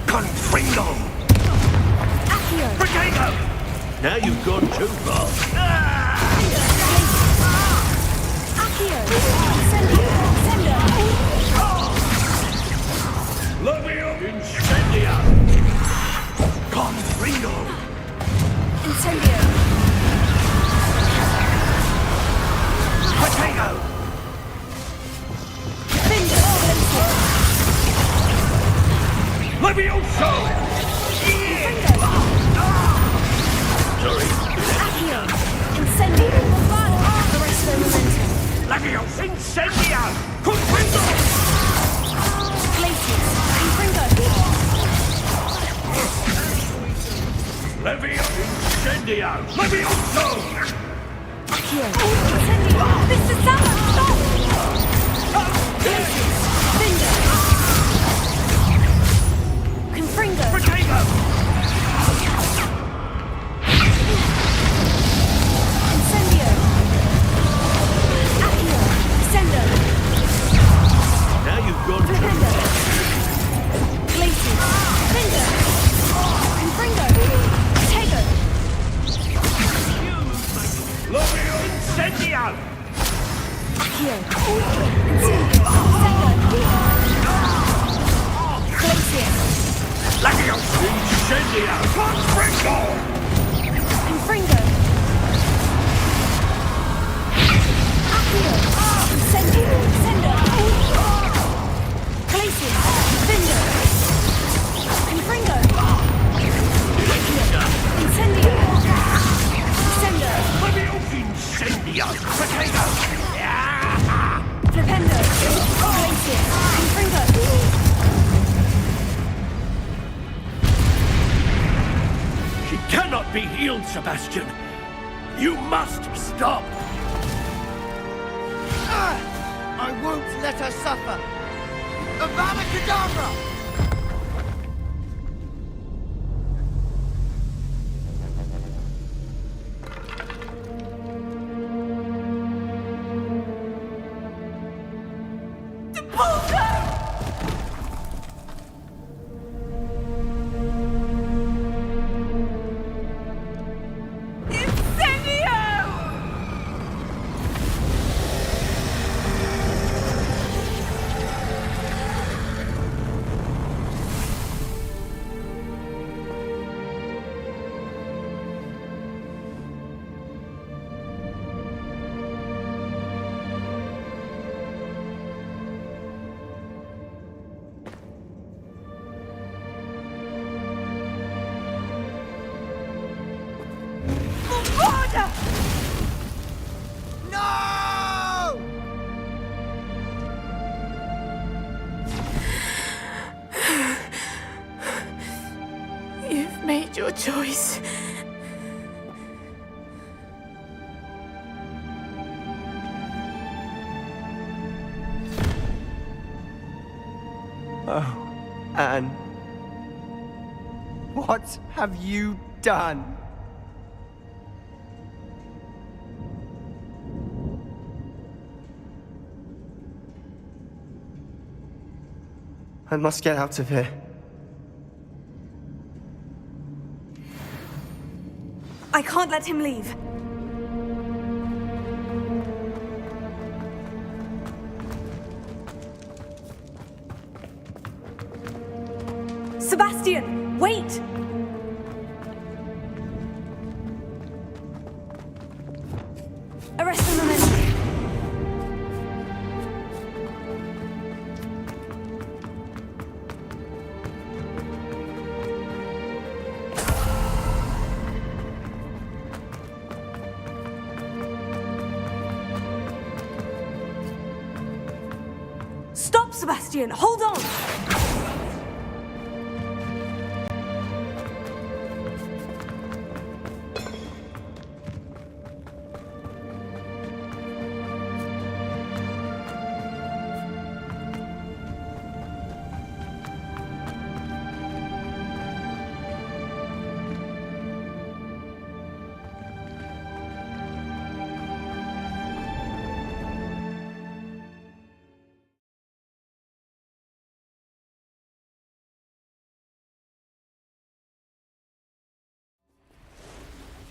Confringo! Accio! Potato! Now you've gone too far. Accio! Incendio! Sendo! Levio incendio! Confringo! Incendio! Potato! Finger! Glacier! Levioso! Confringo! Sorry. Accio! Incendio! Bombarda! Arresto momentum! Levio incendio! Confringo! Glacier! Confringo! Levio incendio! Levioso! Accio! Incendio! Mr. Summer! Stop! Glacier! Finger! Confringo! Potato! Incendio! Accio! Sendo! Now you've gone too Defender! far. Glacier! Finger! Confringo! Tego! Levio incendio! Accio! Incendio! Sendo! Glacier! Levio incendio! Confringo! Confringo! Sebastian. You must stop! I won't let her suffer! Abracadabra! No! You've made your choice. Oh, Anne. What have you done? I must get out of here. I can't let him leave. Sebastian, wait! Arrest the momentum. Stop, Sebastian! Hold on!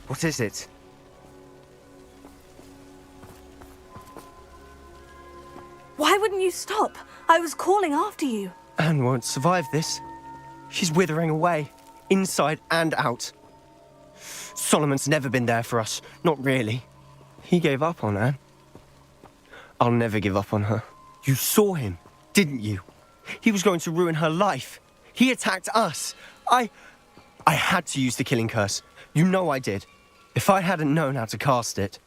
What is it? Why wouldn't you stop? I was calling after you. Anne won't survive this. She's withering away, inside and out. Solomon's never been there for us, not really. He gave up on Anne. I'll never give up on her. You saw him, didn't you? He was going to ruin her life. He attacked us. I had to use the killing curse. You know I did. If I hadn't known how to cast it...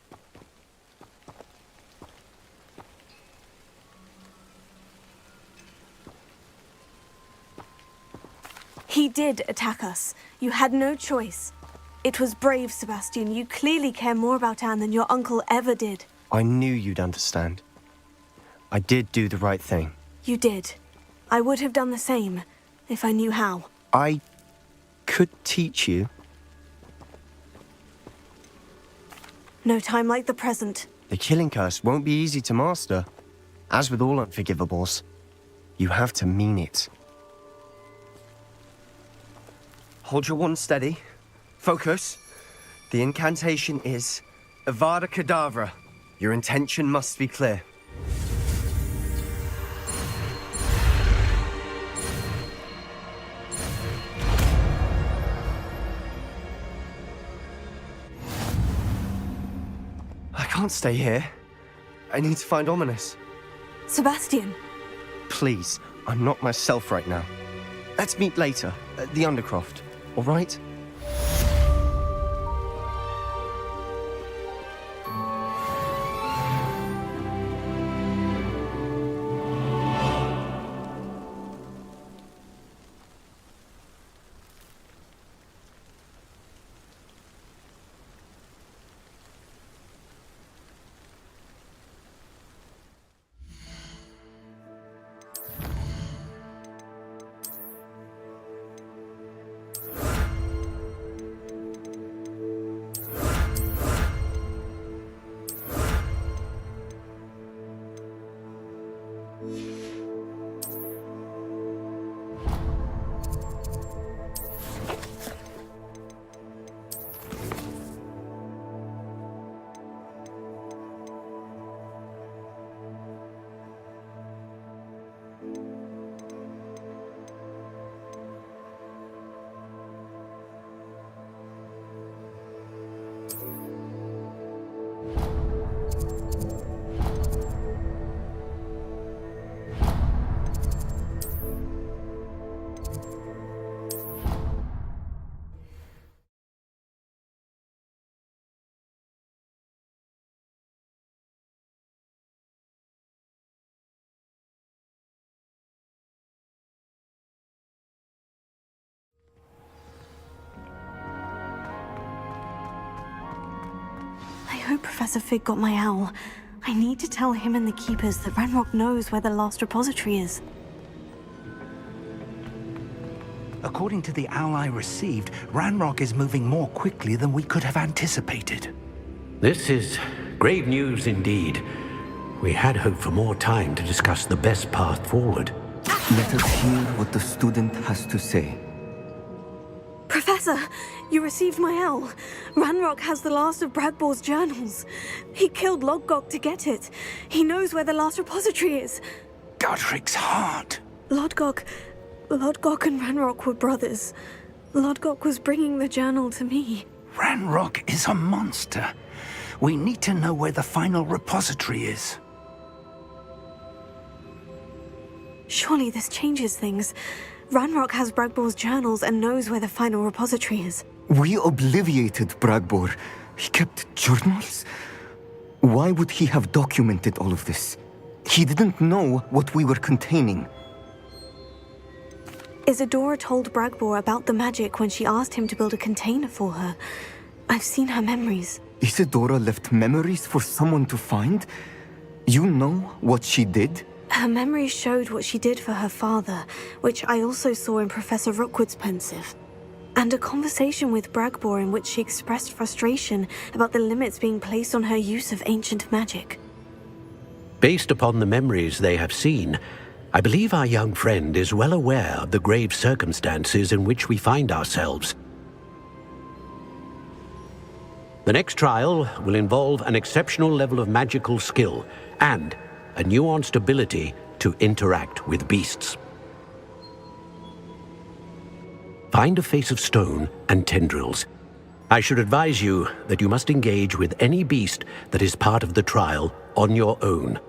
He did attack us. You had no choice. It was brave, Sebastian. You clearly care more about Anne than your uncle ever did. I knew you'd understand. I did do the right thing. You did. I would have done the same, if I knew how. I could teach you. No time like the present. The killing curse won't be easy to master. As with all unforgivables, you have to mean it. Hold your wand steady. Focus. The incantation is Abracadabra. Your intention must be clear. I can't stay here. I need to find Ominous. Sebastian. Please, I'm not myself right now. Let's meet later at the Undercroft, all right? hope Professor Fig got my owl. I need to tell him and the Keepers that Ranrock knows where the last repository is. According to the owl I received, Ranrock is moving more quickly than we could have anticipated. This is grave news indeed. We had hoped for more time to discuss the best path forward. Let us hear what the student has to say. Professor, you received my owl. Ranrock has the last of Bragbor's journals. He killed Lodgok to get it. He knows where the last repository is. Godric's heart. Lodgok and Ranrock were brothers. Lodgok was bringing the journal to me. Ranrock is a monster. We need to know where the final repository is. Surely this changes things. Ranrock has Bragbor's journals and knows where the final repository is. We obliviated Bragbor. He kept journals? Why would he have documented all of this? He didn't know what we were containing. Isadora told Bragbor about the magic when she asked him to build a container for her. I've seen her memories. Isadora left memories for someone to find? You know what she did? Her memories showed what she did for her father, which I also saw in Professor Rookwood's pensive. And a conversation with Bragbor in which she expressed frustration about the limits being placed on her use of ancient magic. Based upon the memories they have seen, I believe our young friend is well aware of the grave circumstances in which we find ourselves. The next trial will involve an exceptional level of magical skill and a nuanced ability to interact with beasts. Find a face of stone and tendrils. I should advise you that you must engage with any beast that is part of the trial on your own.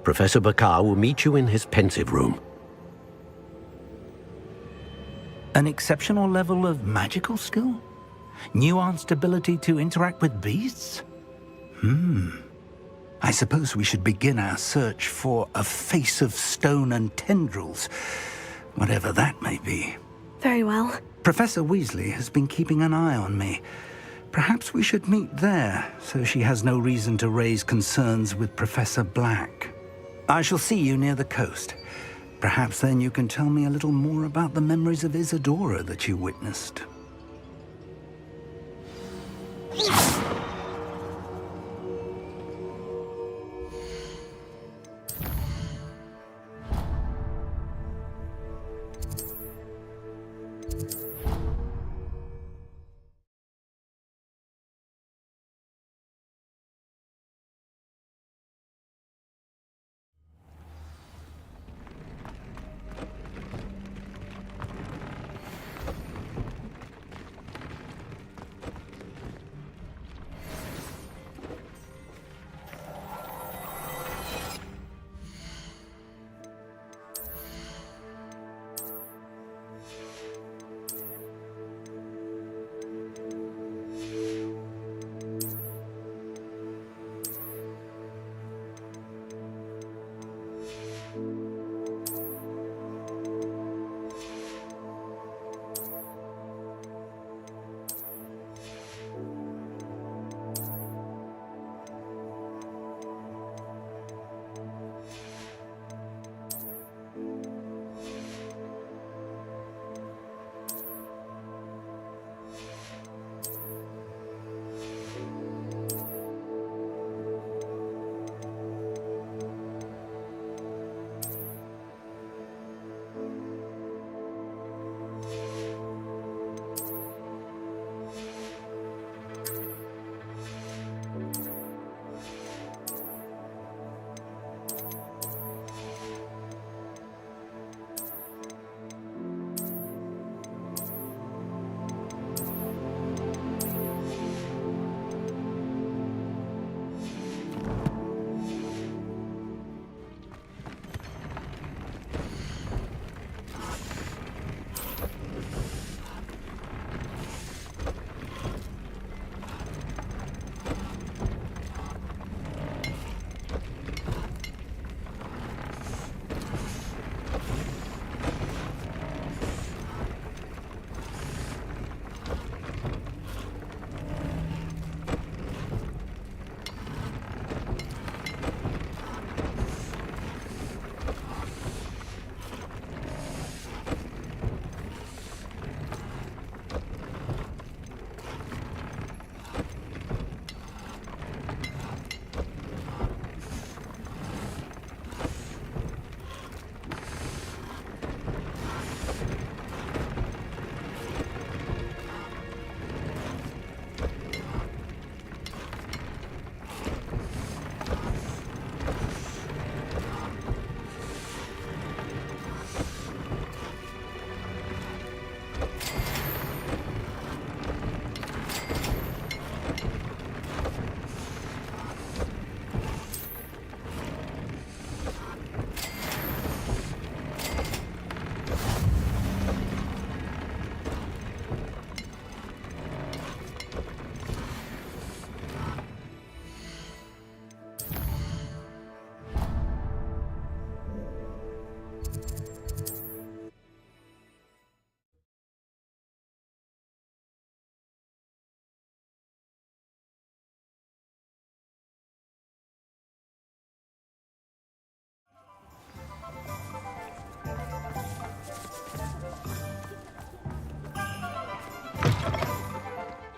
Professor Bakar will meet you in his pensive room. An exceptional level of magical skill? Nuanced ability to interact with beasts? I suppose we should begin our search for a face of stone and tendrils, whatever that may be. Very well. Professor Weasley has been keeping an eye on me. Perhaps we should meet there, so she has no reason to raise concerns with Professor Black. I shall see you near the coast. Perhaps then you can tell me a little more about the memories of Isadora that you witnessed.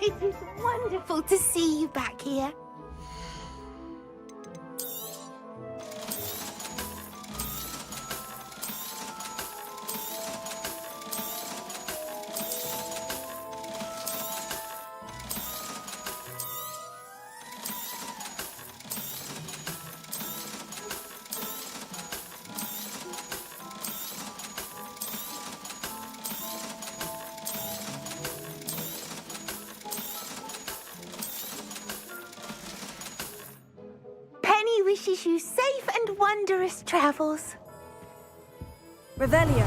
It is wonderful to see you back here. Penny wishes you safe and wondrous travels. Revelio.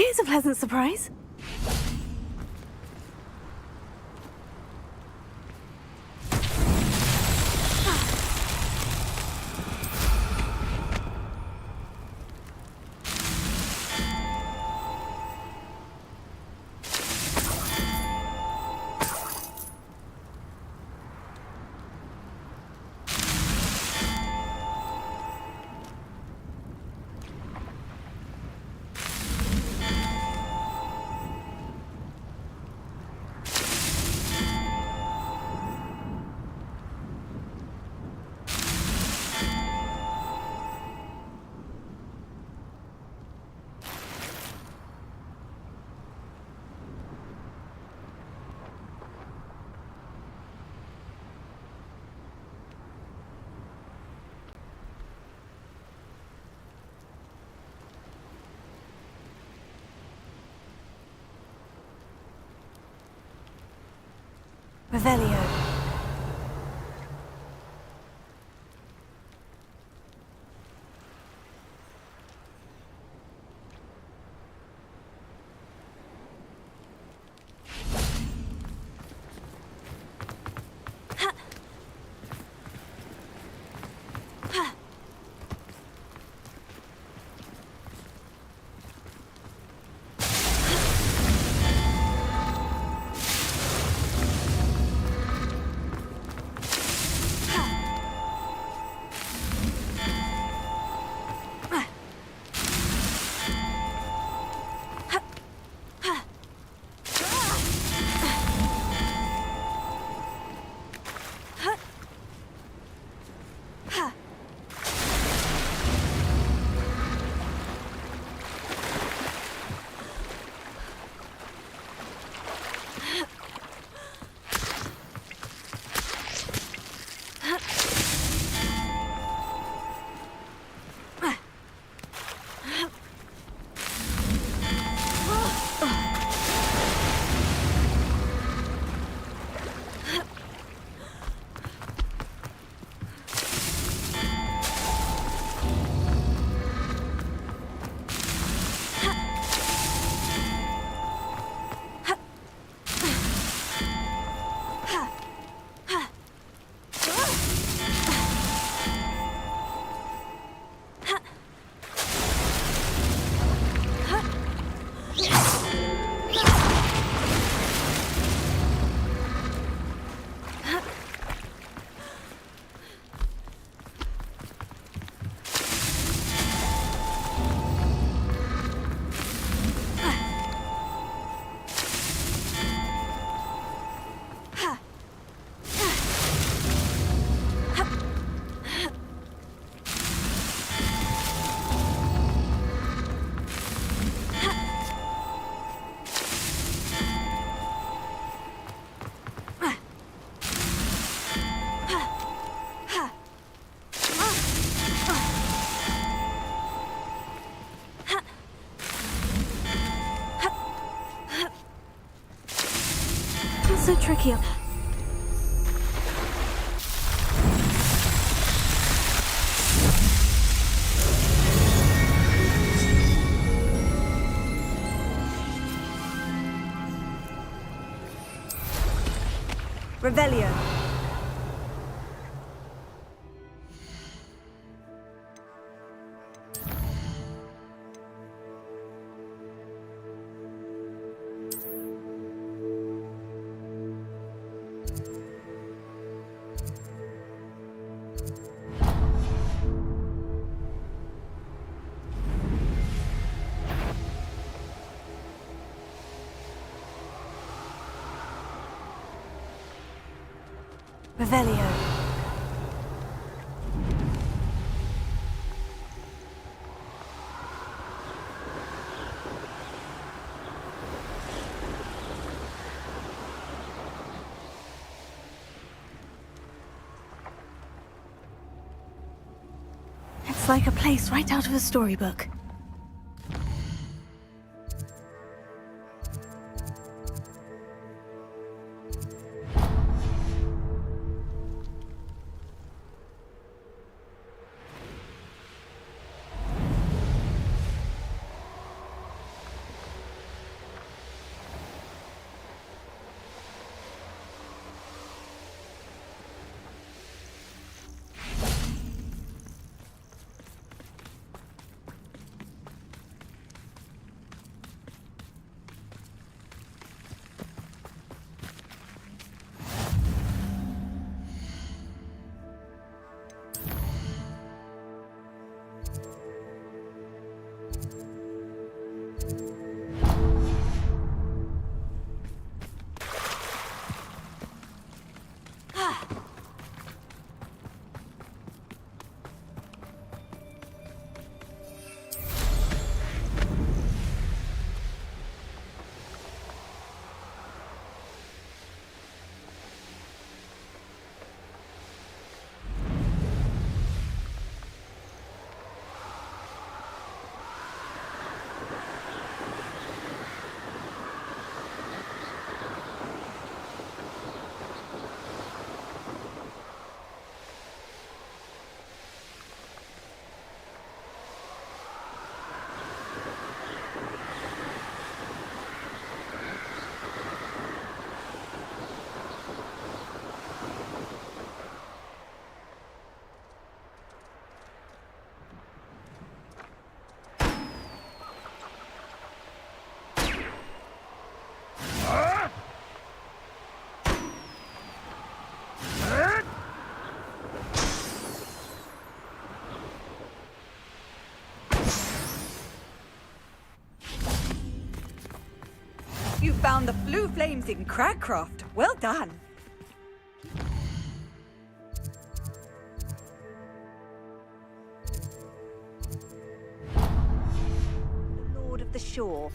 Here's a pleasant surprise. Revelio. Accio. Revelio. Revelio. It's like a place right out of a storybook. You found the blue flames in Cragcroft. Well done. The Lord of the Shore.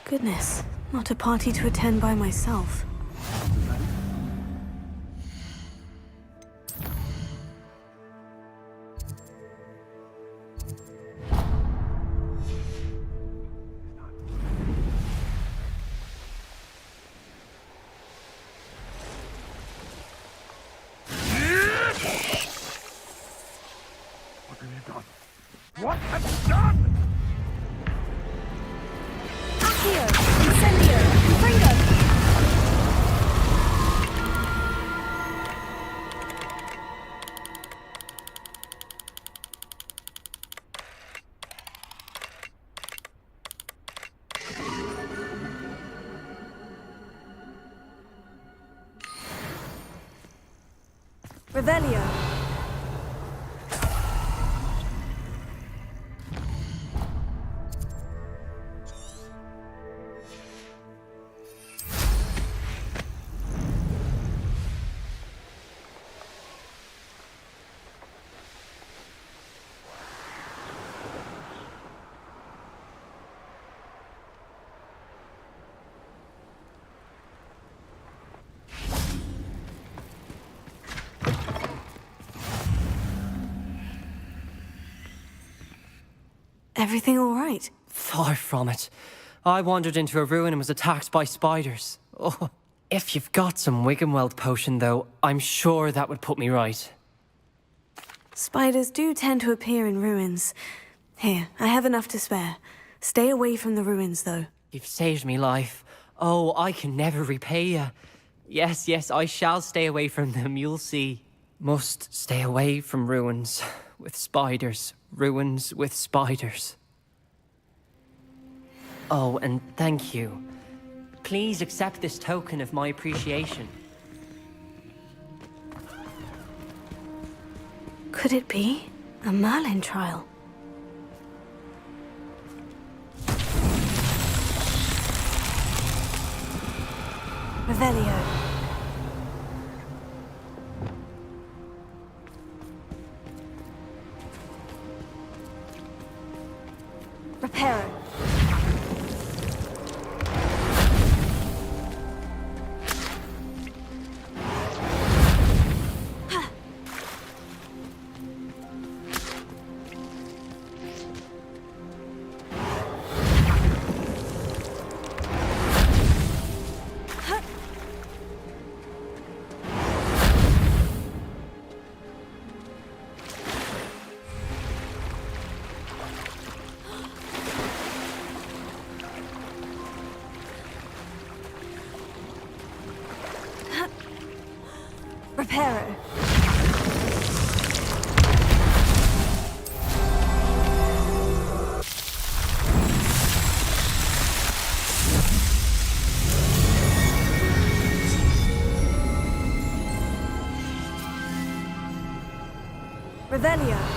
Goodness, not a party to attend by myself. What have you done? What have you done? Accio! Incendio! Confringo! Revelio. Everything all right? Far from it. I wandered into a ruin and was attacked by spiders. Oh, if you've got some Wiggenweld potion, though, I'm sure that would put me right. Spiders do tend to appear in ruins. Here, I have enough to spare. Stay away from the ruins, though. You've saved me life. Oh, I can never repay you. Yes, yes, I shall stay away from them, you'll see. Must stay away from ruins with spiders. Ruins with spiders. Oh, and thank you. Please accept this token of my appreciation. Could it be a Merlin trial? Revelio. Reparo. Reparo. Revelio.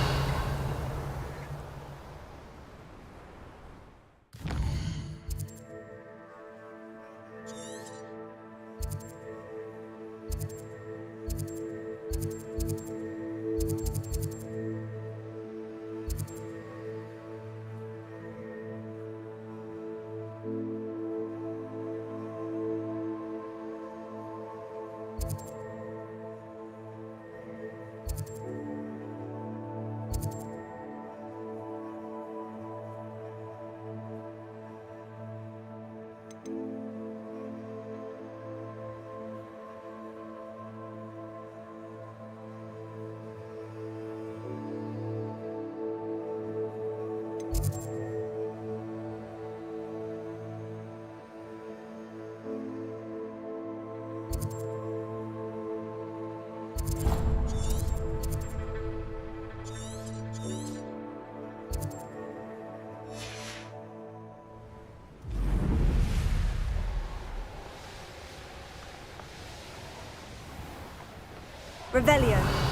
Revelio.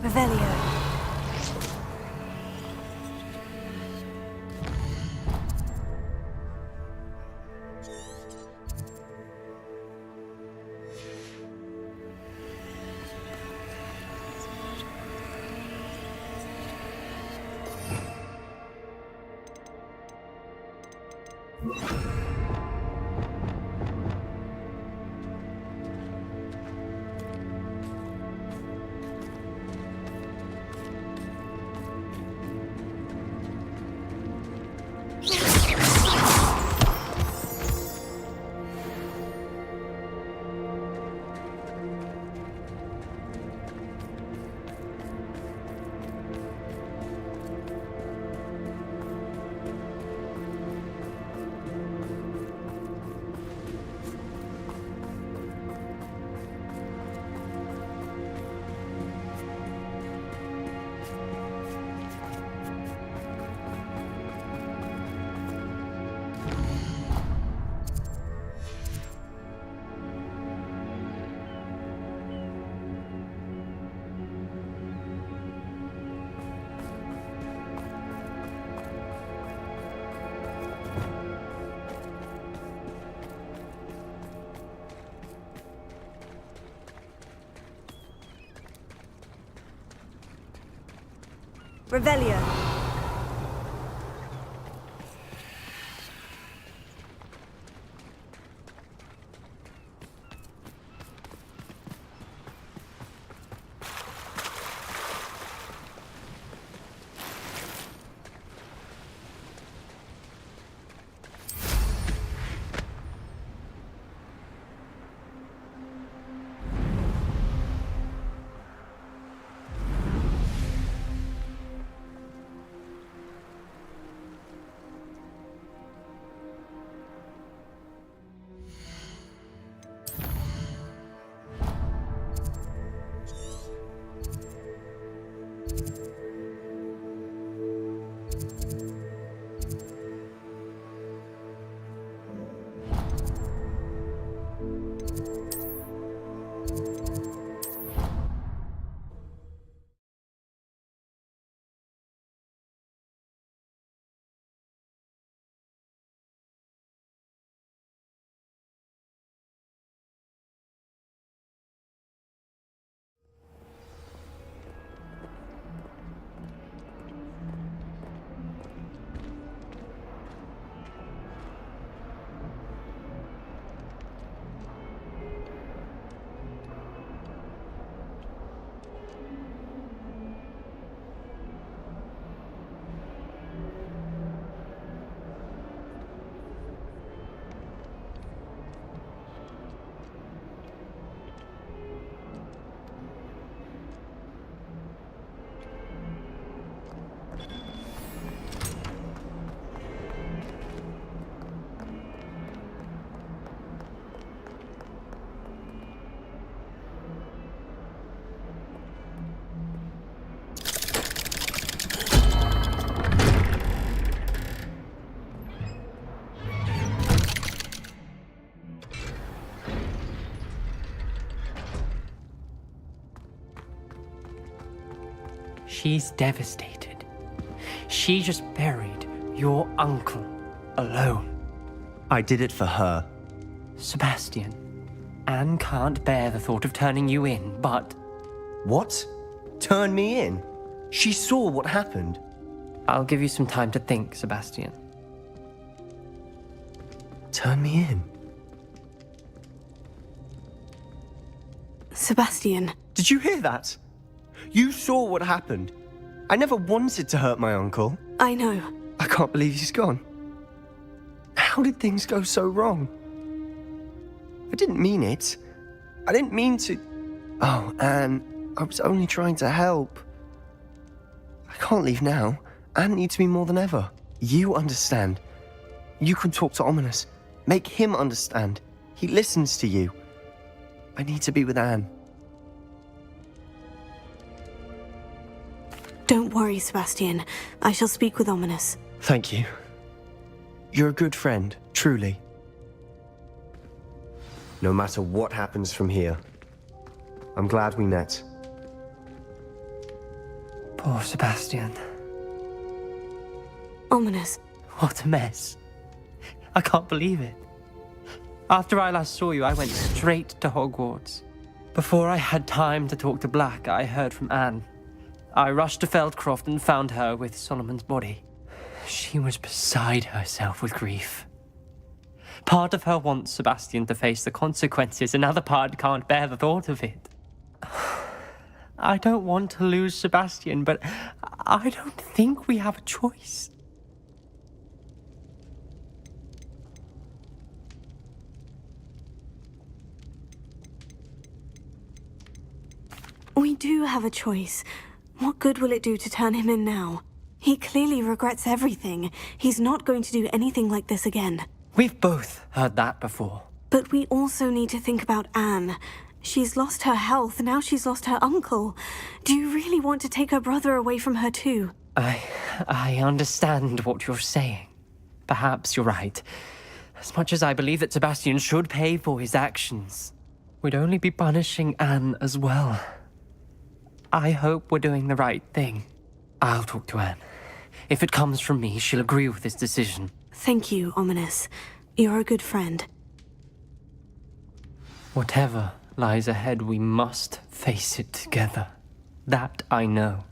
Revelio. Revelio. She's devastated. She just buried your uncle alone. I did it for her. Sebastian, Anne can't bear the thought of turning you in, but... What? Turn me in? She saw what happened. I'll give you some time to think, Sebastian. Turn me in? Sebastian. Did you hear that? You saw what happened. I never wanted to hurt my uncle. I know. I can't believe he's gone. How did things go so wrong? I didn't mean it. I didn't mean to... Oh, Anne, I was only trying to help. I can't leave now. Anne needs me more than ever. You understand. You can talk to Ominous. Make him understand. He listens to you. I need to be with Anne. Don't worry, Sebastian. I shall speak with Ominous. Thank you. You're a good friend, truly. No matter what happens from here, I'm glad we met. Poor Sebastian. Ominous. What a mess. I can't believe it. After I last saw you, I went straight to Hogwarts. Before I had time to talk to Black, I heard from Anne. I rushed to Feldcroft and found her with Solomon's body. She was beside herself with grief. Part of her wants Sebastian to face the consequences, another part can't bear the thought of it. I don't want to lose Sebastian, but I don't think we have a choice. We do have a choice. What good will it do to turn him in now? He clearly regrets everything. He's not going to do anything like this again. We've both heard that before. But we also need to think about Anne. She's lost her health, now she's lost her uncle. Do you really want to take her brother away from her too? I understand what you're saying. Perhaps you're right. As much as I believe that Sebastian should pay for his actions, we'd only be punishing Anne as well. I hope we're doing the right thing. I'll talk to Anne. If it comes from me, she'll agree with this decision. Thank you, Ominous. You're a good friend. Whatever lies ahead, we must face it together. That I know.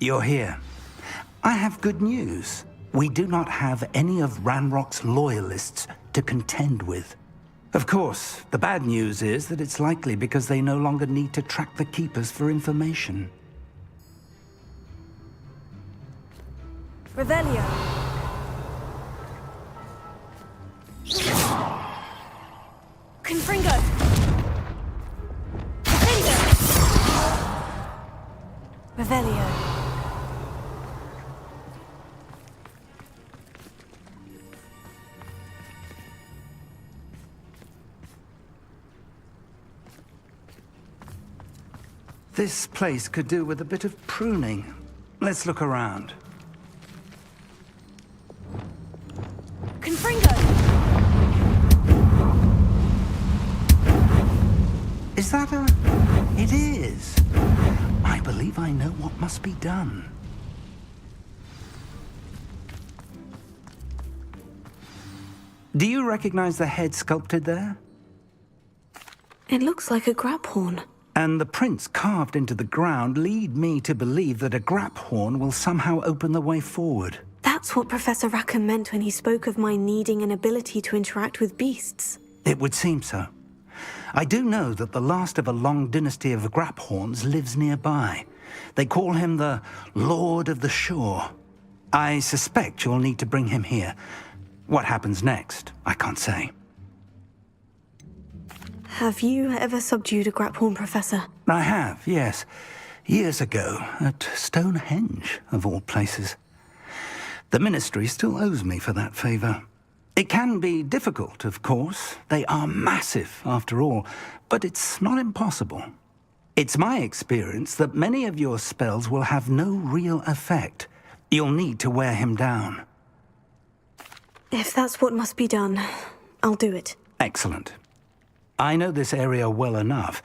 You're here. I have good news. We do not have any of Ranrock's loyalists to contend with. Of course, the bad news is that it's likely because they no longer need to track the Keepers for information. Revelio. Confringo. Revelio. This place could do with a bit of pruning. Let's look around. Confringo. Is that a... It is. I believe I know what must be done. Do you recognize the head sculpted there? It looks like a grap horn. And the prints carved into the ground lead me to believe that a grap horn will somehow open the way forward. That's what Professor Rackham meant when he spoke of my needing an ability to interact with beasts. It would seem so. I do know that the last of a long dynasty of grap horns lives nearby. They call him the Lord of the Shore. I suspect you'll need to bring him here. What happens next, I can't say. Have you ever subdued a grap horn, Professor? I have, yes. Years ago, at Stonehenge, of all places. The Ministry still owes me for that favor. It can be difficult, of course. They are massive, after all, but it's not impossible. It's my experience that many of your spells will have no real effect. You'll need to wear him down. If that's what must be done, I'll do it. Excellent. I know this area well enough.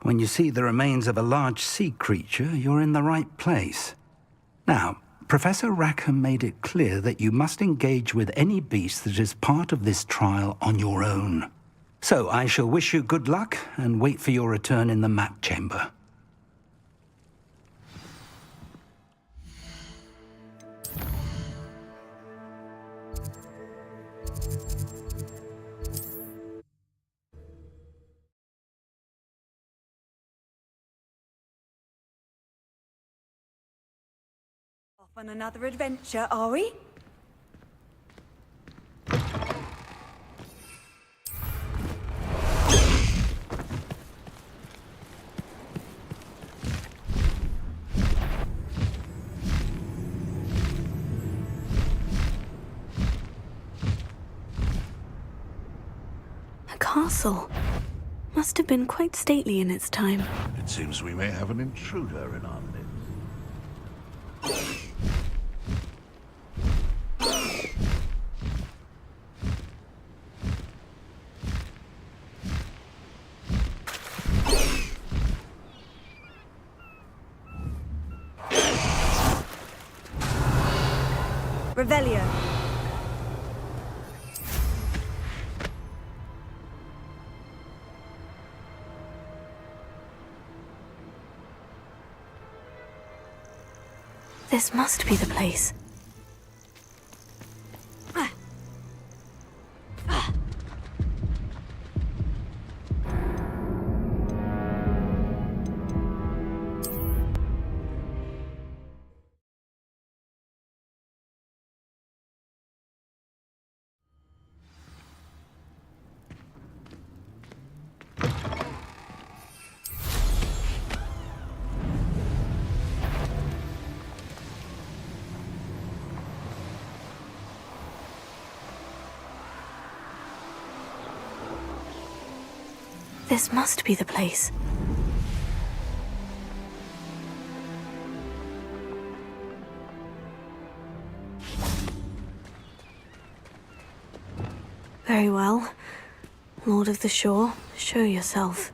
When you see the remains of a large sea creature, you're in the right place. Now, Professor Rackham made it clear that you must engage with any beast that is part of this trial on your own. So I shall wish you good luck and wait for your return in the map chamber. Off on another adventure, are we? A castle. Must have been quite stately in its time. It seems we may have an intruder in our midst. Revelio. This must be the place. This must be the place. Very well. Lord of the Shore, show yourself.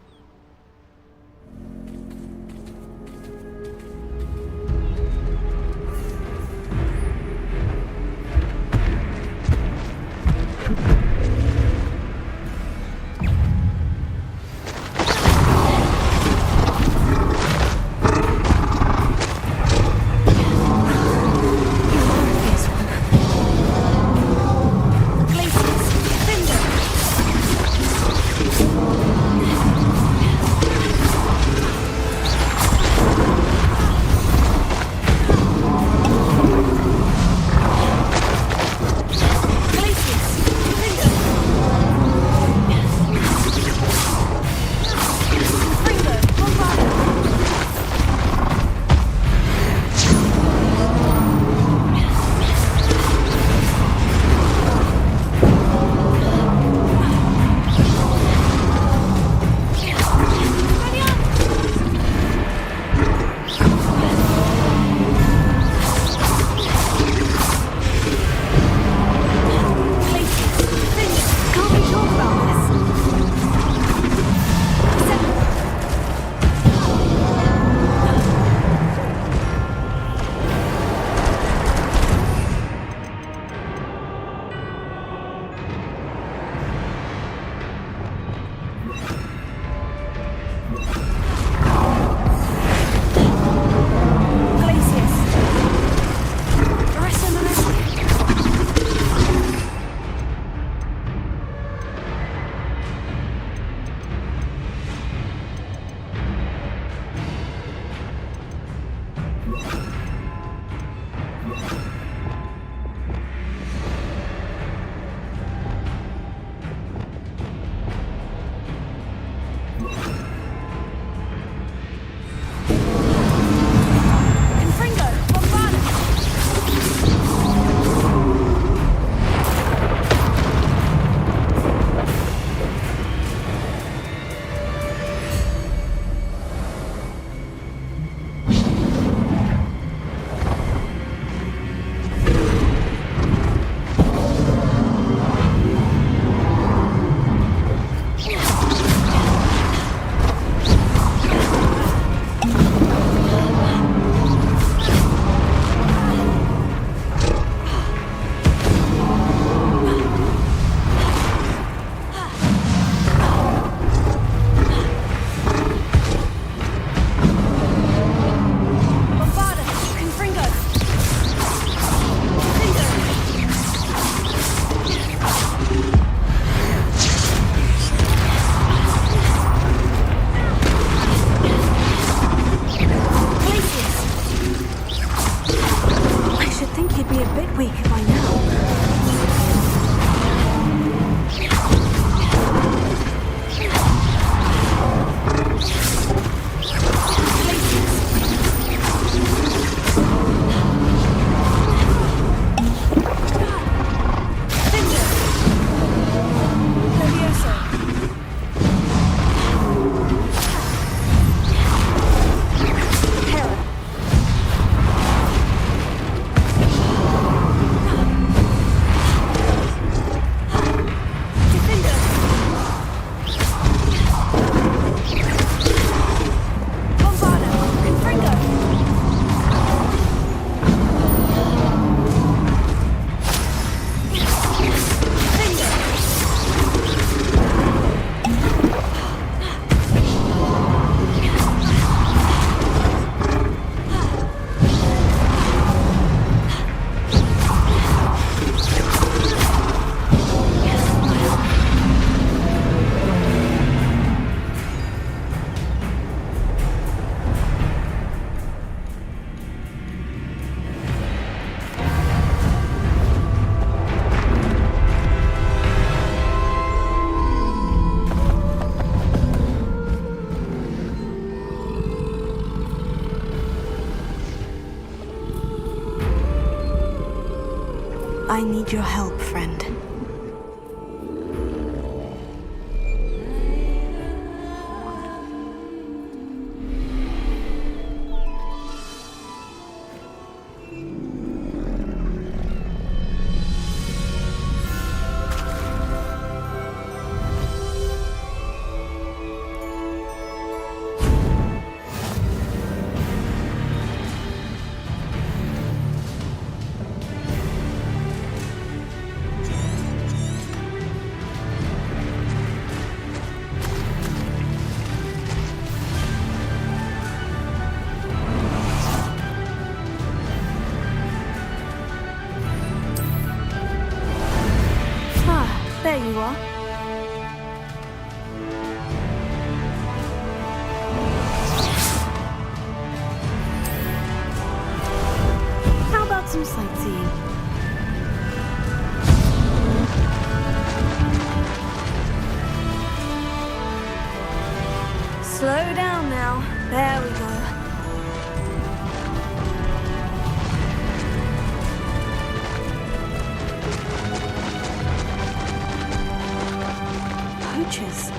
need your help, friend. There you are. How about some sightseeing? Slow down now. There we go. Poachers.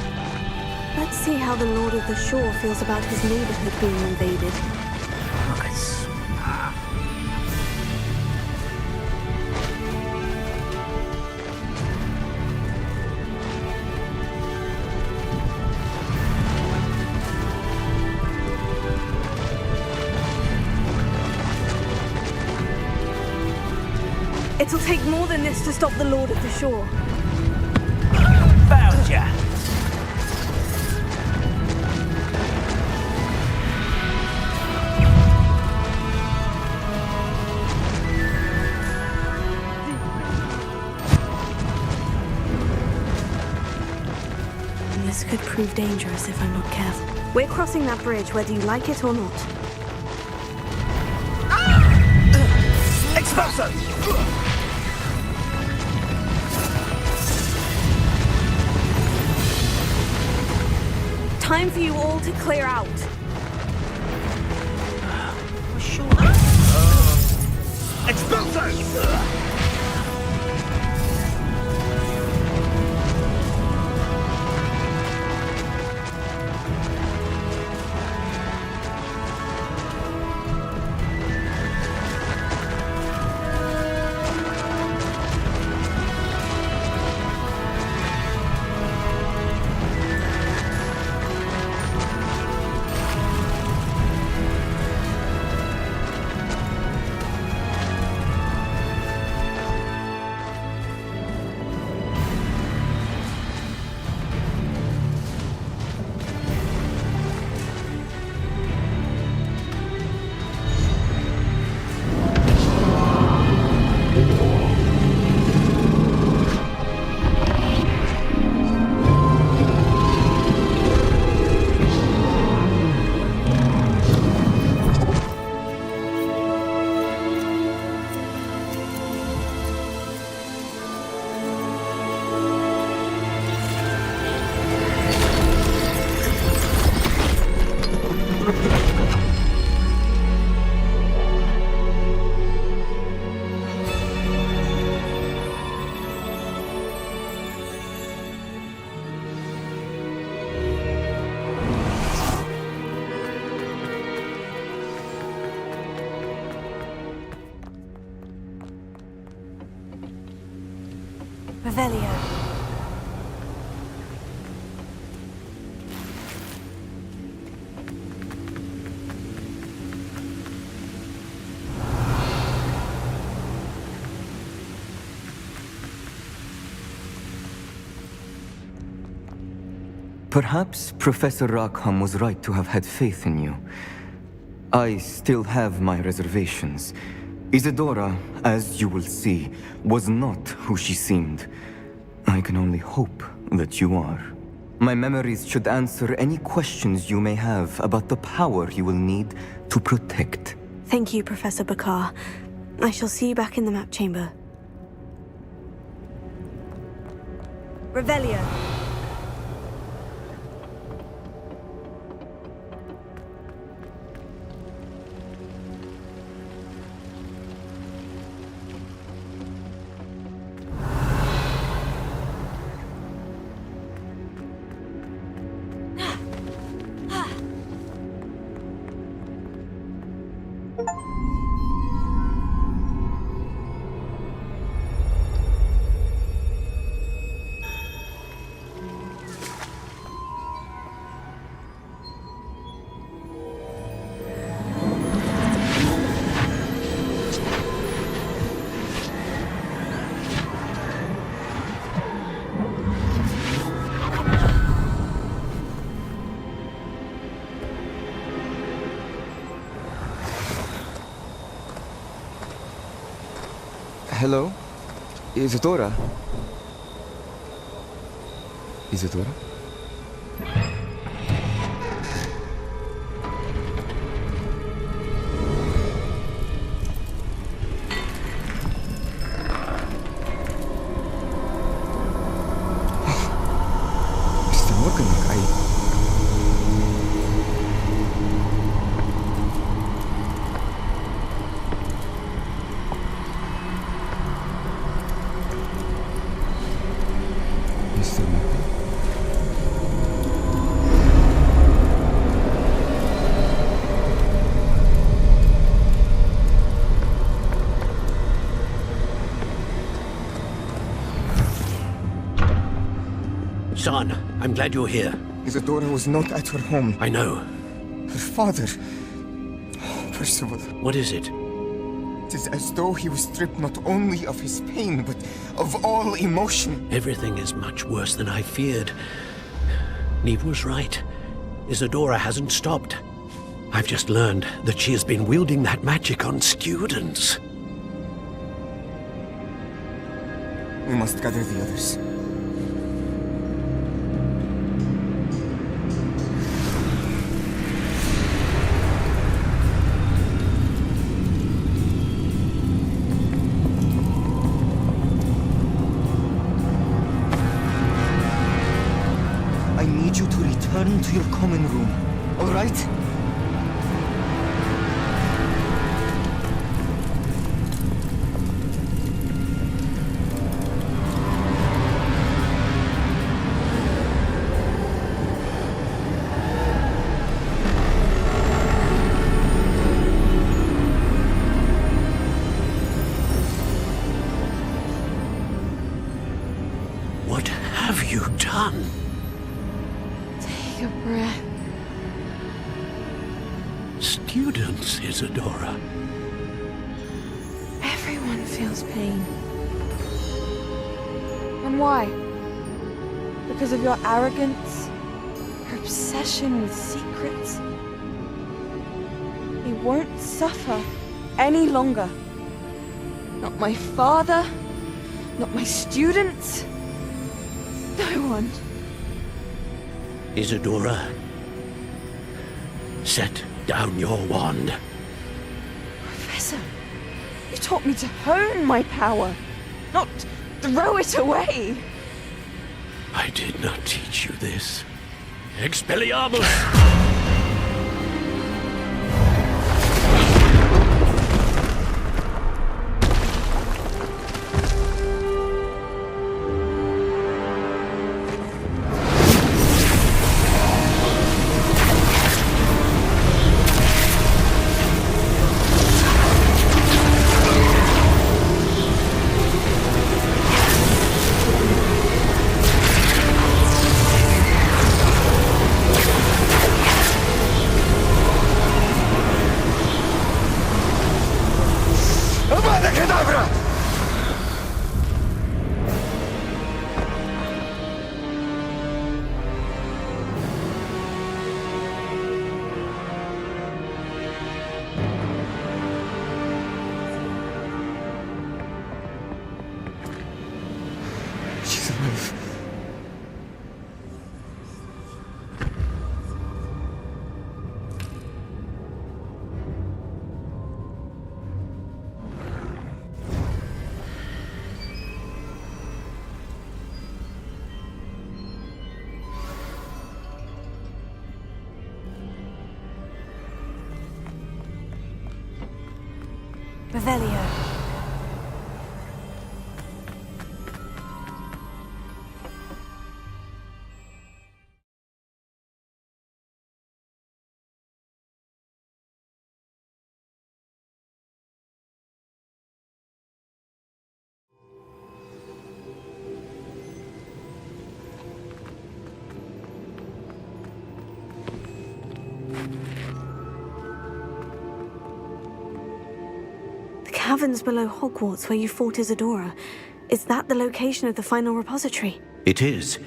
Let's see how the Lord of the Shore feels about his neighborhood being invaded. It'll take more than this to stop the Lord of the Shore. Found ya! This could prove dangerous if I'm not careful. We're crossing that bridge whether you like it or not. Expulso! Time for you all to clear out. Expulso! Revelio. Perhaps Professor Rackham was right to have had faith in you. I still have my reservations. Isadora, as you will see, was not who she seemed. I can only hope that you are. My memories should answer any questions you may have about the power you will need to protect. Thank you, Professor Bakar. I shall see you back in the map chamber. Revelio. Hello? Isadora? Isadora? Son, I'm glad you're here. Isadora was not at her home. I know. Her father... Percival. What is it? It is as though he was stripped not only of his pain, but of all emotion. Everything is much worse than I feared. Neve was right. Isadora hasn't stopped. I've just learned that she has been wielding that magic on students. We must gather the others. I need you to return to your common room, all right? What have you done? Take a breath. Students, Isadora. Everyone feels pain. And why? Because of your arrogance? Your obsession with secrets? He won't suffer any longer. Not my father, not my students, no one. Isadora, set down your wand. Professor, you taught me to hone my power, not throw it away. I did not teach you this. Expelliarmus! Abracadabra! She's alive. Revelio. Caverns below Hogwarts where you fought Isadora. Is that the location of the final repository? It is.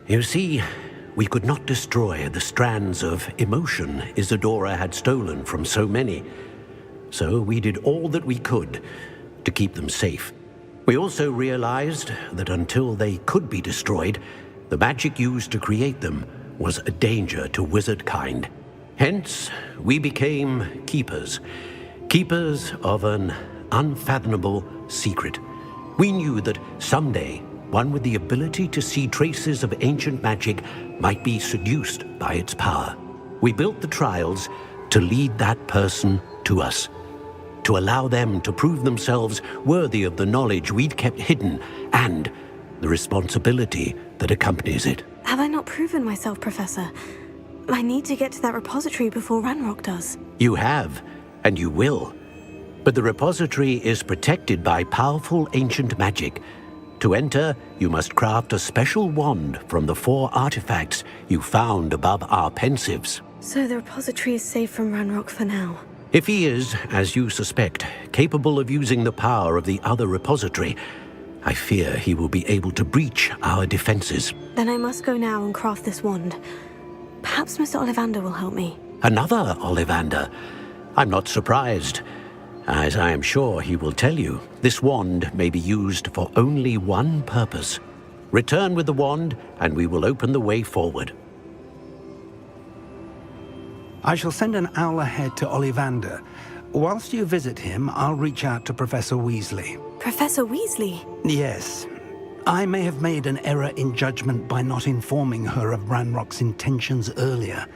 You see, we could not destroy the strands of emotion Isadora had stolen from so many. So we did all that we could to keep them safe. We also realized that until they could be destroyed, the magic used to create them was a danger to wizard kind. Hence, we became keepers. Keepers of an unfathomable secret. We knew that someday, one with the ability to see traces of ancient magic might be seduced by its power. We built the trials to lead that person to us, to allow them to prove themselves worthy of the knowledge we'd kept hidden and the responsibility that accompanies it. Have I not proven myself, Professor? I need to get to that repository before Ranrock does. You have, and you will. But the repository is protected by powerful ancient magic. To enter, you must craft a special wand from the 4 artifacts you found above our pensives. So the repository is safe from Ranrock for now. If he is, as you suspect, capable of using the power of the other repository, I fear he will be able to breach our defenses. Then I must go now and craft this wand. Perhaps Mr. Ollivander will help me. Another Ollivander? I'm not surprised. As I am sure he will tell you, this wand may be used for only one purpose. Return with the wand, and we will open the way forward. I shall send an owl ahead to Ollivander. Whilst you visit him, I'll reach out to Professor Weasley. Professor Weasley? Yes. I may have made an error in judgment by not informing her of Ranrock's intentions earlier.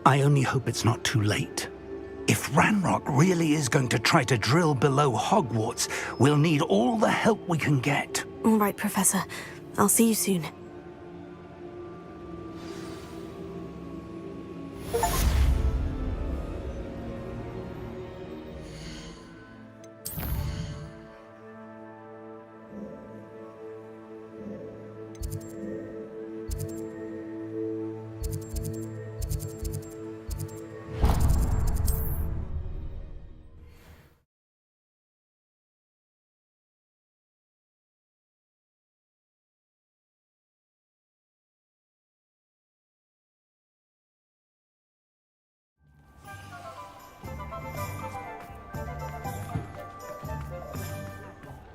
I only hope it's not too late. If Ranrock really is going to try to drill below Hogwarts, we'll need all the help we can get. All right, Professor. I'll see you soon.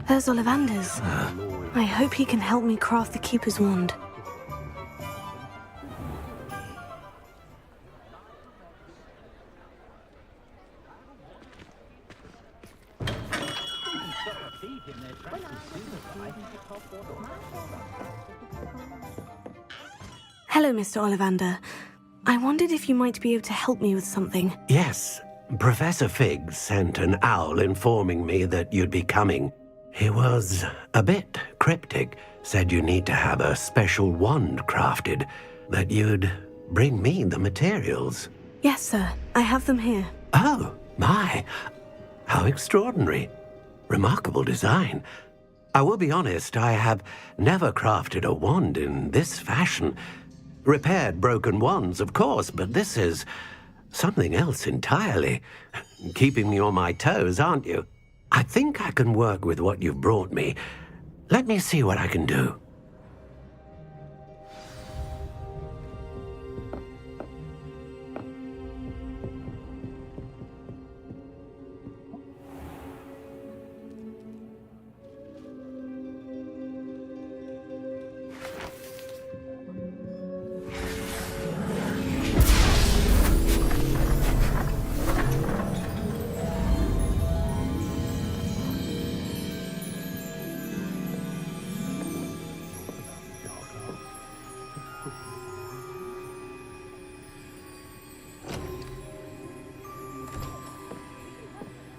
There's Ollivander's. I hope he can help me craft the Keeper's wand. Hello, Mr. Ollivander. I wondered if you might be able to help me with something. Yes, Professor Fig sent an owl informing me that you'd be coming. He was a bit cryptic, said you need to have a special wand crafted, that you'd bring me the materials. Yes, sir. I have them here. Oh, my. How extraordinary. Remarkable design. I will be honest, I have never crafted a wand in this fashion. Repaired broken wands, of course, but this is something else entirely. Keeping me on my toes, aren't you? I think I can work with what you've brought me. Let me see what I can do.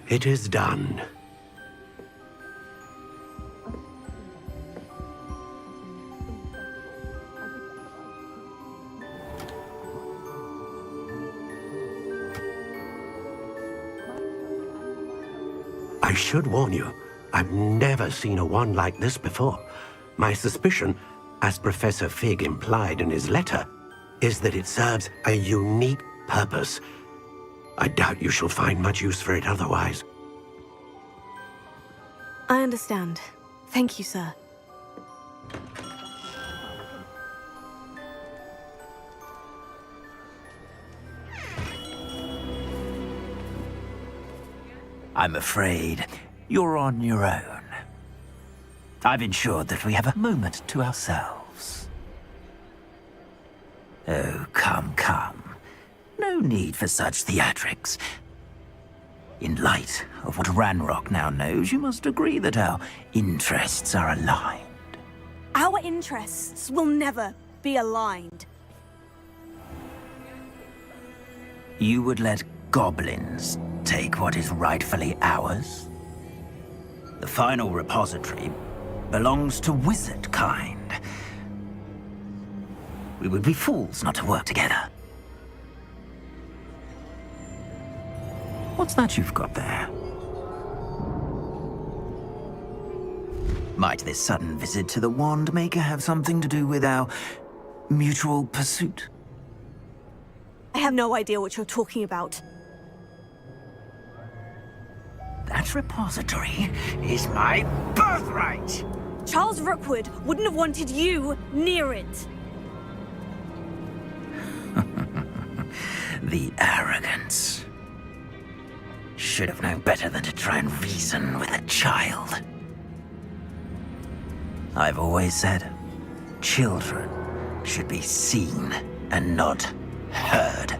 It is done. I should warn you, I've never seen a wand like this before. My suspicion, as Professor Fig implied in his letter, is that it serves a unique purpose. I doubt you shall find much use for it otherwise. I understand. Thank you, sir. I'm afraid you're on your own. I've ensured that we have a moment to ourselves. Oh, come, come. No need for such theatrics. In light of what Ranrock now knows, you must agree that our interests are aligned. Our interests will never be aligned. You would let goblins take what is rightfully ours? The final repository belongs to wizard kind. We would be fools not to work together. What's that you've got there? Might this sudden visit to the Wand Maker have something to do with our mutual pursuit? I have no idea what you're talking about. That repository is my birthright! Charles Rookwood wouldn't have wanted you near it. The arrogance. Should have known better than to try and reason with a child. I've always said, children should be seen and not heard.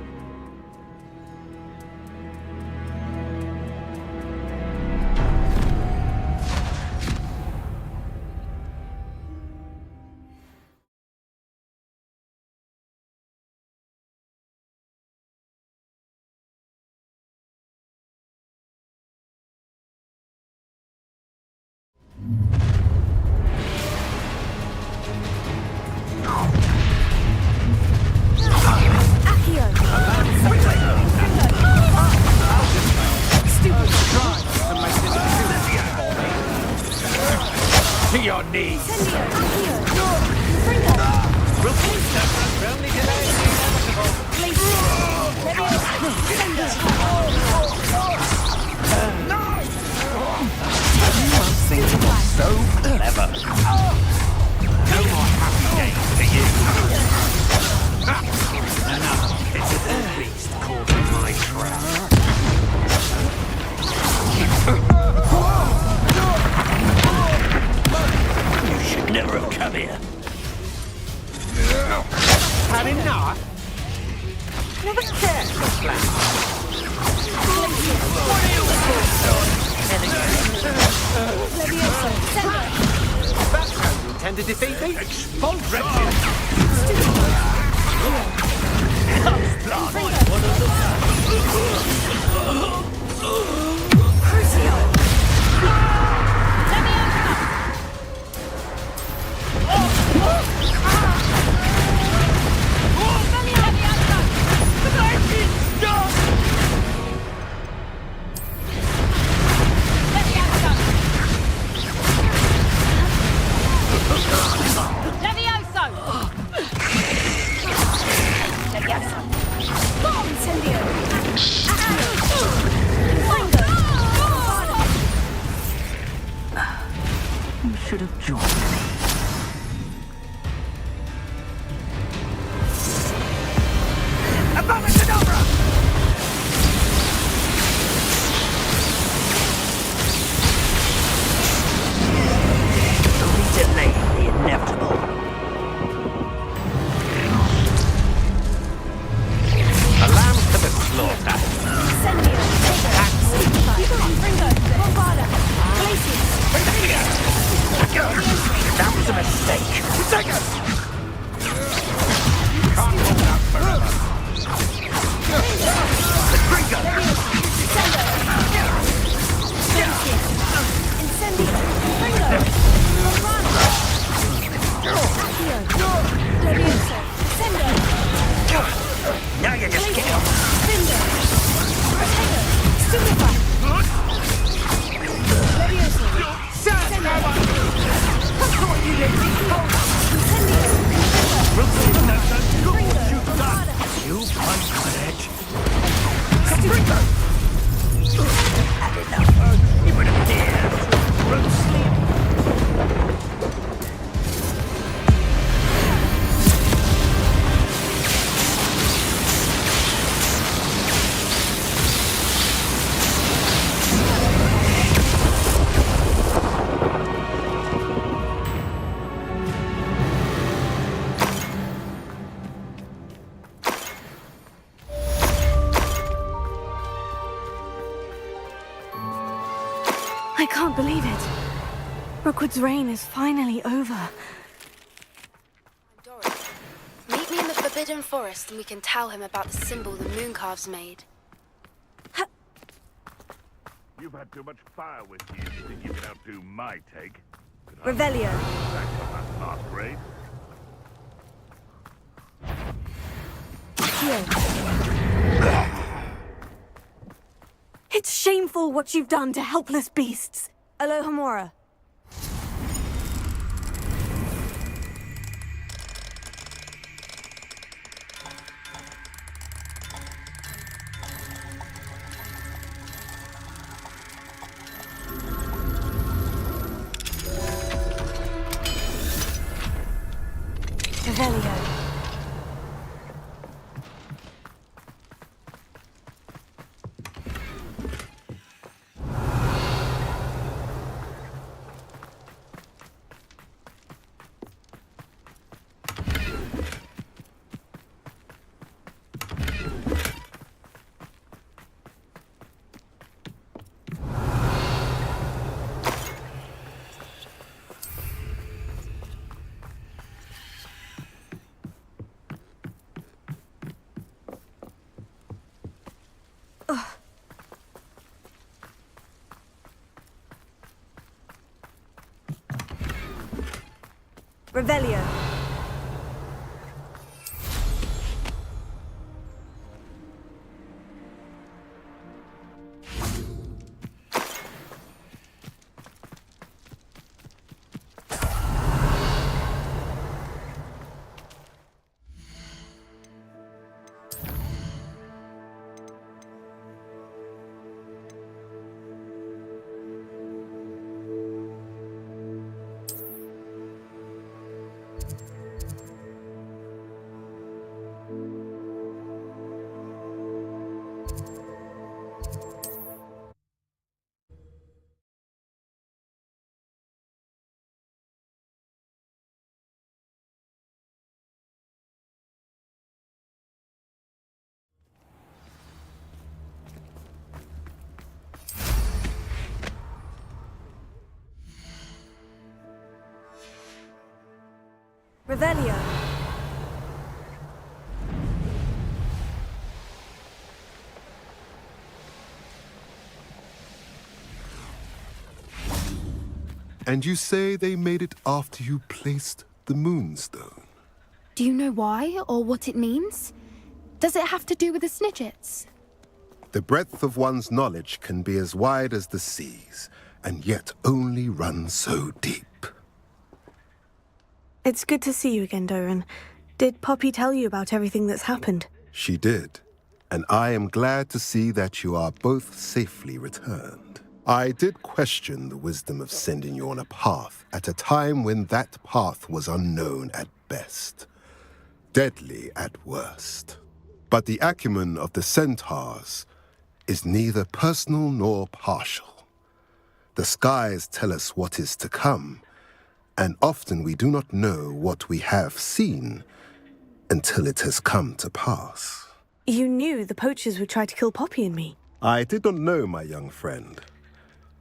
To your knees! So clever. No more happy days for you. Another pitiful beast caught in my trap. You should never have come here. Had enough? Never cared for flowers. What are you looking for? That's how you intend to defeat me? Expulse wretched! You should have joined me. Abracadabra! Only delay the inevitable. A lamb to the slaughter. can't believe it. Rookwood's reign is finally over. Meet me in the Forbidden Forest and we can tell him about the symbol the Mooncalves made. You've had too much fire with you. You think you can outdo my take? Revelio. Back from that last raid. It's shameful what you've done to helpless beasts. Alohomora. Revelio. Revelio. Revelio. And you say they made it after you placed the Moonstone? Do you know why, or what it means? Does it have to do with the Snidgets? The breadth of one's knowledge can be as wide as the seas, and yet only run so deep. It's good to see you again, Doran. Did Poppy tell you about everything that's happened? She did, and I am glad to see that you are both safely returned. I did question the wisdom of sending you on a path at a time when that path was unknown at best, deadly at worst. But the acumen of the centaurs is neither personal nor partial. The skies tell us what is to come, and often we do not know what we have seen until it has come to pass. You knew the poachers would try to kill Poppy and me. I did not know, my young friend,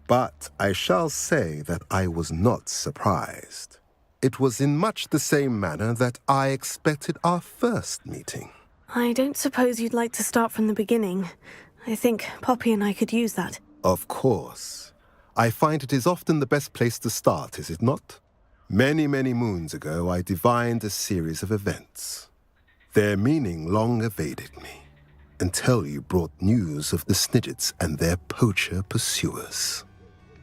but I shall say that I was not surprised. It was in much the same manner that I expected our first meeting. I don't suppose you'd like to start from the beginning. I think Poppy and I could use that. Of course. I find it is often the best place to start, is it not? Many, many moons ago, I divined a series of events. Their meaning long evaded me, until you brought news of the Snidgets and their poacher pursuers.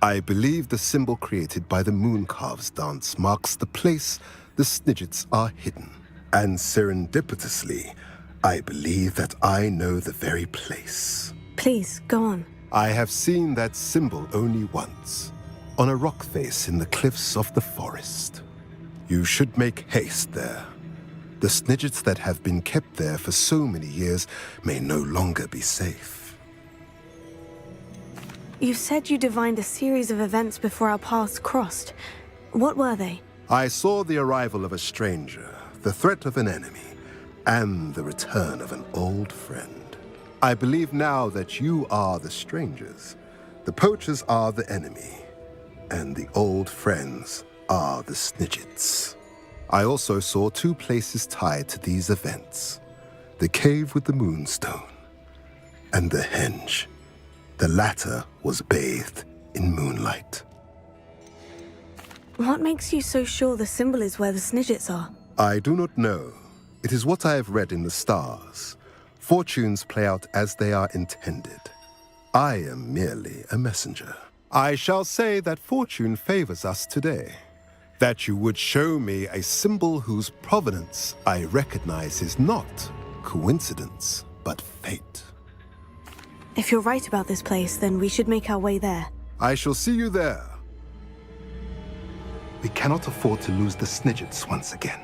I believe the symbol created by the Mooncalves dance marks the place the Snidgets are hidden. And serendipitously, I believe that I know the very place. Please, go on. I have seen that symbol only once, on a rock face in the cliffs of the forest. You should make haste there. The Snidgets that have been kept there for so many years may no longer be safe. You said you divined a series of events before our paths crossed. What were they? I saw the arrival of a stranger, the threat of an enemy, and the return of an old friend. I believe now that you are the strangers. The poachers are the enemy, and the old friends are the Snidgets. I also saw 2 places tied to these events. The cave with the moonstone, and the henge. The latter was bathed in moonlight. What makes you so sure the symbol is where the Snidgets are? I do not know. It is what I have read in the stars. Fortunes play out as they are intended. I am merely a messenger. I shall say that fortune favors us today. That you would show me a symbol whose provenance I recognize is not coincidence, but fate. If you're right about this place, then we should make our way there. I shall see you there. We cannot afford to lose the Snidgets once again.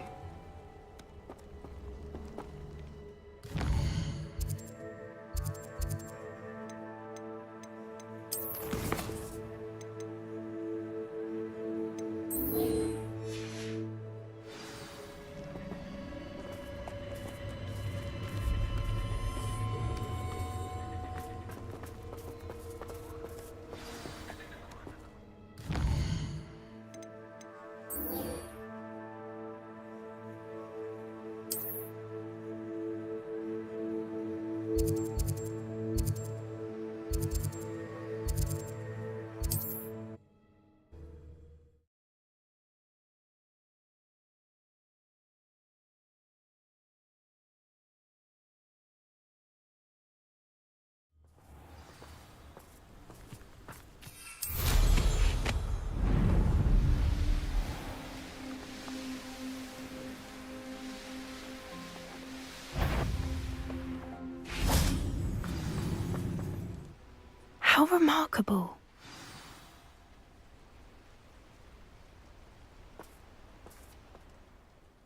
How remarkable.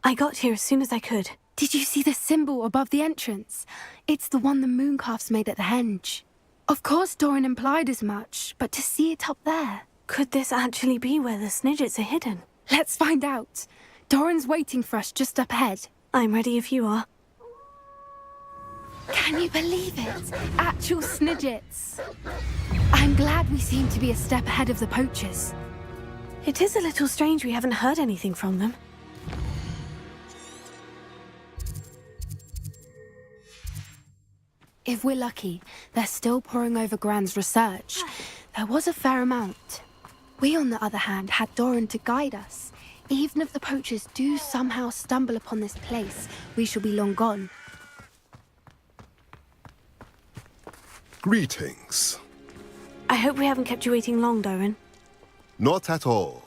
I got here as soon as I could. Did you see the symbol above the entrance? It's the one the mooncalves made at the henge. Of course Doran implied as much, but to see it up there... Could this actually be where the Snidgets are hidden? Let's find out. Doran's waiting for us just up ahead. I'm ready if you are. Can you believe it? Actual Snidgets. I'm glad we seem to be a step ahead of the poachers. It is a little strange we haven't heard anything from them. If we're lucky, they're still poring over Gran's research. There was a fair amount. We, on the other hand, had Doran to guide us. Even if the poachers do somehow stumble upon this place, we shall be long gone. Greetings. I hope we haven't kept you waiting long, Doran. Not at all.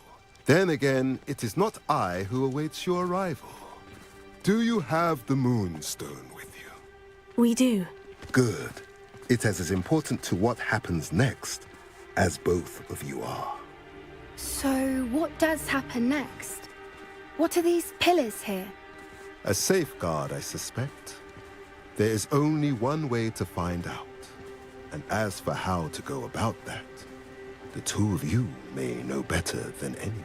Then again, it is not I who awaits your arrival. Do you have the moonstone with you? We do. Good. It is as important to what happens next as both of you are. So, what does happen next? What are these pillars here? A safeguard, I suspect. There is only one way to find out. And as for how to go about that, the 2 of you may know better than anyone.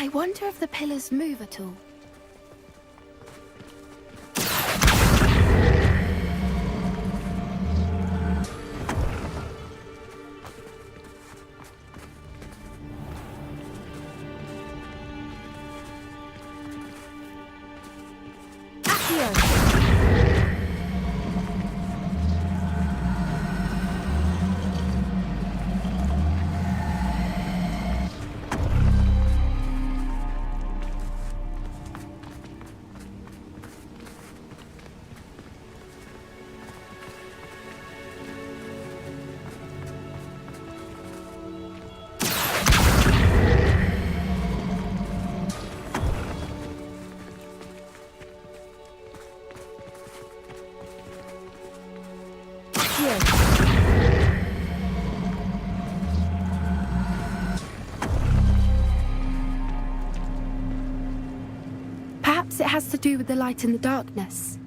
I wonder if the pillars move at all. Perhaps it has to do with the light in the darkness.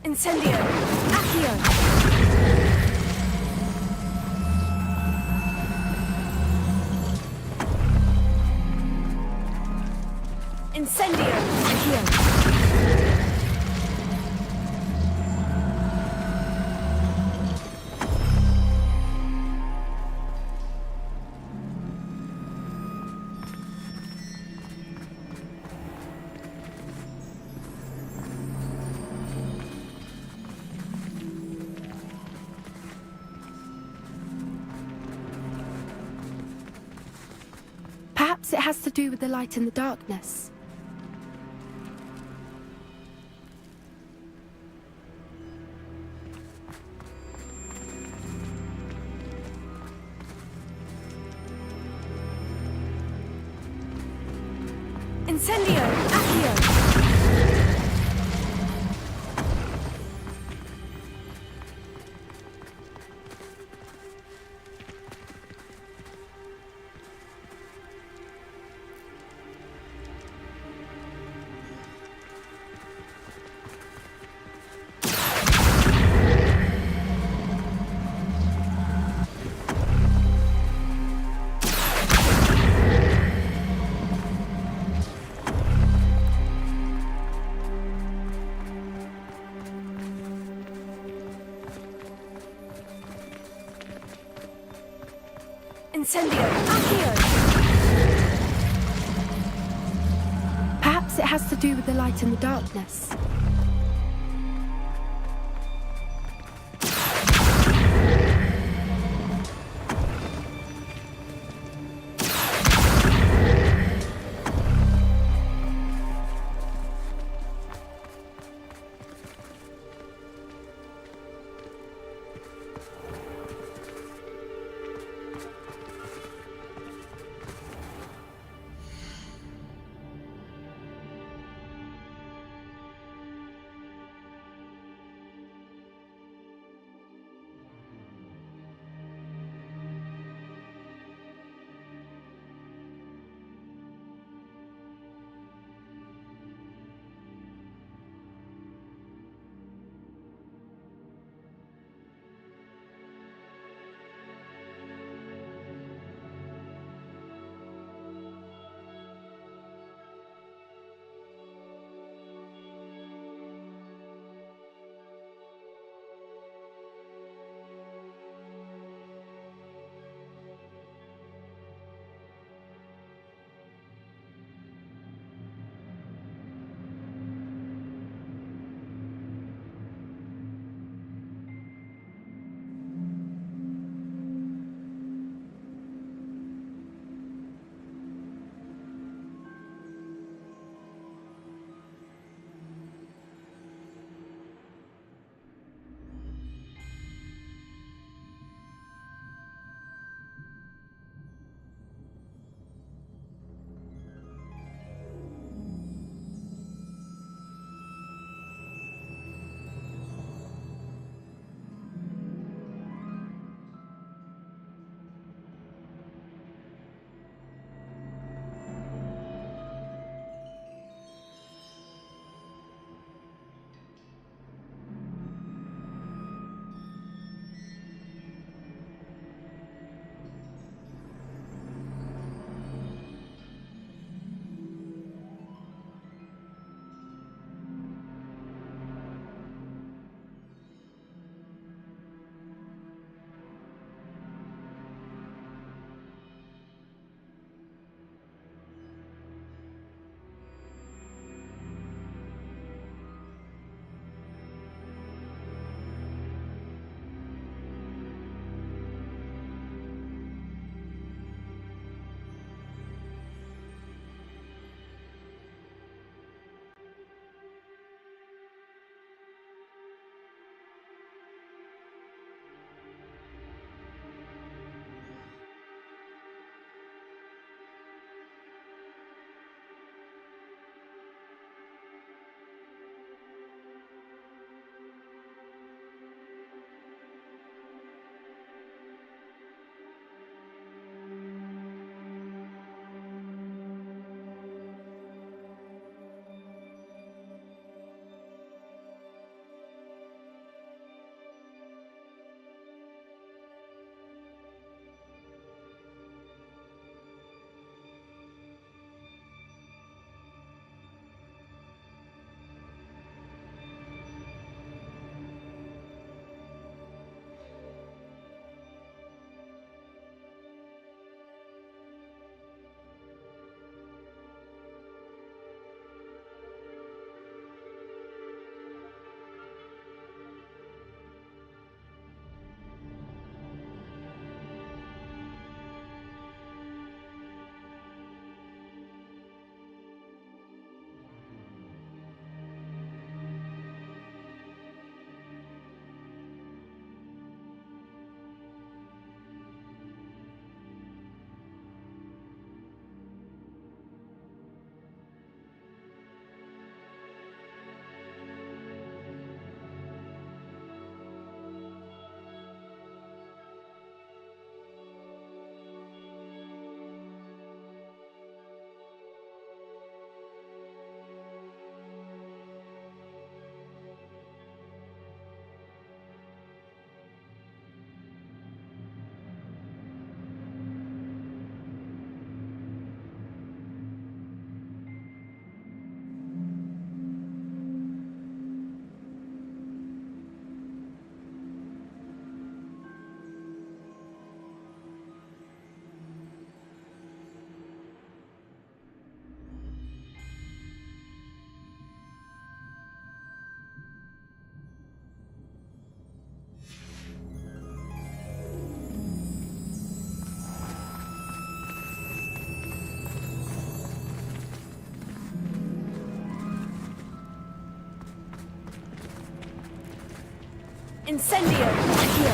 Incendio! Accio! Incendio! Accio! Perhaps it has to do with the light in the darkness. Incendio! Accio! Incendio! Accio! Perhaps it has to do with the light in the darkness. Incendio! Accio!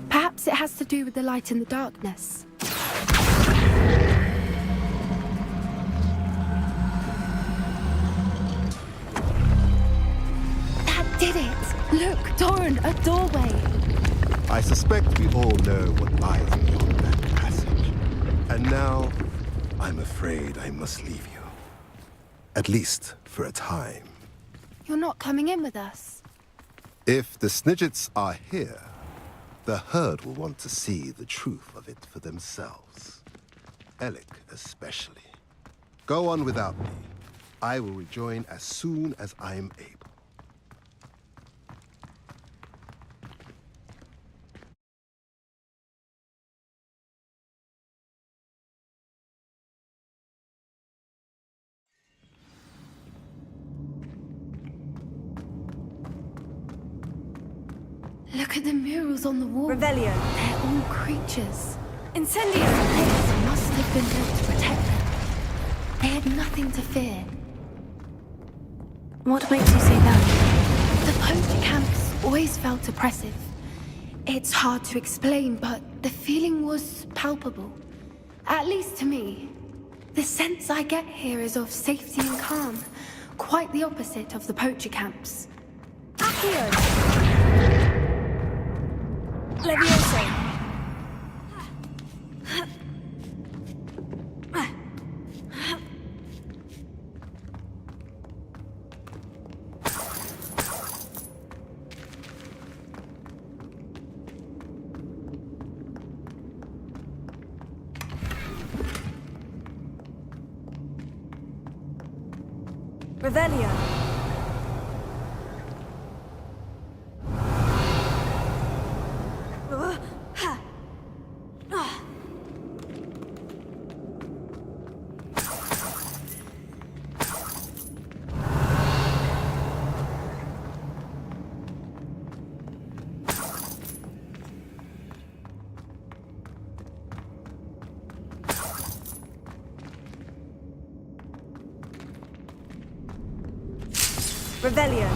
Perhaps it has to do with the light in the darkness. That did it! Look, Doran, a doorway! I suspect we all know what lies beyond that passage. And now, I'm afraid I must leave you. At least for a time. You're not coming in with us. If the Snidgets are here, the herd will want to see the truth of it for themselves. Alec especially. Go on without me. I will rejoin as soon as I am able. Look at the murals on the wall. Revelio. They're all creatures. Incendio! This must have been built to protect them. They had nothing to fear. What makes you say that? The poacher camps always felt oppressive. It's hard to explain, but the feeling was palpable. At least to me. The sense I get here is of safety and calm. Quite the opposite of the poacher camps. Accio! Levioso! Revelio! Revelio.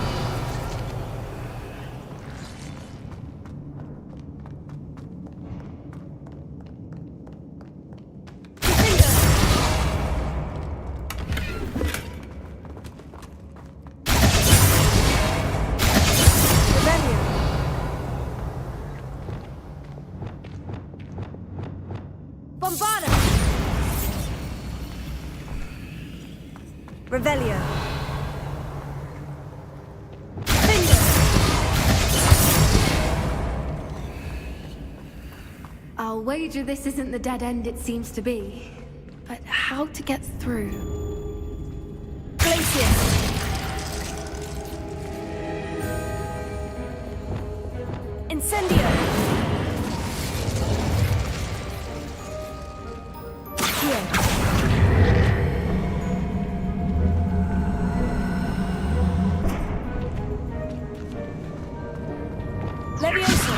Bombarda. Revelio. I'll wager this isn't the dead end it seems to be. But how to get through? Glacier! Incendio! Here. Levioso!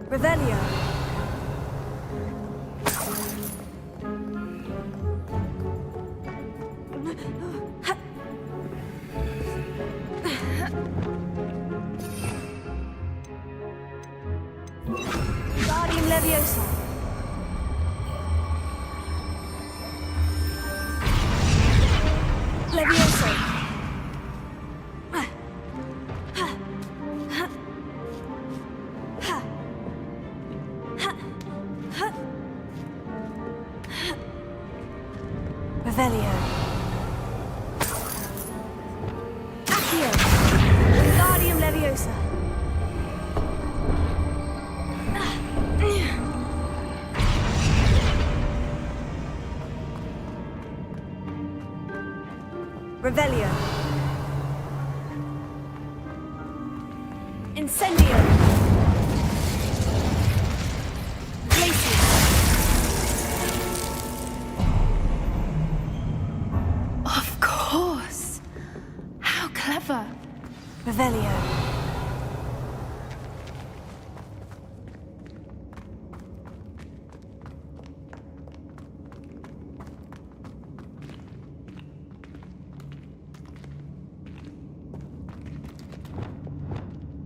Revelio. Guardian Leviosa. Leviosa. Revelio. Accio. Wingardium Leviosa. Revelio. Incendio. Revelio.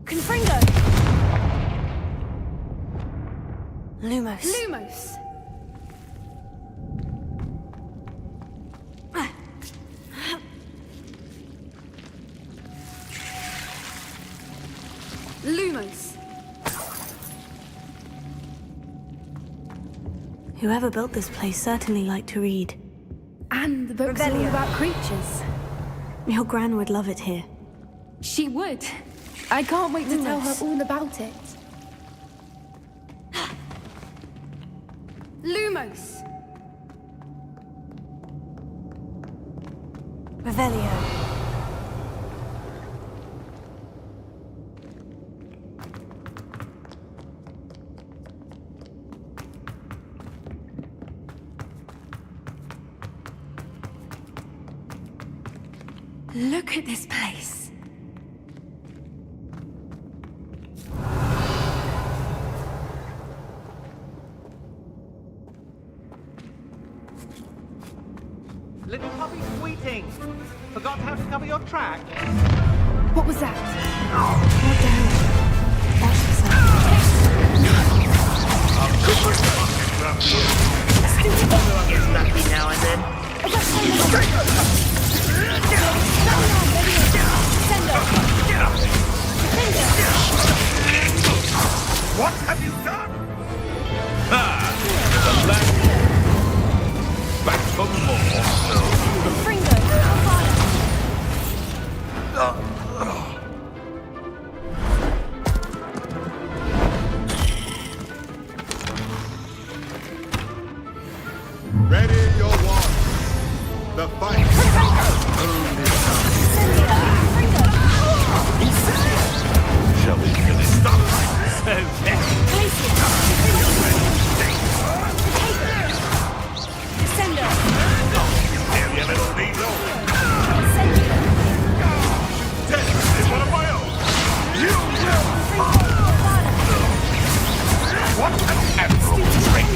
Confringo. Lumos. Lumos. Lumos. Whoever built this place certainly liked to read. And the book's all about creatures. Your Gran would love it here. She would. I can't wait to tell her all about it. Lumos. Revelio. Look at this place. Little puppy squeating. Forgot how to cover your track. What was that? What the hell? That's the Stupid everyone gets lucky now and then. What have you done? Back for more. Fringo. Ready your watch. The fight. Shall we finish? Stop! What an admirable trick!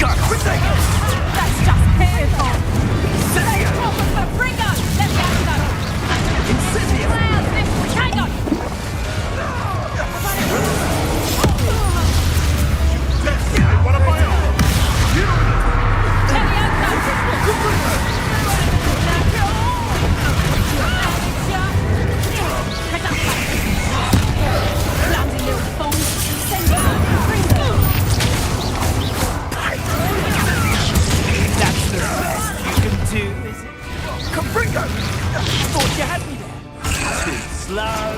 God, quit that! That's just painful. Let's drop it for Fringo. Let's go. Hang on. What am I on? Clumsy little fool. Send it. Fringo. That's the best you can do, is it? Confringo! Thought you had me there. Too slow.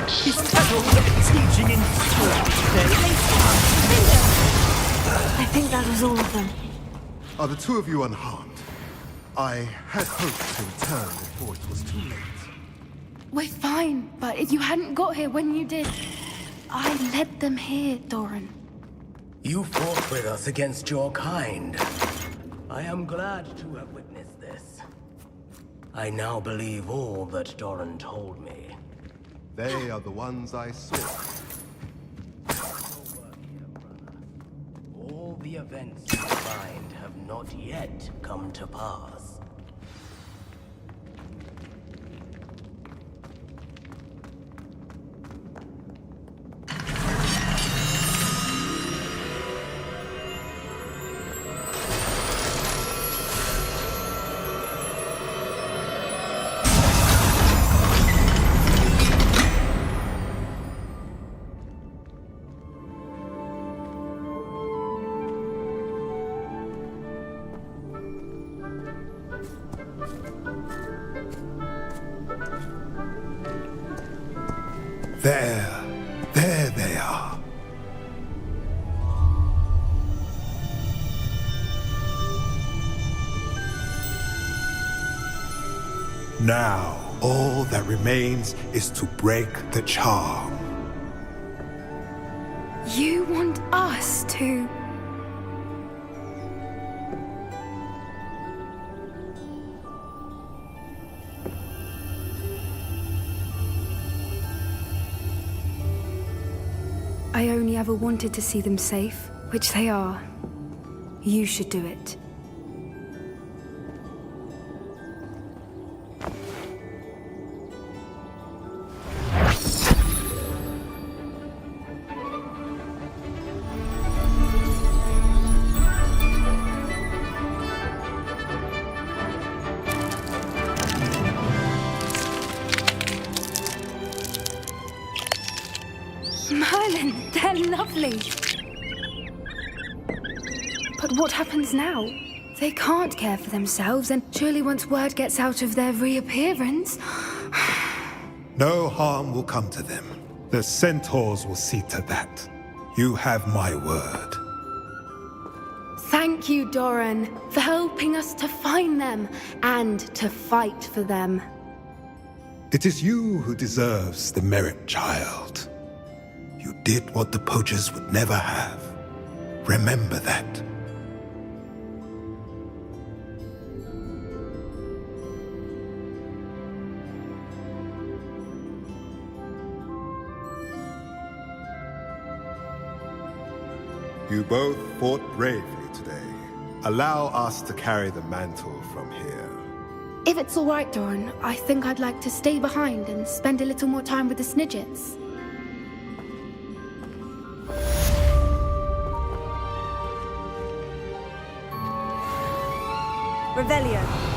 He's total teaching in school today. I think that was all of them. Are the two of you unharmed? I had hoped to return before it was too late. We're fine, but if you hadn't got here when you did, I led them here, Doran. You fought with us against your kind. I am glad to have witnessed this. I now believe all that Doran told me. They are the ones I sought. All the events you find have not yet come to pass. There they are. Now, all that remains is to break the charm. You want us to... ever wanted to see them safe, which they are, you should do it. Merlin, they're lovely. But what happens now? They can't care for themselves, and surely once word gets out of their reappearance... No harm will come to them. The centaurs will see to that. You have my word. Thank you, Doran, for helping us to find them and to fight for them. It is you who deserves the merit, child. You did what the poachers would never have. Remember that. You both fought bravely today. Allow us to carry the mantle from here. If it's all right, Doran, I think I'd like to stay behind and spend a little more time with the Snidgets. Revelio.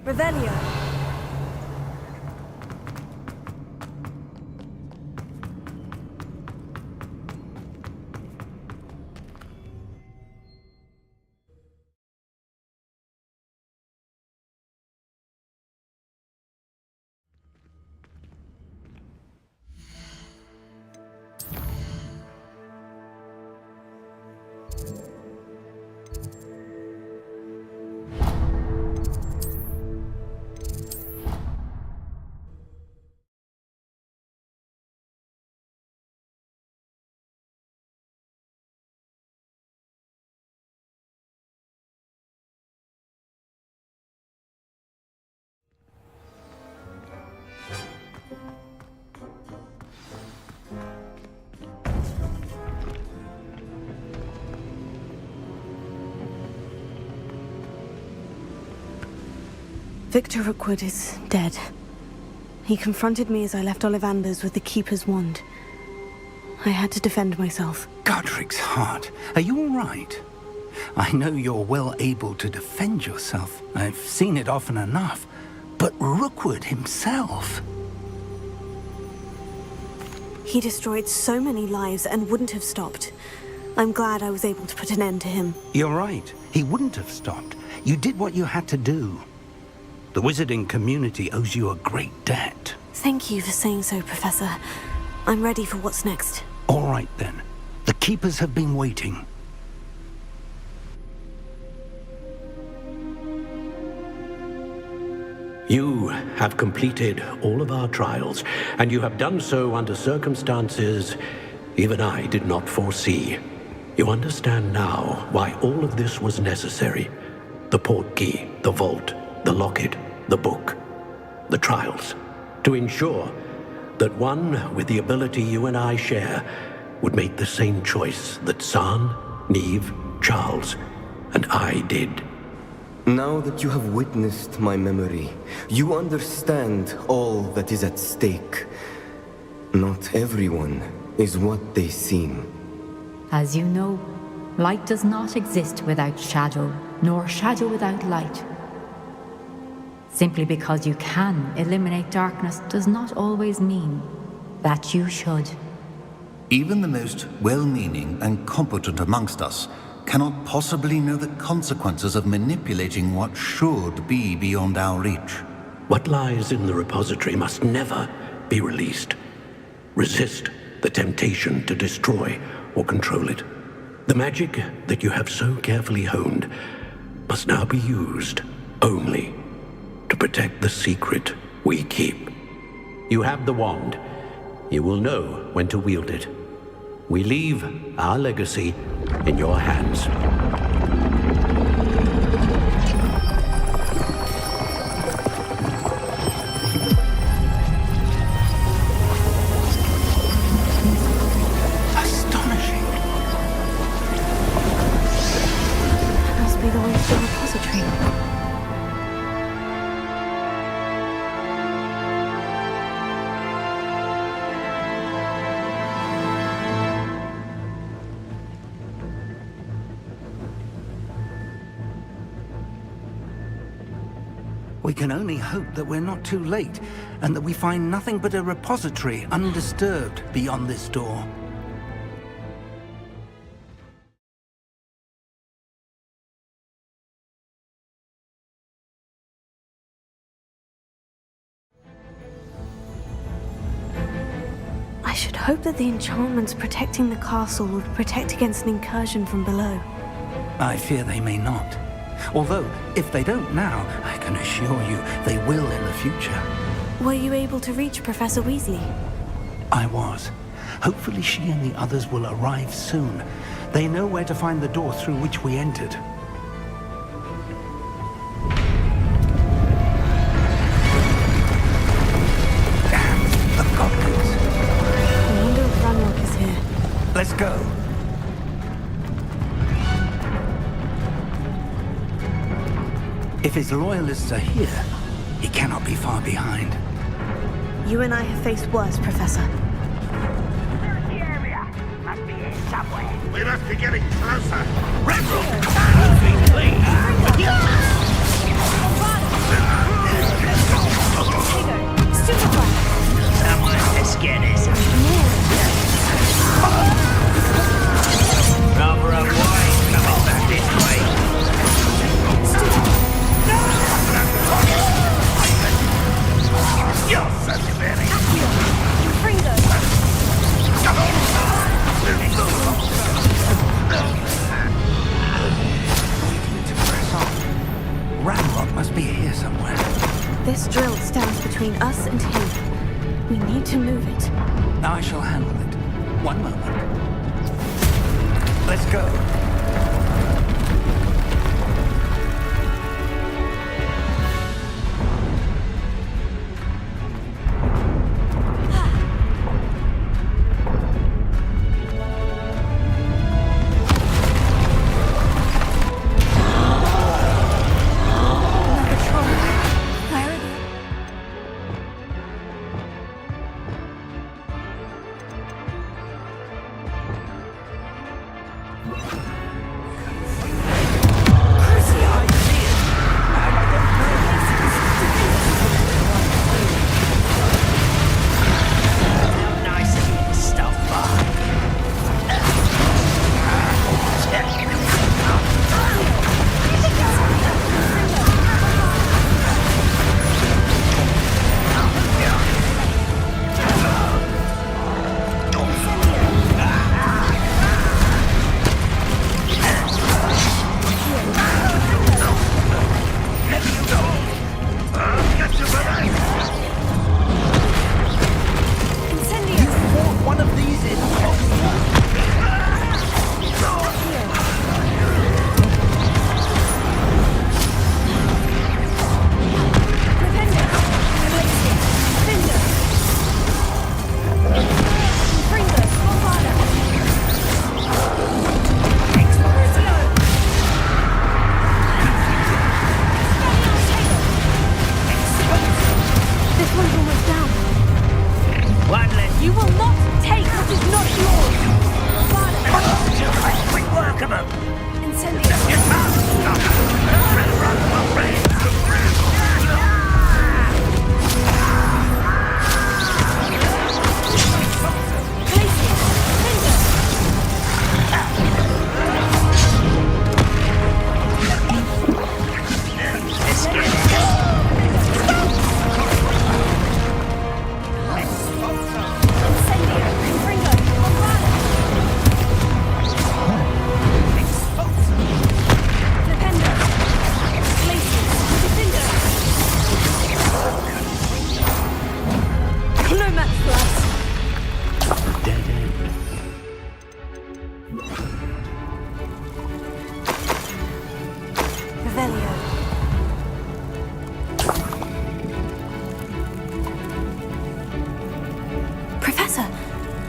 Revelio. Victor Rookwood is dead. He confronted me as I left Ollivander's with the Keeper's wand. I had to defend myself. Godric's heart. Are you all right? I know you're well able to defend yourself. I've seen it often enough. But Rookwood himself... He destroyed so many lives and wouldn't have stopped. I'm glad I was able to put an end to him. You're right. He wouldn't have stopped. You did what you had to do. The wizarding community owes you a great debt. Thank you for saying so, Professor. I'm ready for what's next. All right, then. The Keepers have been waiting. You have completed all of our trials, and you have done so under circumstances even I did not foresee. You understand now why all of this was necessary. The portkey, the vault, the locket, the book, the trials. To ensure that one with the ability you and I share would make the same choice that San, Neve, Charles, and I did. Now that you have witnessed my memory, you understand all that is at stake. Not everyone is what they seem. As you know, light does not exist without shadow, nor shadow without light. Simply because you can eliminate darkness does not always mean that you should. Even the most well-meaning and competent amongst us cannot possibly know the consequences of manipulating what should be beyond our reach. What lies in the repository must never be released. Resist the temptation to destroy or control it. The magic that you have so carefully honed must now be used only to protect the secret we keep. You have the wand. You will know when to wield it. We leave our legacy in your hands. Astonishing. That must be the way to the repository. We can only hope that we're not too late, and that we find nothing but a repository undisturbed beyond this door. I should hope that the enchantments protecting the castle would protect against an incursion from below. I fear they may not. Although, if they don't now, I can assure you they will in the future. Were you able to reach Professor Weasley? I was. Hopefully she and the others will arrive soon. They know where to find the door through which we entered. Damn, the goblins. I wonder if Ranrock is here. Let's go. If his loyalists are here, he cannot be far behind. You and I have faced worse, Professor. The area must be here somewhere. We must be getting closer. Someone has get us. Rather a wine coming back this way. You're such a very... Ranrock must be here somewhere. This drill stands between us and him. We need to move it. I shall handle it. One moment. Let's go.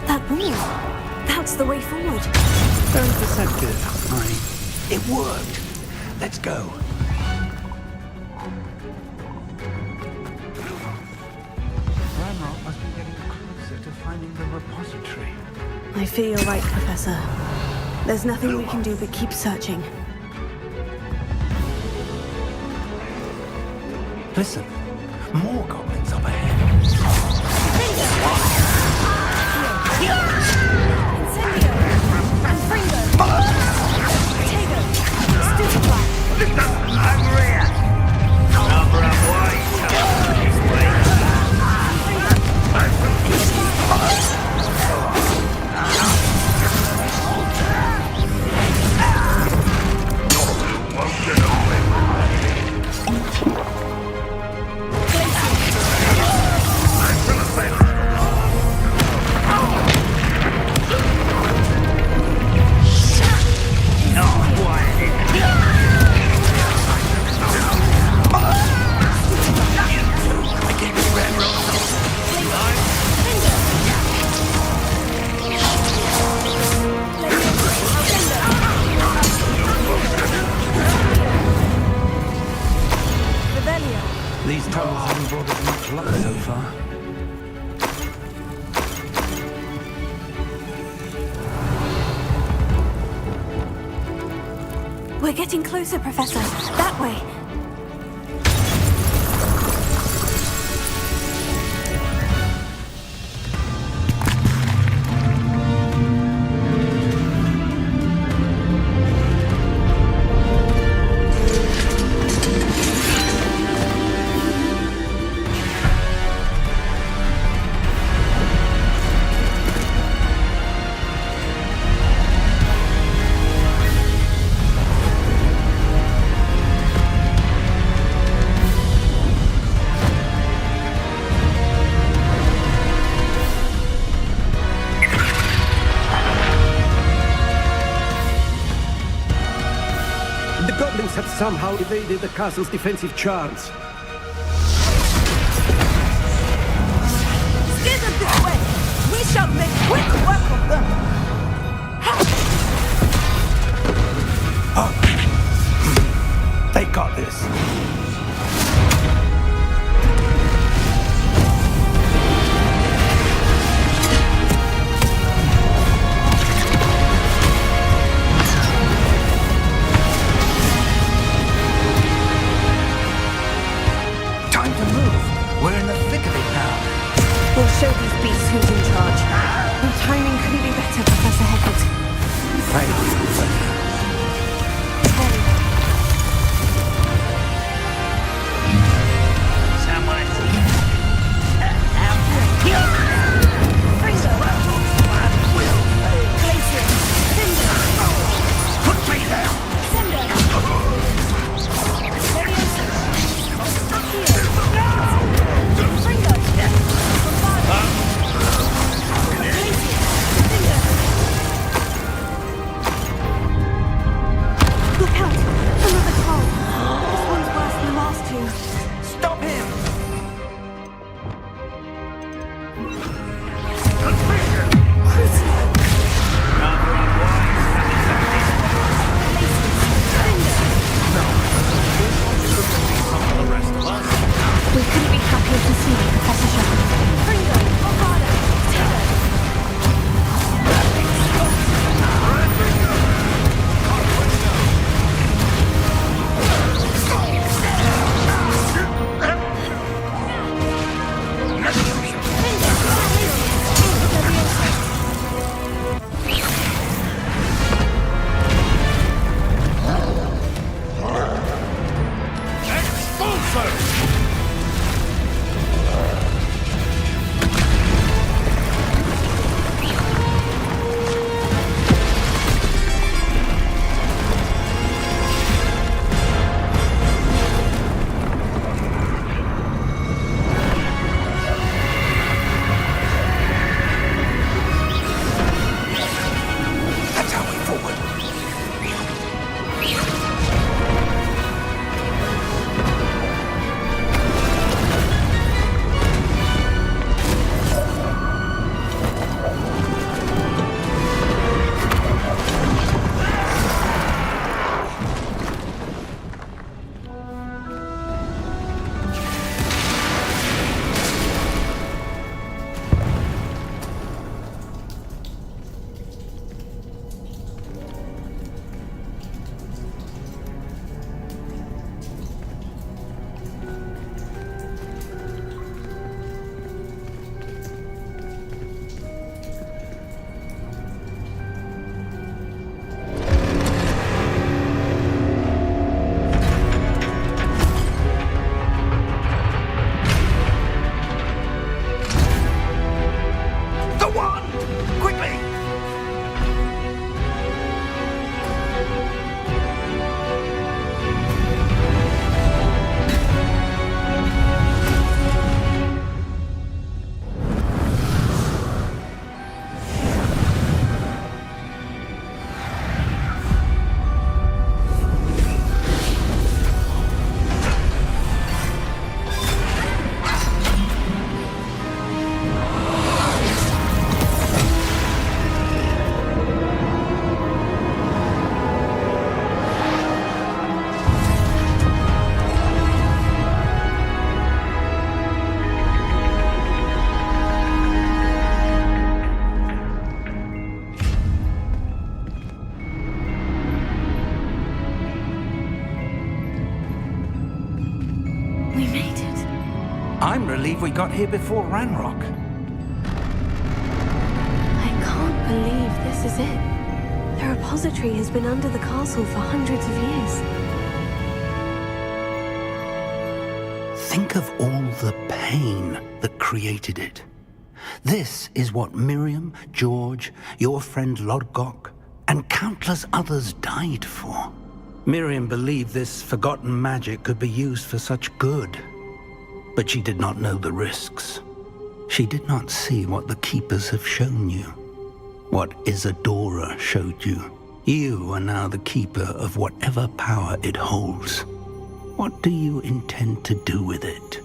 That wall. That's the way forward. Very perceptive. It worked. Let's go. Ranrock must be getting closer to finding the repository. I fear you're right, Professor. There's nothing we can do but keep searching. Listen, more goblins up ahead. These tunnels haven't brought us much luck so far. We're getting closer, Professor. That way. The goblins have somehow evaded the castle's defensive charms. Steer them this way! We shall make quick work of them! They got this. Time to move. We're in the thick of it now. We'll show these beasts who's in charge. believe we got here before Ranrock. I can't believe this is it. The repository has been under the castle for hundreds of years. Think of all the pain that created it. This is what Miriam, George, your friend Lodgok, and countless others died for. Miriam believed this forgotten magic could be used for such good, but she did not know the risks. She did not see what the Keepers have shown you, what Isadora showed you. You are now the Keeper of whatever power it holds. What do you intend to do with it?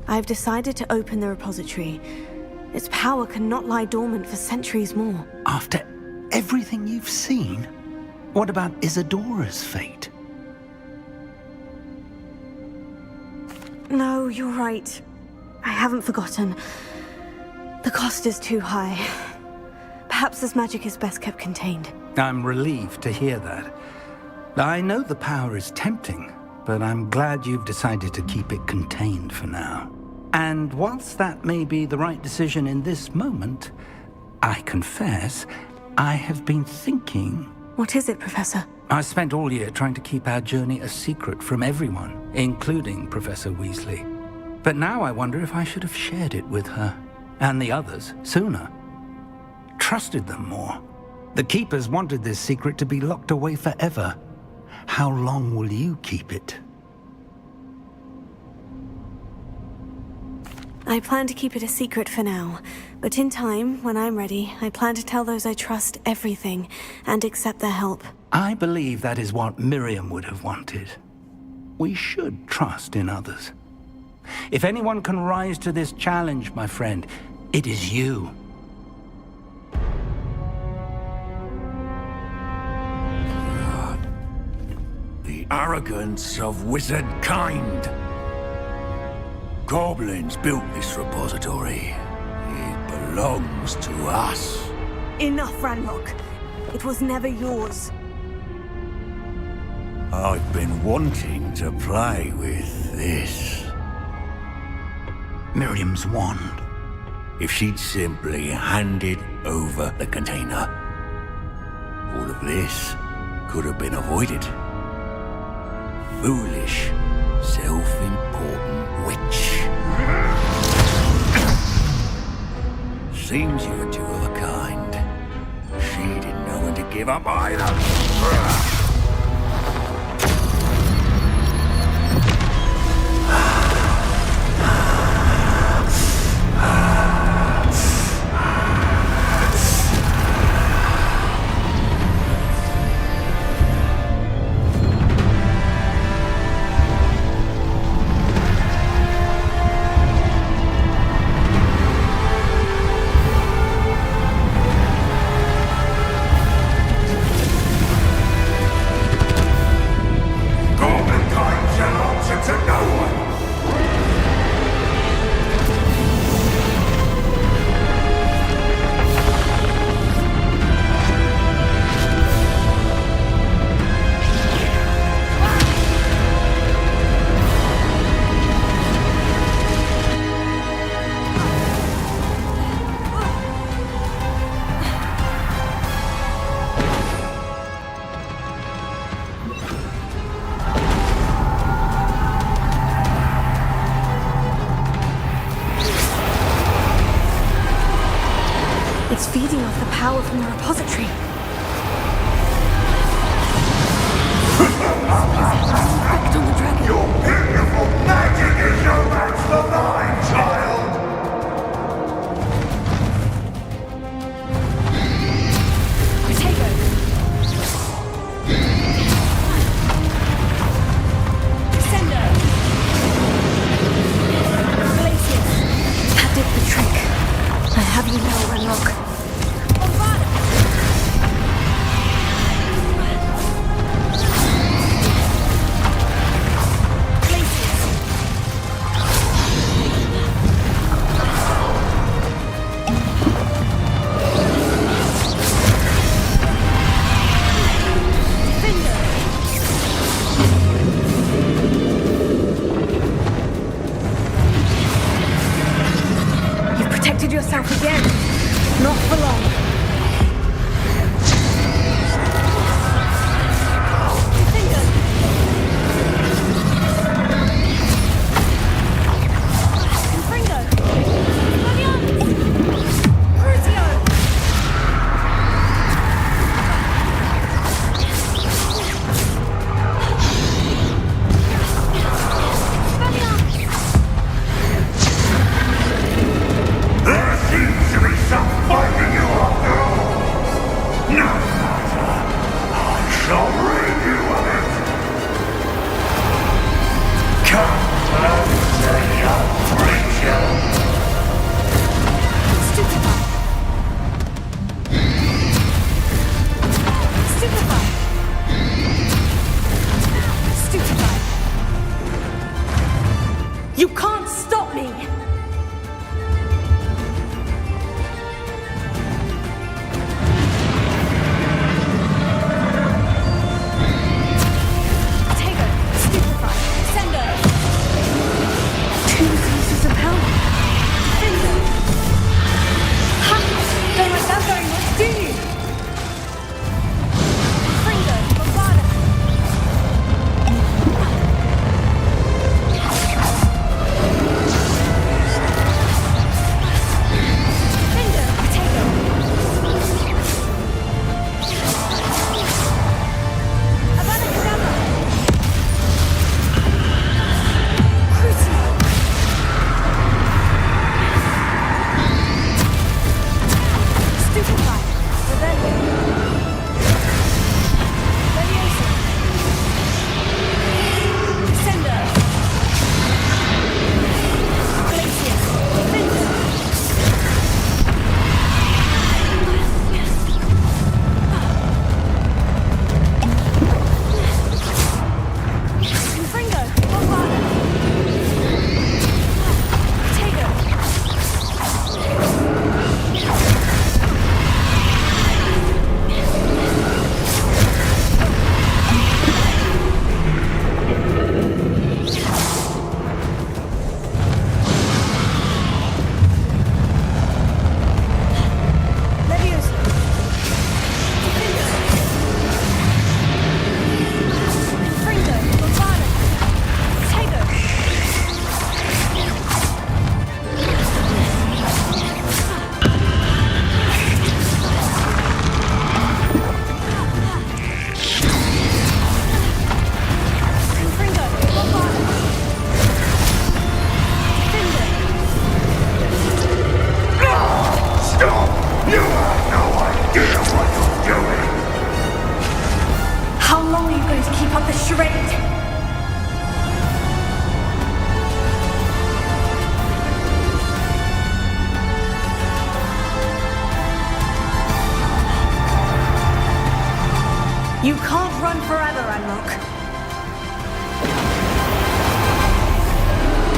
I've decided to open the repository. Its power cannot lie dormant for centuries more. After everything you've seen? What about Isadora's fate? No, you're right. I haven't forgotten. The cost is too high. Perhaps this magic is best kept contained. I'm relieved to hear that. I know the power is tempting, but I'm glad you've decided to keep it contained for now. And whilst that may be the right decision in this moment, I confess, I have been thinking... What is it, Professor? I spent all year trying to keep our journey a secret from everyone, including Professor Weasley. But now I wonder if I should have shared it with her, and the others, sooner. Trusted them more. The Keepers wanted this secret to be locked away forever. How long will you keep it? I plan to keep it a secret for now, but in time, when I'm ready, I plan to tell those I trust everything and accept their help. I believe that is what Miriam would have wanted. We should trust in others. If anyone can rise to this challenge, my friend, it is you. The arrogance of wizard kind. Goblins built this repository. It belongs to us. Enough, Ranrock. It was never yours. I've been wanting to play with this. Miriam's wand. If she'd simply handed over the container, all of this could have been avoided. Foolish, self-important witch. Seems you're two of a kind. She didn't know when to give up either. It's feeding off the power from the repository. Effect on the dragon. Your beautiful magic is no match for mine, child! That did the trick. I have you now, Ranrock. yourself again. Not for long. You can't stop me! Tego, stupefy, Sendo! 2 pieces of hell. Sendo! Ha! Don't like that very much, do you? Fringo, Bavada! You can't run forever, Ranrock.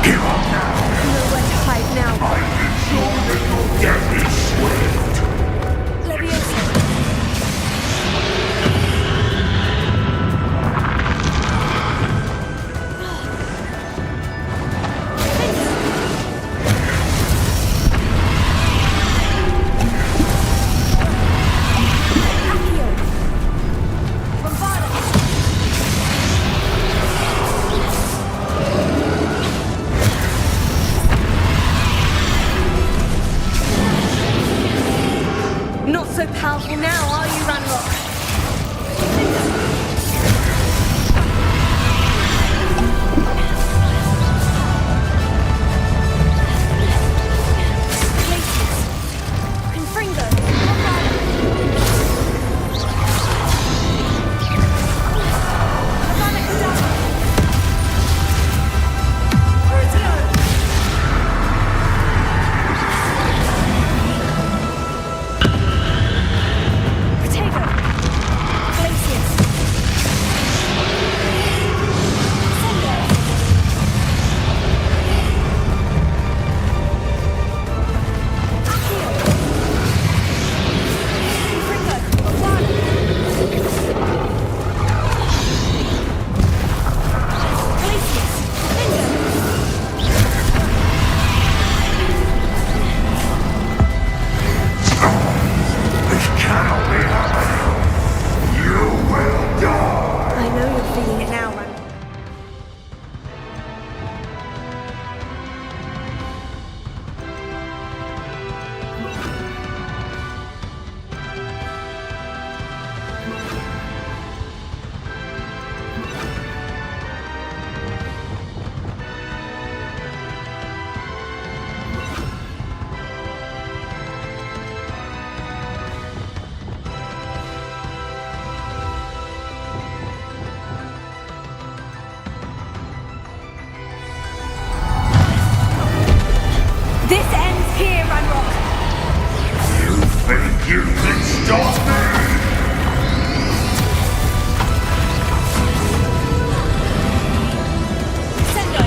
Give up now! Nowhere to hide now. I'm sure that your death is swift. Leviosa. This ends here, Ranrock. You think you can stop me? Sendo.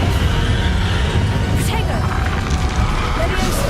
Protego. Levioso.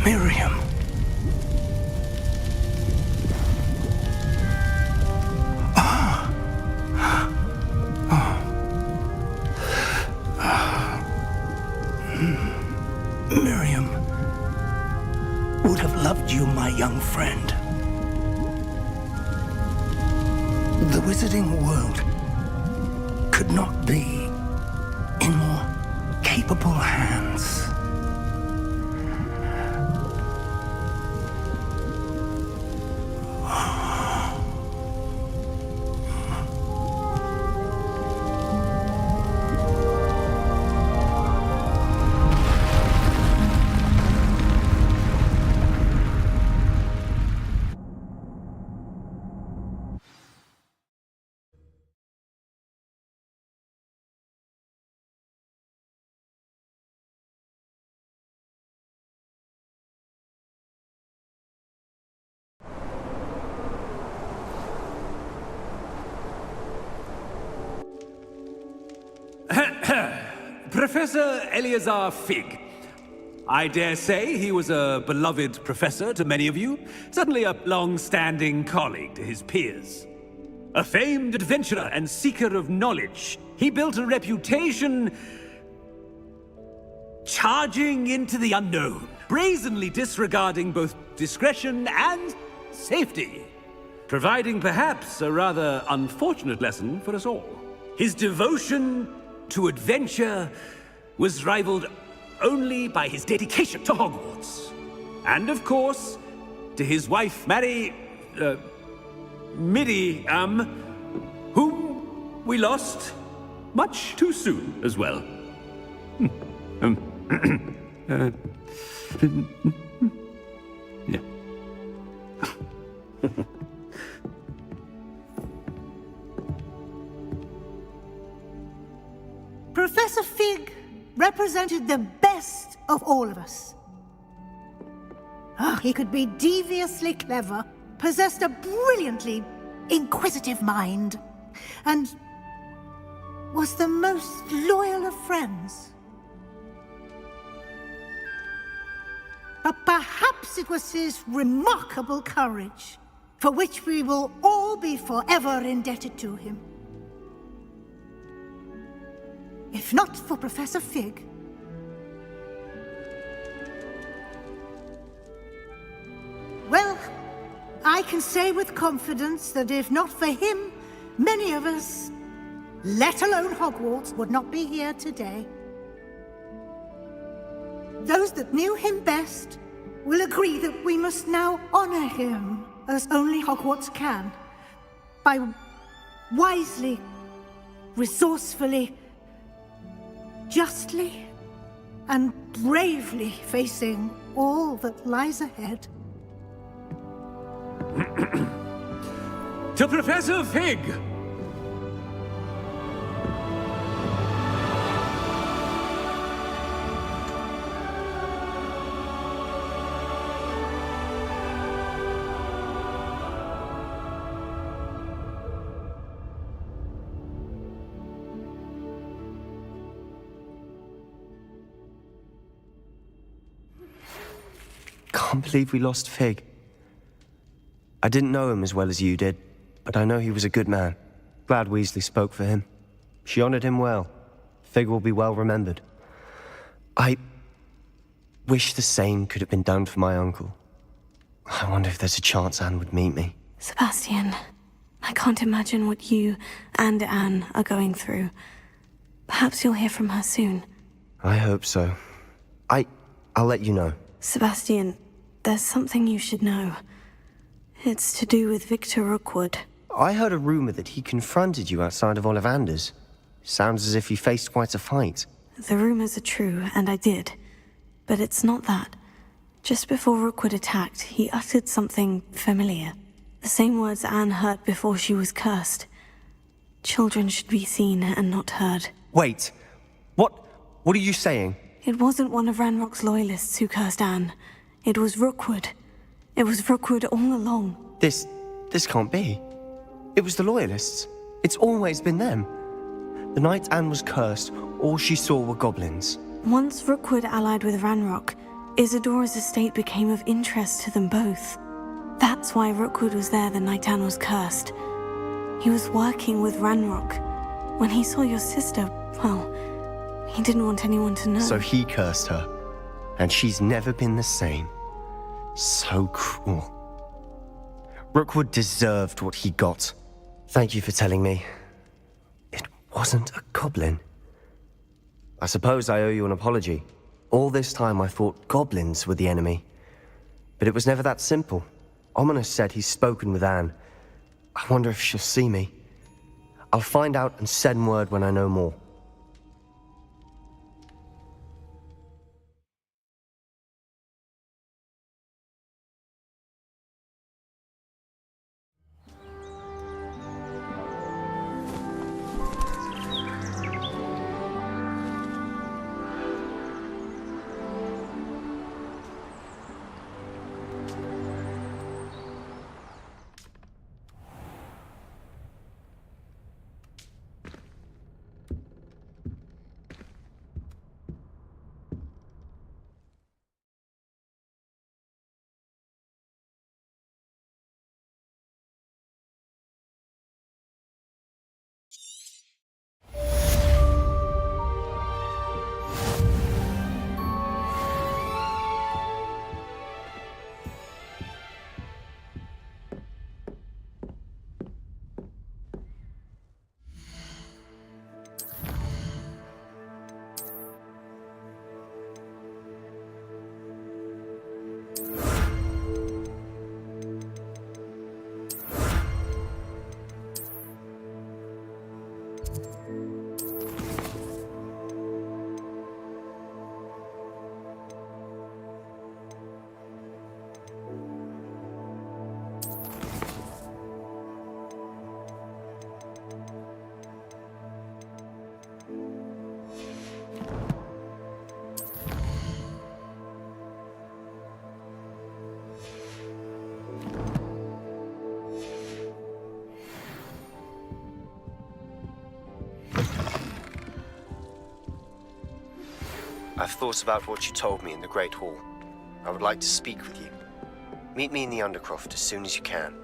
Miriam. Miriam would have loved you, my young friend. The wizarding world could not be in more capable hands. Professor Eleazar Fig. I dare say he was a beloved professor to many of you, certainly a long-standing colleague to his peers. A famed adventurer and seeker of knowledge, he built a reputation charging into the unknown, brazenly disregarding both discretion and safety, providing perhaps a rather unfortunate lesson for us all. His devotion to adventure was rivaled only by his dedication to Hogwarts. And of course, to his wife, Miriam, whom we lost much too soon as well. Yeah. Professor Fig represented the best of all of us. He could be deviously clever, possessed a brilliantly inquisitive mind, and was the most loyal of friends. But perhaps it was his remarkable courage, for which we will all be forever indebted to him. If not for Professor Fig, well, I can say with confidence that if not for him, many of us, let alone Hogwarts, would not be here today. Those that knew him best will agree that we must now honor him as only Hogwarts can, by wisely, resourcefully, justly, and bravely facing all that lies ahead. To Professor Fig! Can't believe we lost Fig. I didn't know him as well as you did, but I know he was a good man. Glad Weasley spoke for him. She honored him well. Fig will be well remembered. I wish the same could have been done for my uncle. I wonder if there's a chance Anne would meet me. Sebastian, I can't imagine what you and Anne are going through. Perhaps you'll hear from her soon. I hope so. I'll let you know. Sebastian, there's something you should know. It's to do with Victor Rookwood. I heard a rumor that he confronted you outside of Ollivander's. Sounds as if you faced quite a fight. The rumors are true, and I did. But it's not that. Just before Rookwood attacked, he uttered something familiar. The same words Anne heard before she was cursed. Children should be seen and not heard. Wait. What are you saying? It wasn't one of Ranrock's loyalists who cursed Anne. It was Rookwood. It was Rookwood all along. This can't be. It was the Loyalists. It's always been them. The night Anne was cursed, all she saw were goblins. Once Rookwood allied with Ranrock, Isadora's estate became of interest to them both. That's why Rookwood was there the night Anne was cursed. He was working with Ranrock. When he saw your sister, well, he didn't want anyone to know. So he cursed her, and she's never been the same. So cruel. Rookwood deserved what he got. Thank you for telling me. It wasn't a goblin. I suppose I owe you an apology. All this time I thought goblins were the enemy. But it was never that simple. Ominous said he's spoken with Anne. I wonder if she'll see me. I'll find out and send word when I know more. I've thought about what you told me in the Great Hall. I would like to speak with you. Meet me in the Undercroft as soon as you can.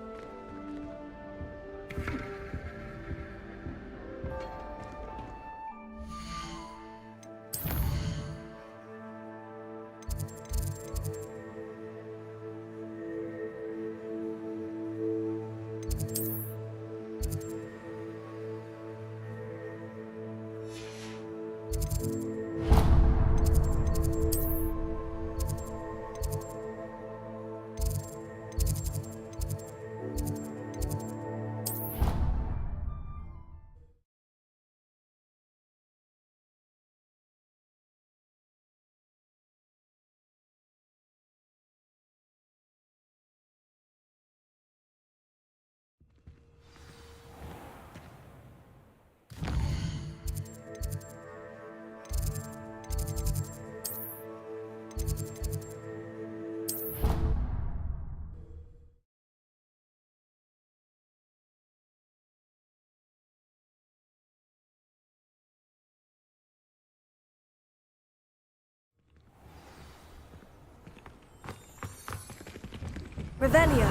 Revelio.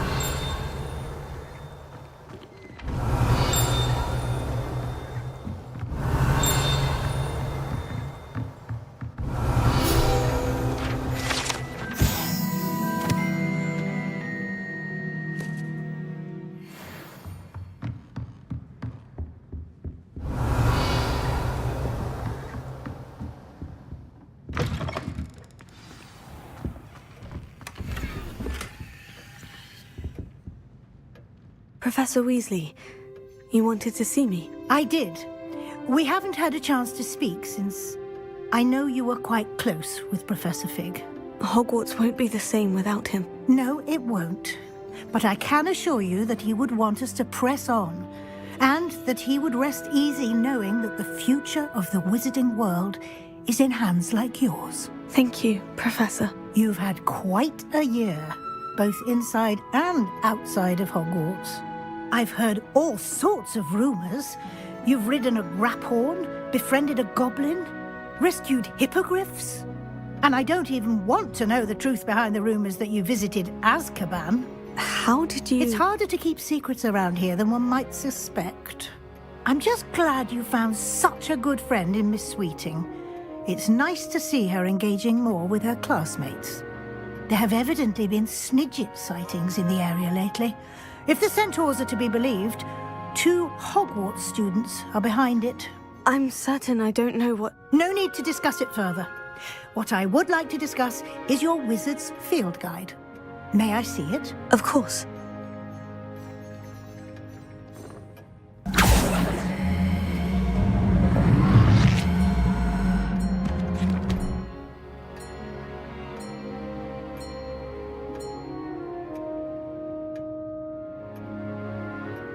Professor Weasley, you wanted to see me? I did. We haven't had a chance to speak since I know you were quite close with Professor Fig. Hogwarts won't be the same without him. No, it won't. But I can assure you that he would want us to press on, and that he would rest easy knowing that the future of the wizarding world is in hands like yours. Thank you, Professor. You've had quite a year, both inside and outside of Hogwarts. I've heard all sorts of rumors. You've ridden a graphorn, befriended a goblin, rescued hippogriffs. And I don't even want to know the truth behind the rumors that you visited Azkaban. How did you... It's harder to keep secrets around here than one might suspect. I'm just glad you found such a good friend in Miss Sweeting. It's nice to see her engaging more with her classmates. There have evidently been Snidget sightings in the area lately. If the centaurs are to be believed, 2 Hogwarts students are behind it. I'm certain I don't know what... No need to discuss it further. What I would like to discuss is your wizard's field guide. May I see it? Of course.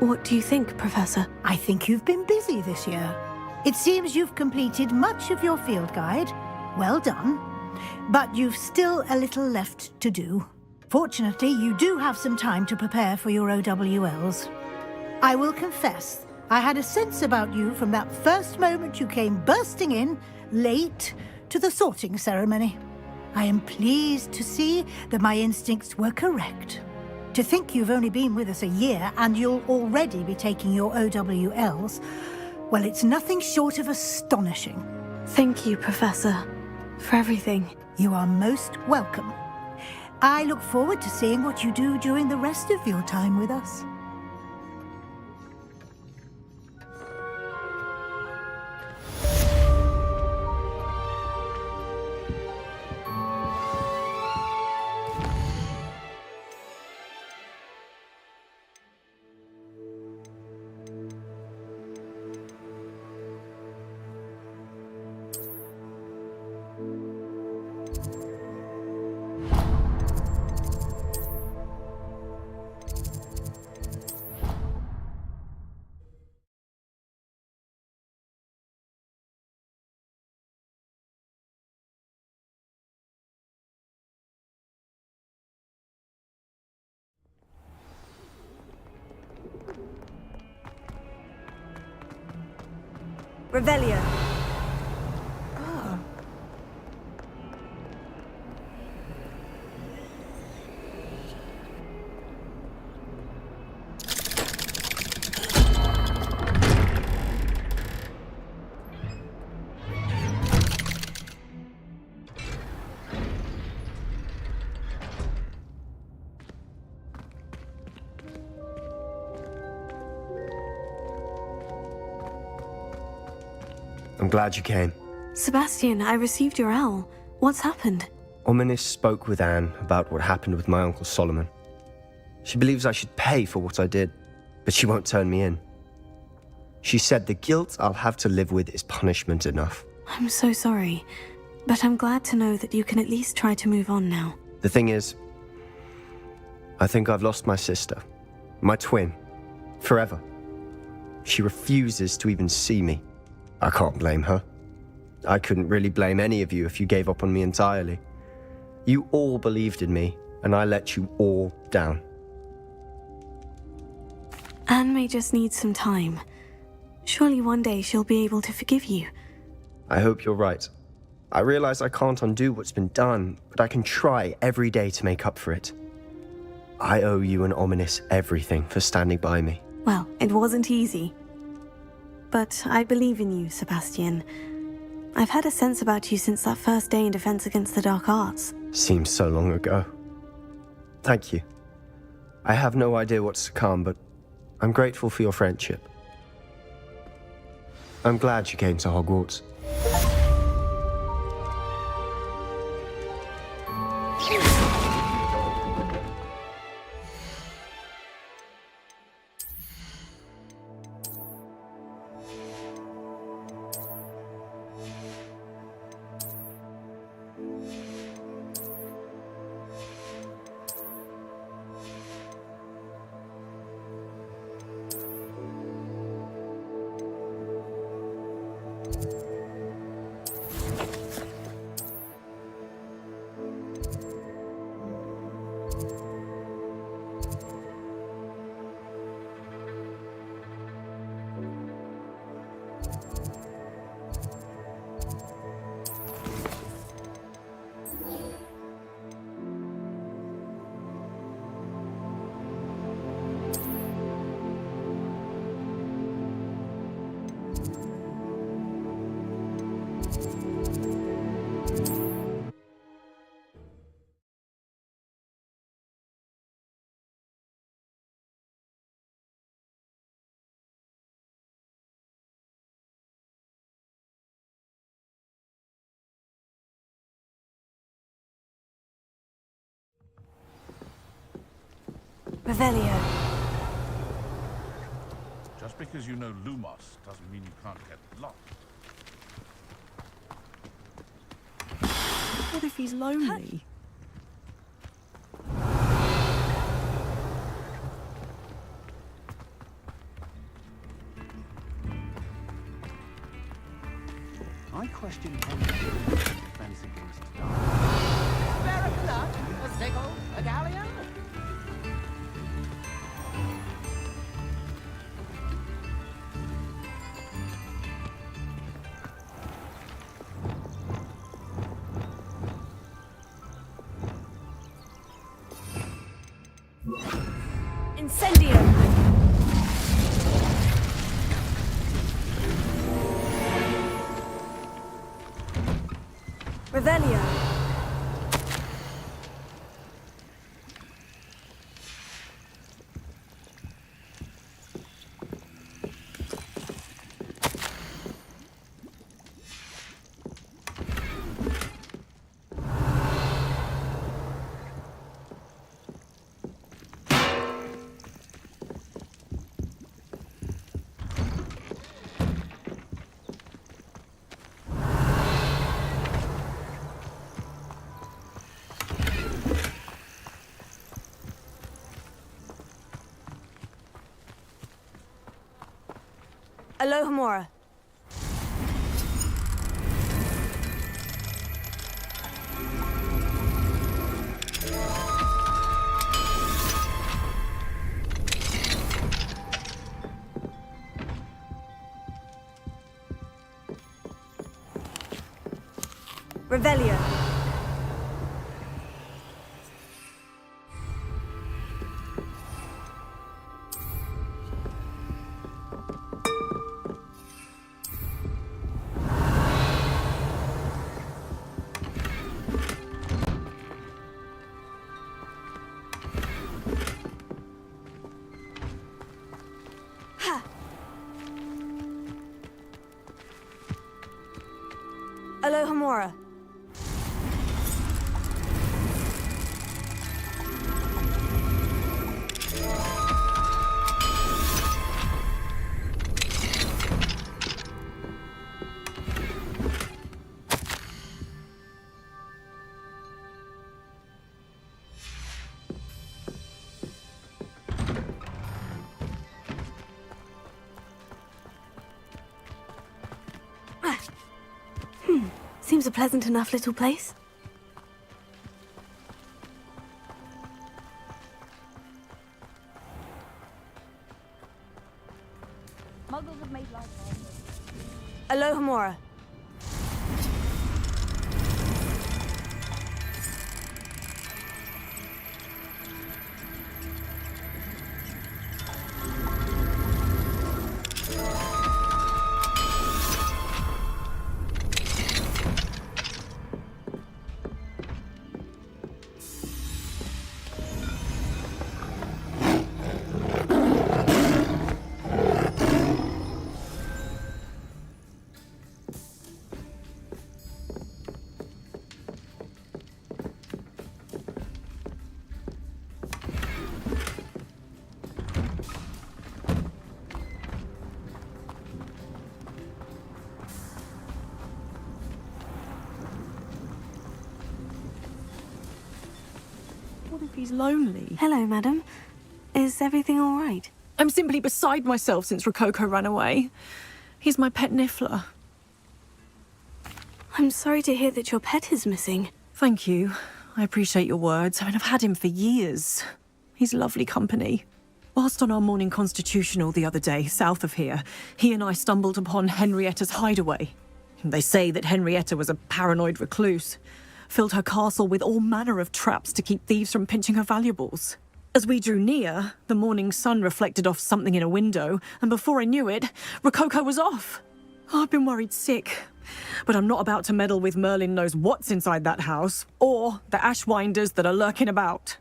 What do you think, Professor? I think you've been busy this year. It seems you've completed much of your field guide. Well done. But you've still a little left to do. Fortunately, you do have some time to prepare for your OWLs. I will confess, I had a sense about you from that first moment you came bursting in, late, to the sorting ceremony. I am pleased to see that my instincts were correct. To think you've only been with us a year and you'll already be taking your OWLs, well, it's nothing short of astonishing. Thank you, Professor, for everything. You are most welcome. I look forward to seeing what you do during the rest of your time with us. Revelio. I'm glad you came. Sebastian, I received your owl. What's happened? Ominis spoke with Anne about what happened with my Uncle Solomon. She believes I should pay for what I did, but she won't turn me in. She said the guilt I'll have to live with is punishment enough. I'm so sorry, but I'm glad to know that you can at least try to move on now. The thing is, I think I've lost my sister, my twin, forever. She refuses to even see me. I can't blame her. I couldn't really blame any of you if you gave up on me entirely. You all believed in me, and I let you all down. Anne may just need some time. Surely one day she'll be able to forgive you. I hope you're right. I realize I can't undo what's been done, but I can try every day to make up for it. I owe you and Ominis everything for standing by me. Well, it wasn't easy. But I believe in you, Sebastian. I've had a sense about you since that first day in Defense Against the Dark Arts. Seems so long ago. Thank you. I have no idea what's to come, but I'm grateful for your friendship. I'm glad you came to Hogwarts. Revelio. Just because you know Lumos doesn't mean you can't get lost. What if he's lonely? I question defense against dark. Barracuda, a sickle, a galleon? Incendio. Revelio. Alohomora. Revelio. Alohomora. Seems a pleasant enough little place. Muggles have made life Alohomora. What if he's lonely? Hello, madam. Is everything all right? I'm simply beside myself since Rococo ran away. He's my pet Niffler. I'm sorry to hear that your pet is missing. Thank you. I appreciate your words. I mean, I've had him for years. He's lovely company. Whilst on our morning constitutional the other day, south of here, he and I stumbled upon Henrietta's hideaway. They say that Henrietta was a paranoid recluse, filled her castle with all manner of traps to keep thieves from pinching her valuables. As we drew near, the morning sun reflected off something in a window, and before I knew it, Rococo was off. I've been worried sick, but I'm not about to meddle with Merlin knows what's inside that house, or the ashwinders that are lurking about.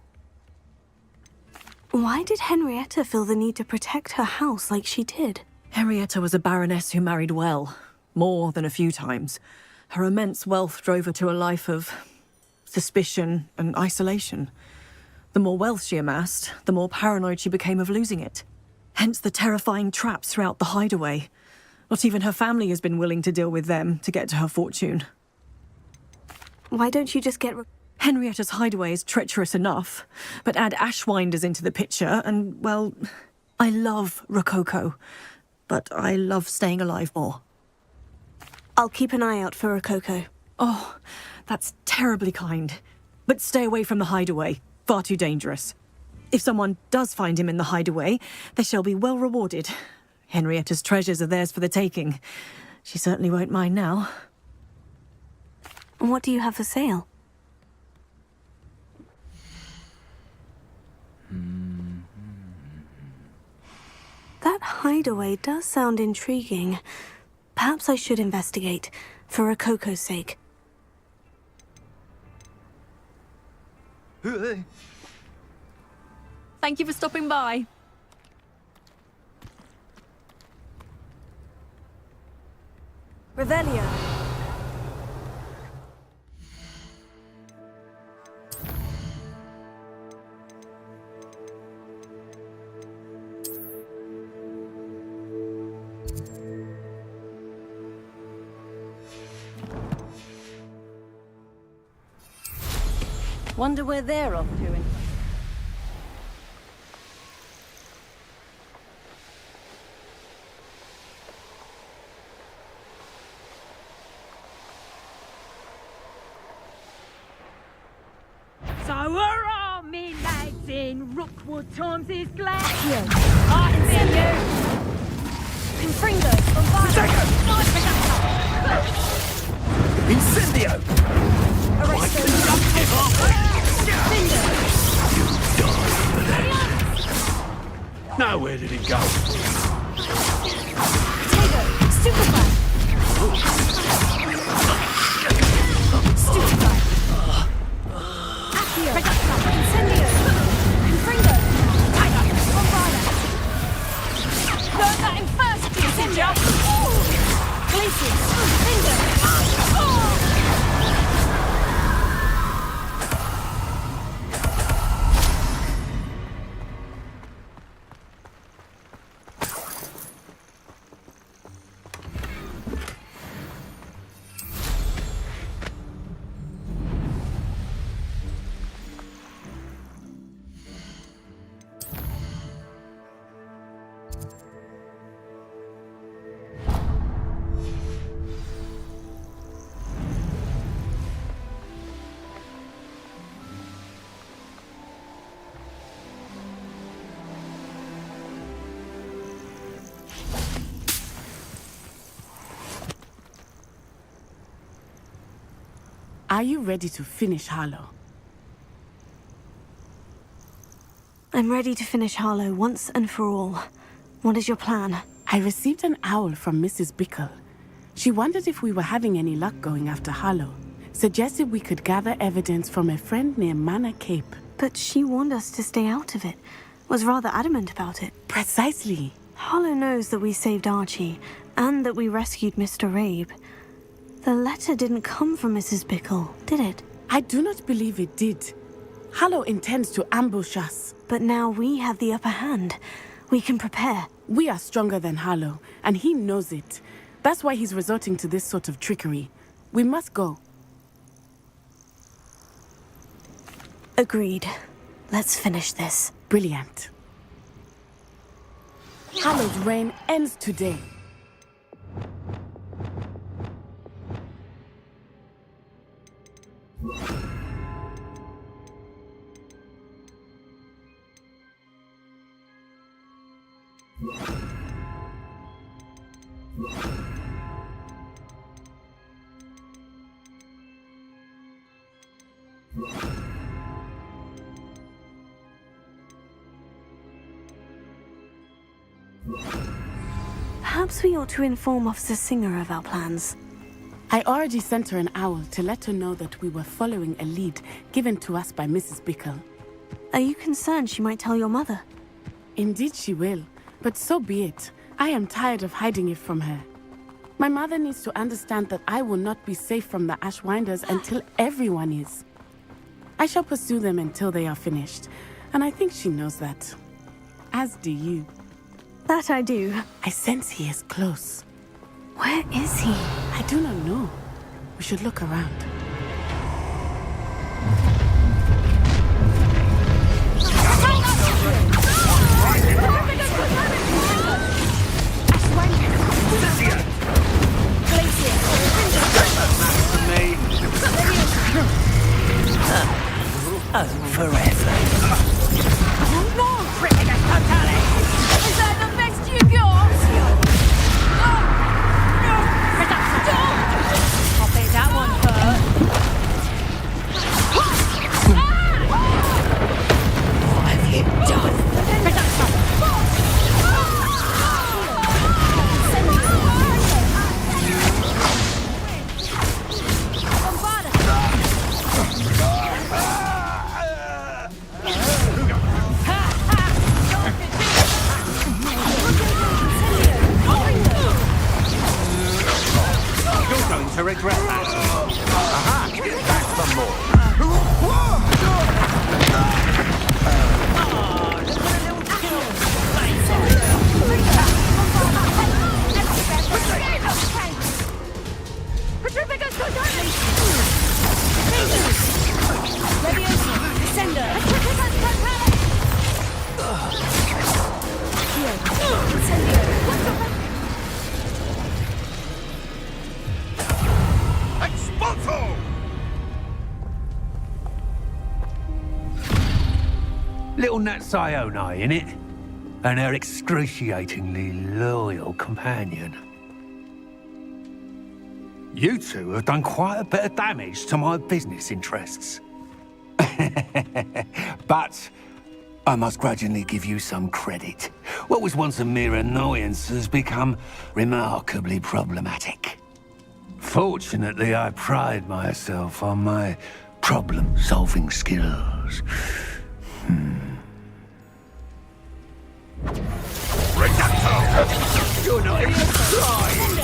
Why did Henrietta feel the need to protect her house like she did? Henrietta was a baroness who married well, more than a few times. Her immense wealth drove her to a life of suspicion and isolation. The more wealth she amassed, the more paranoid she became of losing it. Hence the terrifying traps throughout the hideaway. Not even her family has been willing to deal with them to get to her fortune. Why don't you just get... Henrietta's hideaway is treacherous enough, but add Ashwinders into the picture and, well, I love Rococo, but I love staying alive more. I'll keep an eye out for Rococo. Oh, that's terribly kind. But stay away from the hideaway. Far too dangerous. If someone does find him in the hideaway, they shall be well rewarded. Henrietta's treasures are theirs for the taking. She certainly won't mind now. And what do you have for sale? That hideaway does sound intriguing. Perhaps I should investigate, for Rococo's sake. Thank you for stopping by. Revelio. Wonder where they're off to. So hurrah, me lads in Rookwood times is glad. I see you. Confringo, Incendio! Now where did it go? Are you ready to finish Harlow? I'm ready to finish Harlow once and for all. What is your plan? I received an owl from Mrs. Bickle. She wondered if we were having any luck going after Harlow. Suggested we could gather evidence from a friend near Manor Cape. But she warned us to stay out of it. Was rather adamant about it. Precisely. Harlow knows that we saved Archie, and that we rescued Mr. Rabe. The letter didn't come from Mrs. Bickle, did it? I do not believe it did. Harlow intends to ambush us. But now we have the upper hand. We can prepare. We are stronger than Harlow, and he knows it. That's why he's resorting to this sort of trickery. We must go. Agreed. Let's finish this. Brilliant. Harlow's reign ends today. Perhaps we ought to inform Officer Singer of our plans. I already sent her an owl to let her know that we were following a lead given to us by Mrs. Bickle. Are you concerned she might tell your mother? Indeed she will, but so be it. I am tired of hiding it from her. My mother needs to understand that I will not be safe from the Ashwinders until everyone is. I shall pursue them until they are finished, and I think she knows that. As do you. That I do. I sense he is close. Where is he? I do not know. We should look around. Forever. No! Is that the best you've got? I'll bet that one hurt. What have you done? To regret that. Aha! Back for more. Little Nat Sioni, innit? And her excruciatingly loyal companion. You two have done quite a bit of damage to my business interests. But I must grudgingly give you some credit. What was once a mere annoyance has become remarkably problematic. Fortunately, I pride myself on my problem-solving skills. You're not even trying!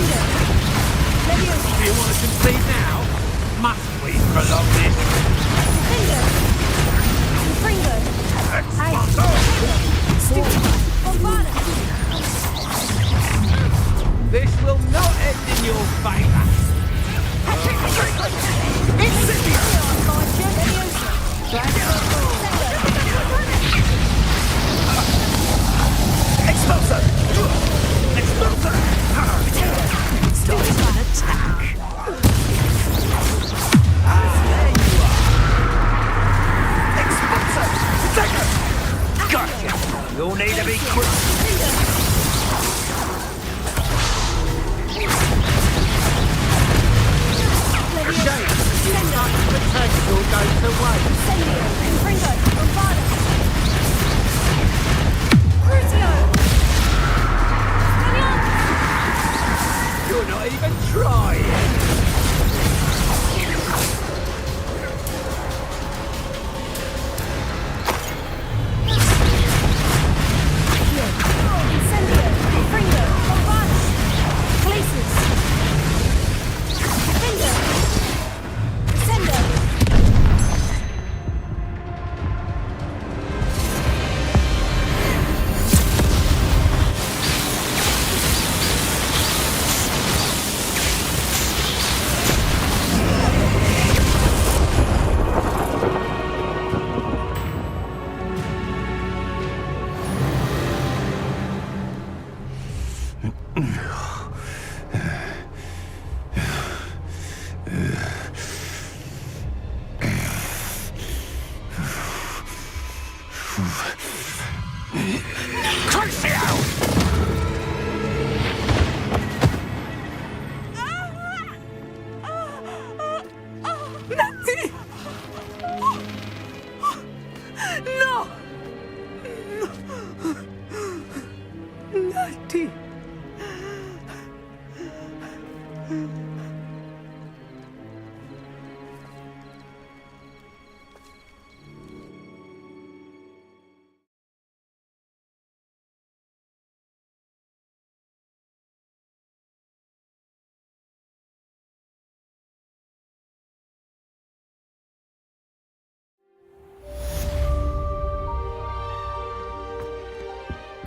Do you want to concede now? Must we prolong this? This will not end in your favor. Expulsor! Expulsor! Start an attack. There you are. Expulsor! Attacker! Gotcha! You'll need to be quick. Potential goes away. You're not even trying.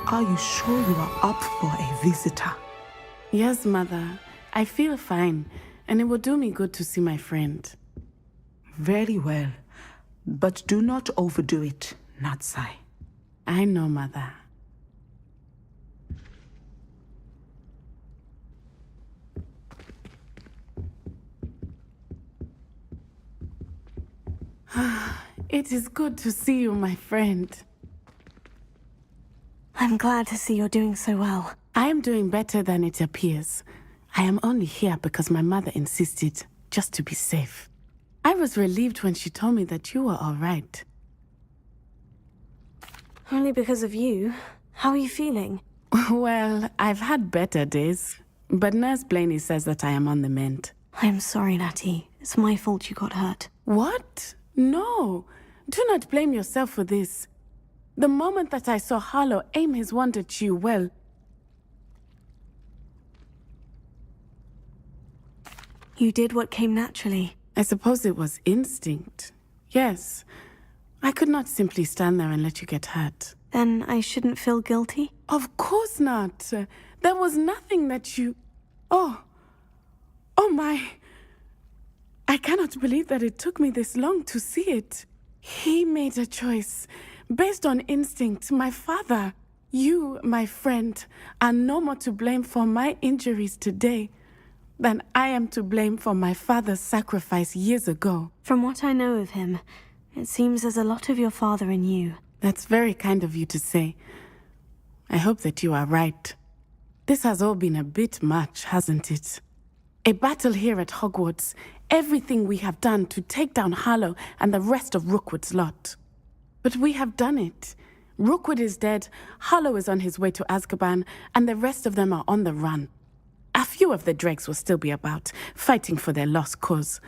Are you sure you are up for a visitor? Yes, Mother. I feel fine, and it will do me good to see my friend. Very well. But do not overdo it, Natsai. I know, Mother. It is good to see you, my friend. I'm glad to see you're doing so well. I am doing better than it appears. I am only here because my mother insisted, just to be safe. I was relieved when she told me that you were all right. Only because of you. How are you feeling? Well, I've had better days, but Nurse Blaney says that I am on the mend. I'm sorry, Natty. It's my fault you got hurt. What? No. Do not blame yourself for this. The moment that I saw Harlow aim his wand at you, well... You did what came naturally. I suppose it was instinct. Yes. I could not simply stand there and let you get hurt. Then I shouldn't feel guilty? Of course not. There was nothing that you... Oh my... I cannot believe that it took me this long to see it. He made a choice. Based on instinct, my father, you, my friend, are no more to blame for my injuries today than I am to blame for my father's sacrifice years ago. From what I know of him, it seems there's a lot of your father in you. That's very kind of you to say. I hope that you are right. This has all been a bit much, hasn't it? A battle here at Hogwarts, everything we have done to take down Harlow and the rest of Rookwood's lot. But we have done it. Rookwood is dead, Harlow is on his way to Azkaban, and the rest of them are on the run. A few of the dregs will still be about, fighting for their lost cause.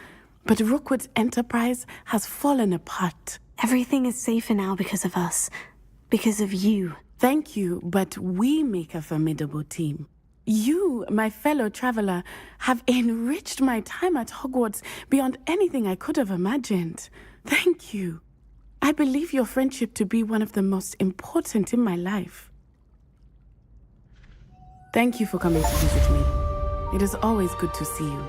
But Rookwood's enterprise has fallen apart. Everything is safer now because of us. Because of you. Thank you, but we make a formidable team. You, my fellow traveler, have enriched my time at Hogwarts beyond anything I could have imagined. Thank you. I believe your friendship to be one of the most important in my life. Thank you for coming to visit me. It is always good to see you.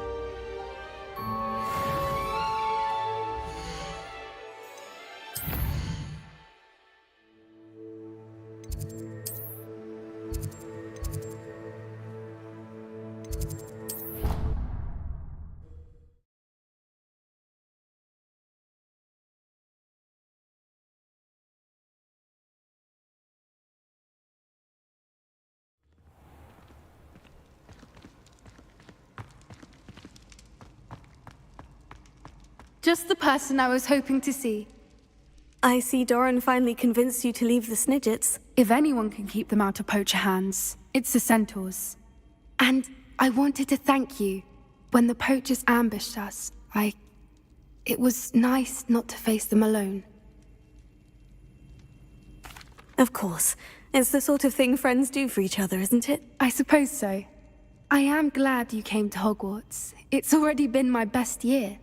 Just the person I was hoping to see. I see Doran finally convinced you to leave the Snidgets. If anyone can keep them out of poacher hands, it's the Centaurs. And I wanted to thank you. When the poachers ambushed us, it was nice not to face them alone. Of course. It's the sort of thing friends do for each other, isn't it? I suppose so. I am glad you came to Hogwarts. It's already been my best year.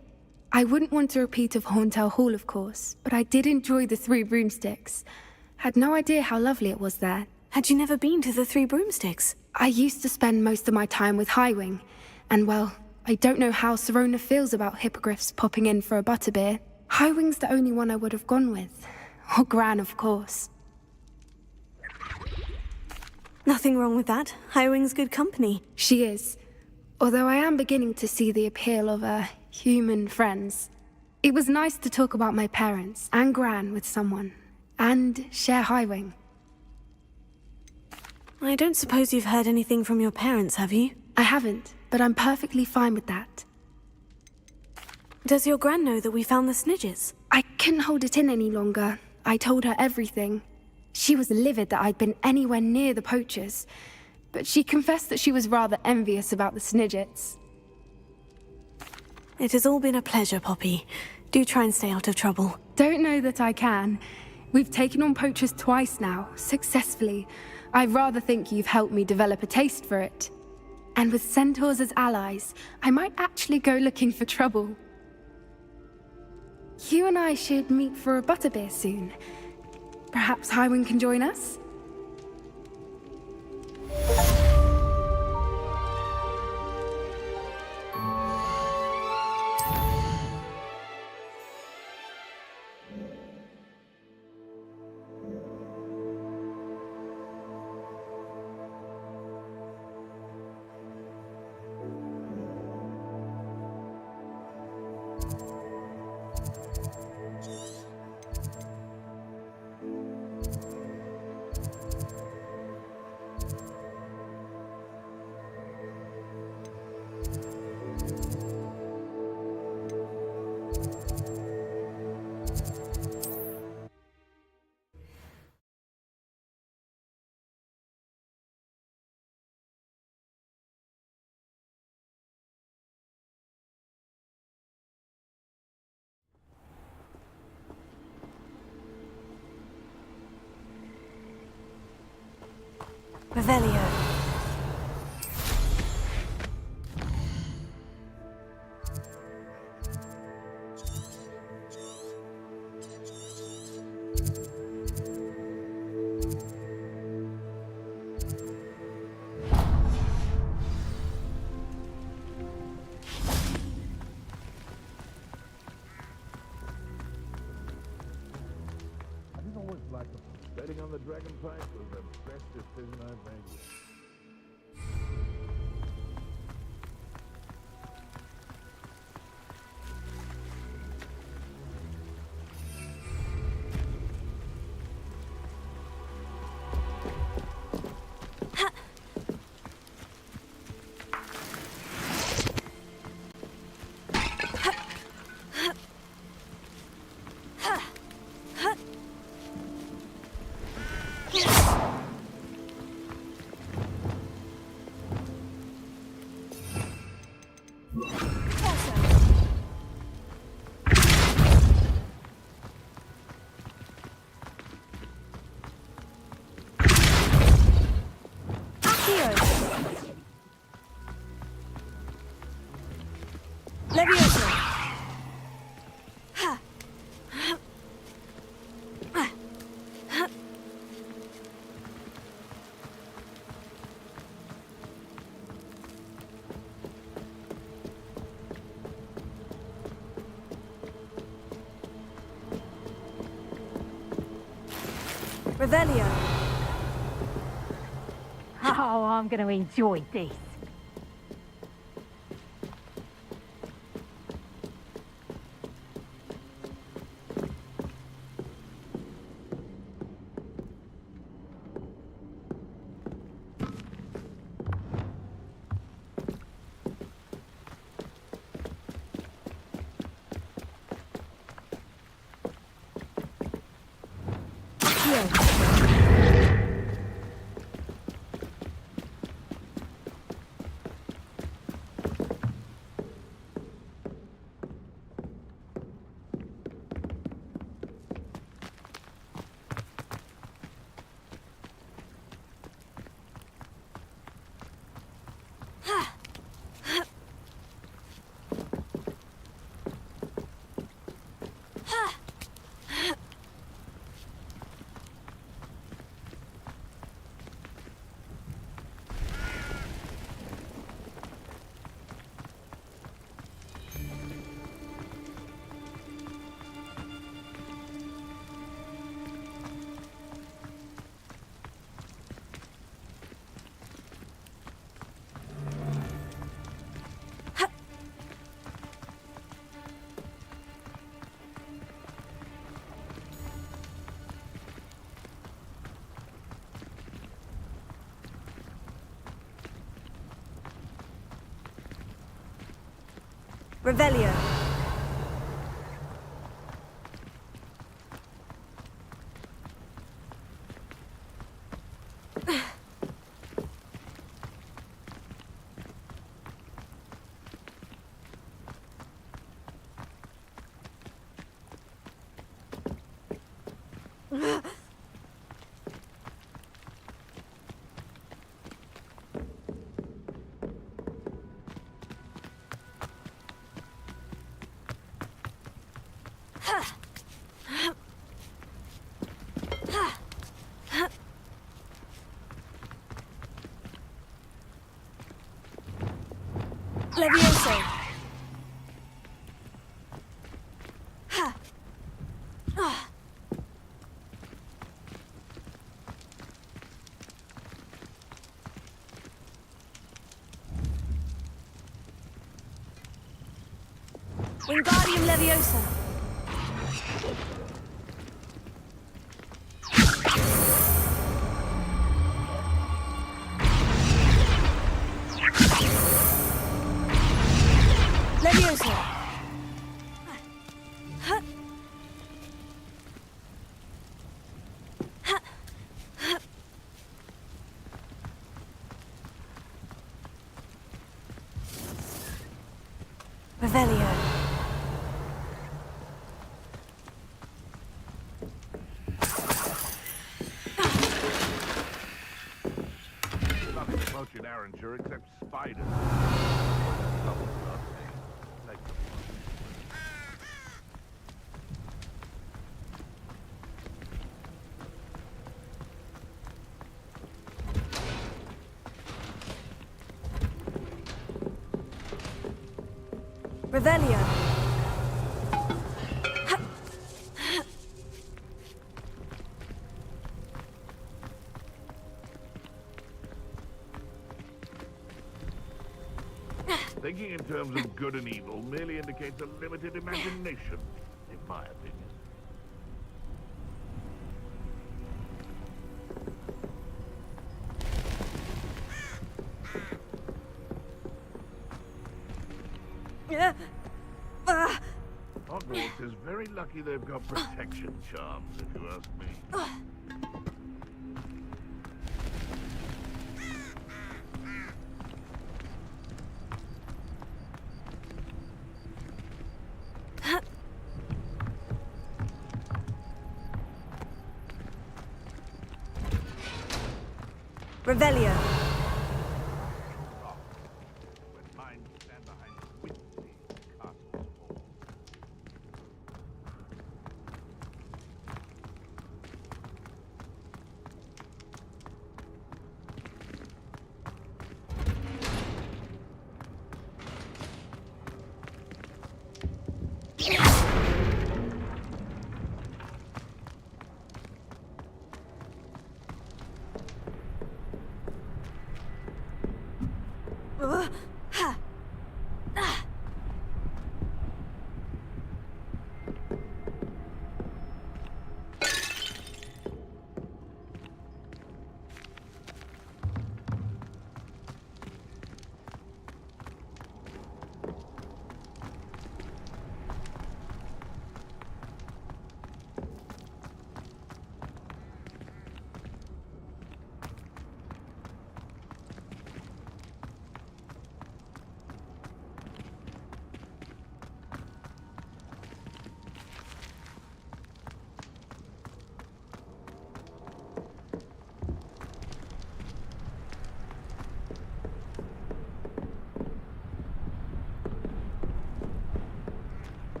I wouldn't want a repeat of Horntail Hall, of course, but I did enjoy the Three Broomsticks. Had no idea how lovely it was there. Had you never been to the Three Broomsticks? I used to spend most of my time with Highwing, and well, I don't know how Serona feels about hippogriffs popping in for a butterbeer. Highwing's the only one I would have gone with. Or Gran, of course. Nothing wrong with that. Highwing's good company. She is. Although I am beginning to see the appeal of human friends. It was nice to talk about my parents and Gran with someone, and share Highwing. I don't suppose you've heard anything from your parents, have you? I haven't, but I'm perfectly fine with that. Does your Gran know that we found the Snidgets? I couldn't hold it in any longer. I told her everything. She was livid that I'd been anywhere near the poachers, but she confessed that she was rather envious about the Snidgets. It has all been a pleasure, Poppy. Do try and stay out of trouble. Don't know that I can. We've taken on poachers twice now, successfully. I rather think you've helped me develop a taste for it. And with centaurs as allies, I might actually go looking for trouble. You and I should meet for a butterbeer soon. Perhaps Highwing can join us? Revelio. I've always liked them. Betting on the dragon fight was the best decision I've made yet. Levioso. Ha. Revelio. Oh, I'm going to enjoy this. Revelio. Levioso. Ha. Ah. Wingardium Leviosa. Leviosa. Ha. Ha. Ha. Revelio. Revelio. Thinking in terms of good and evil merely indicates a limited imagination, in my opinion. Hogwarts is very lucky they've got protection charms, if you ask me. Revelio.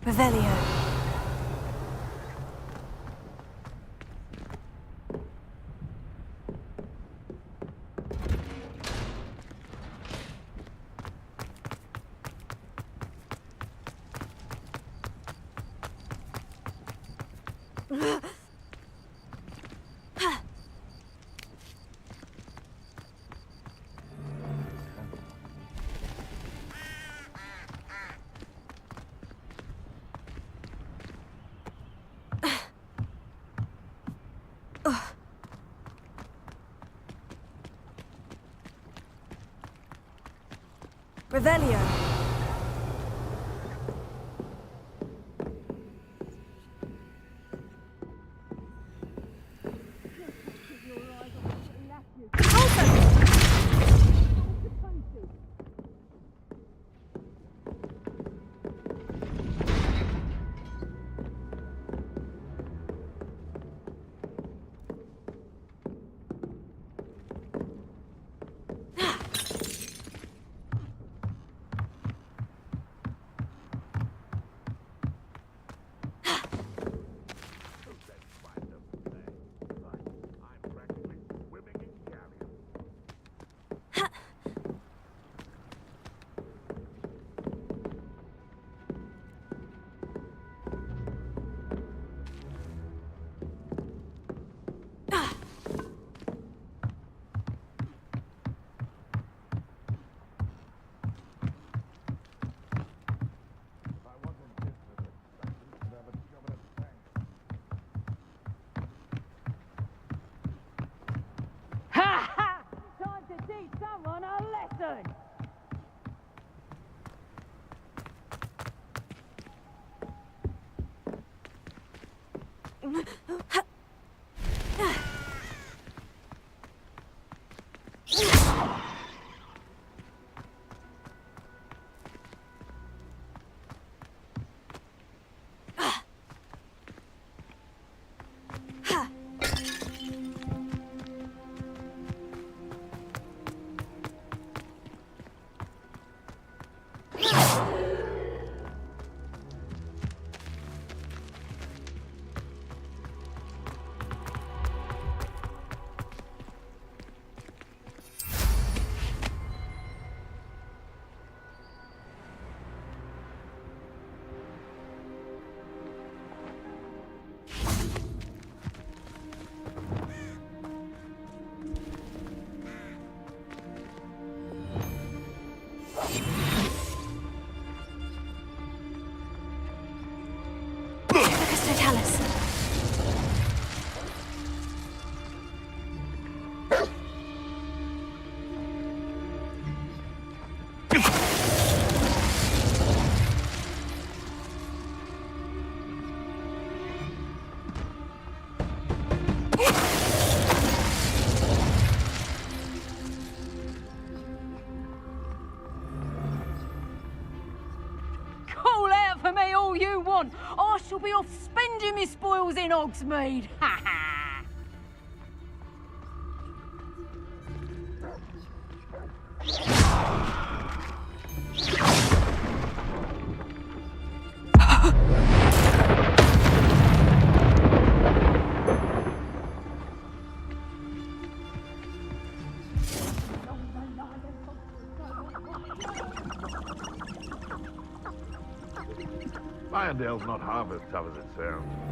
Revelio. Revelio. For me all you want. I shall be off spending me spoils in Hogsmeade. Ha ha! Irondale's not half as tough as it sounds.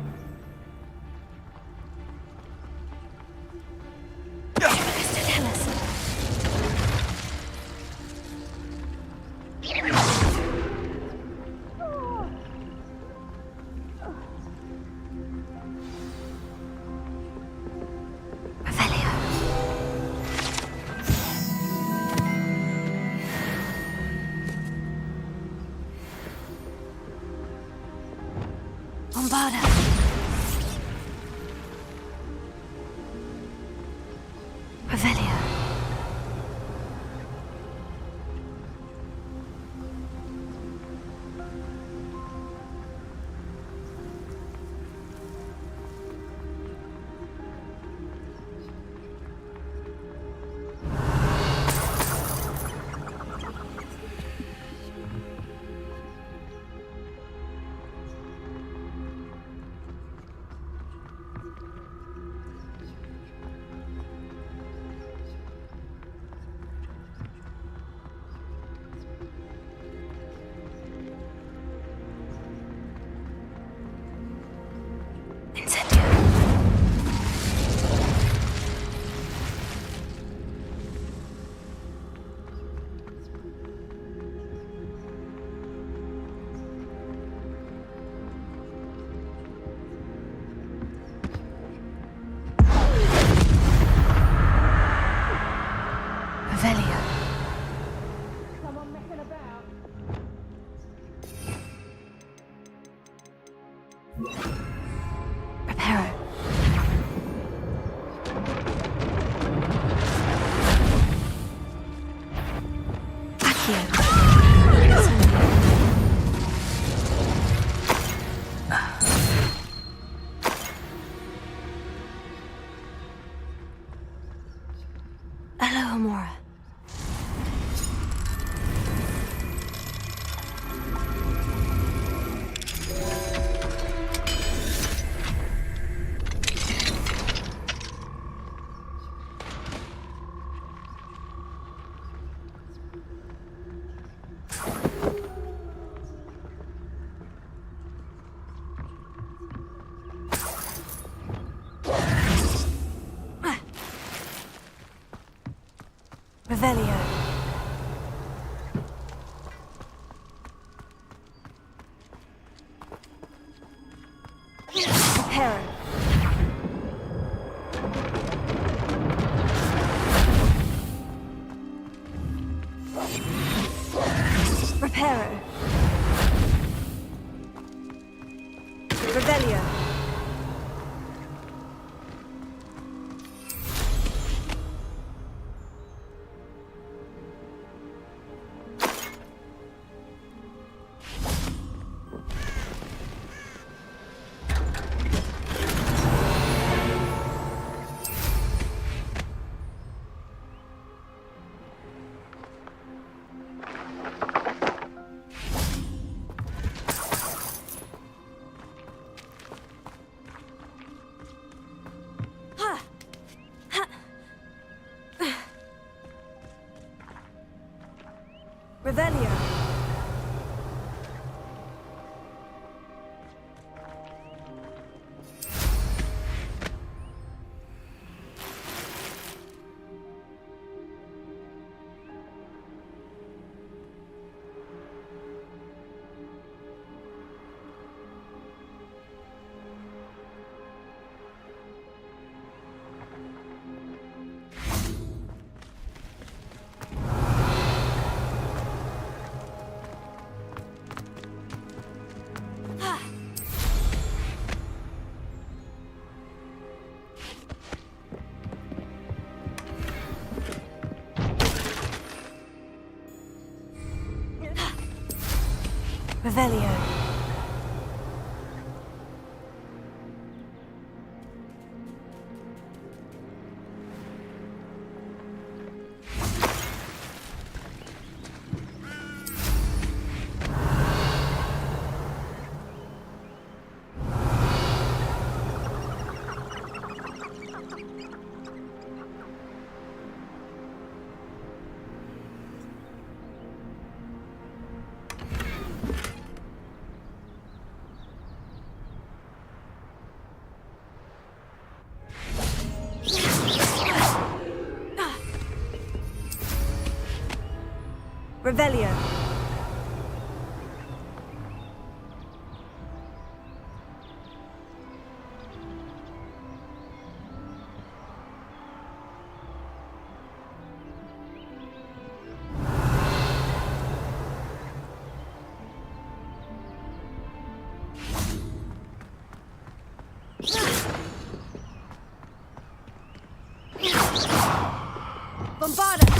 Revelio. Preparo. Preparo. Revelio. Revelio. Revelio. Revelio. Bombarda.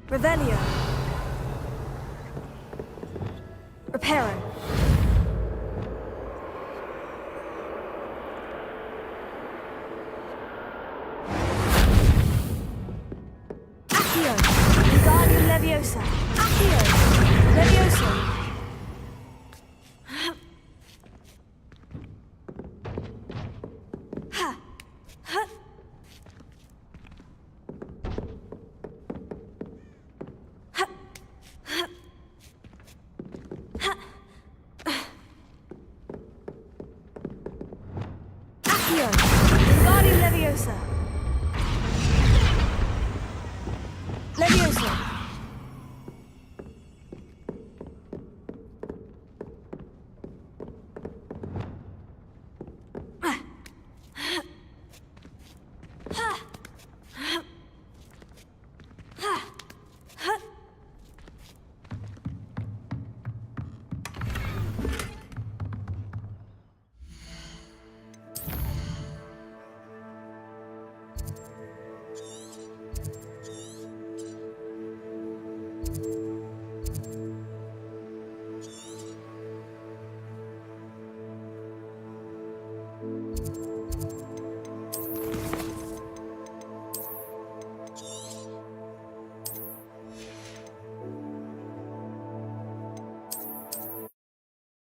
Revelio. Reparo. Accio. Wingardium Leviosa. Accio. Leviosa. Ha. Ha. Accio. Wingardium Leviosa.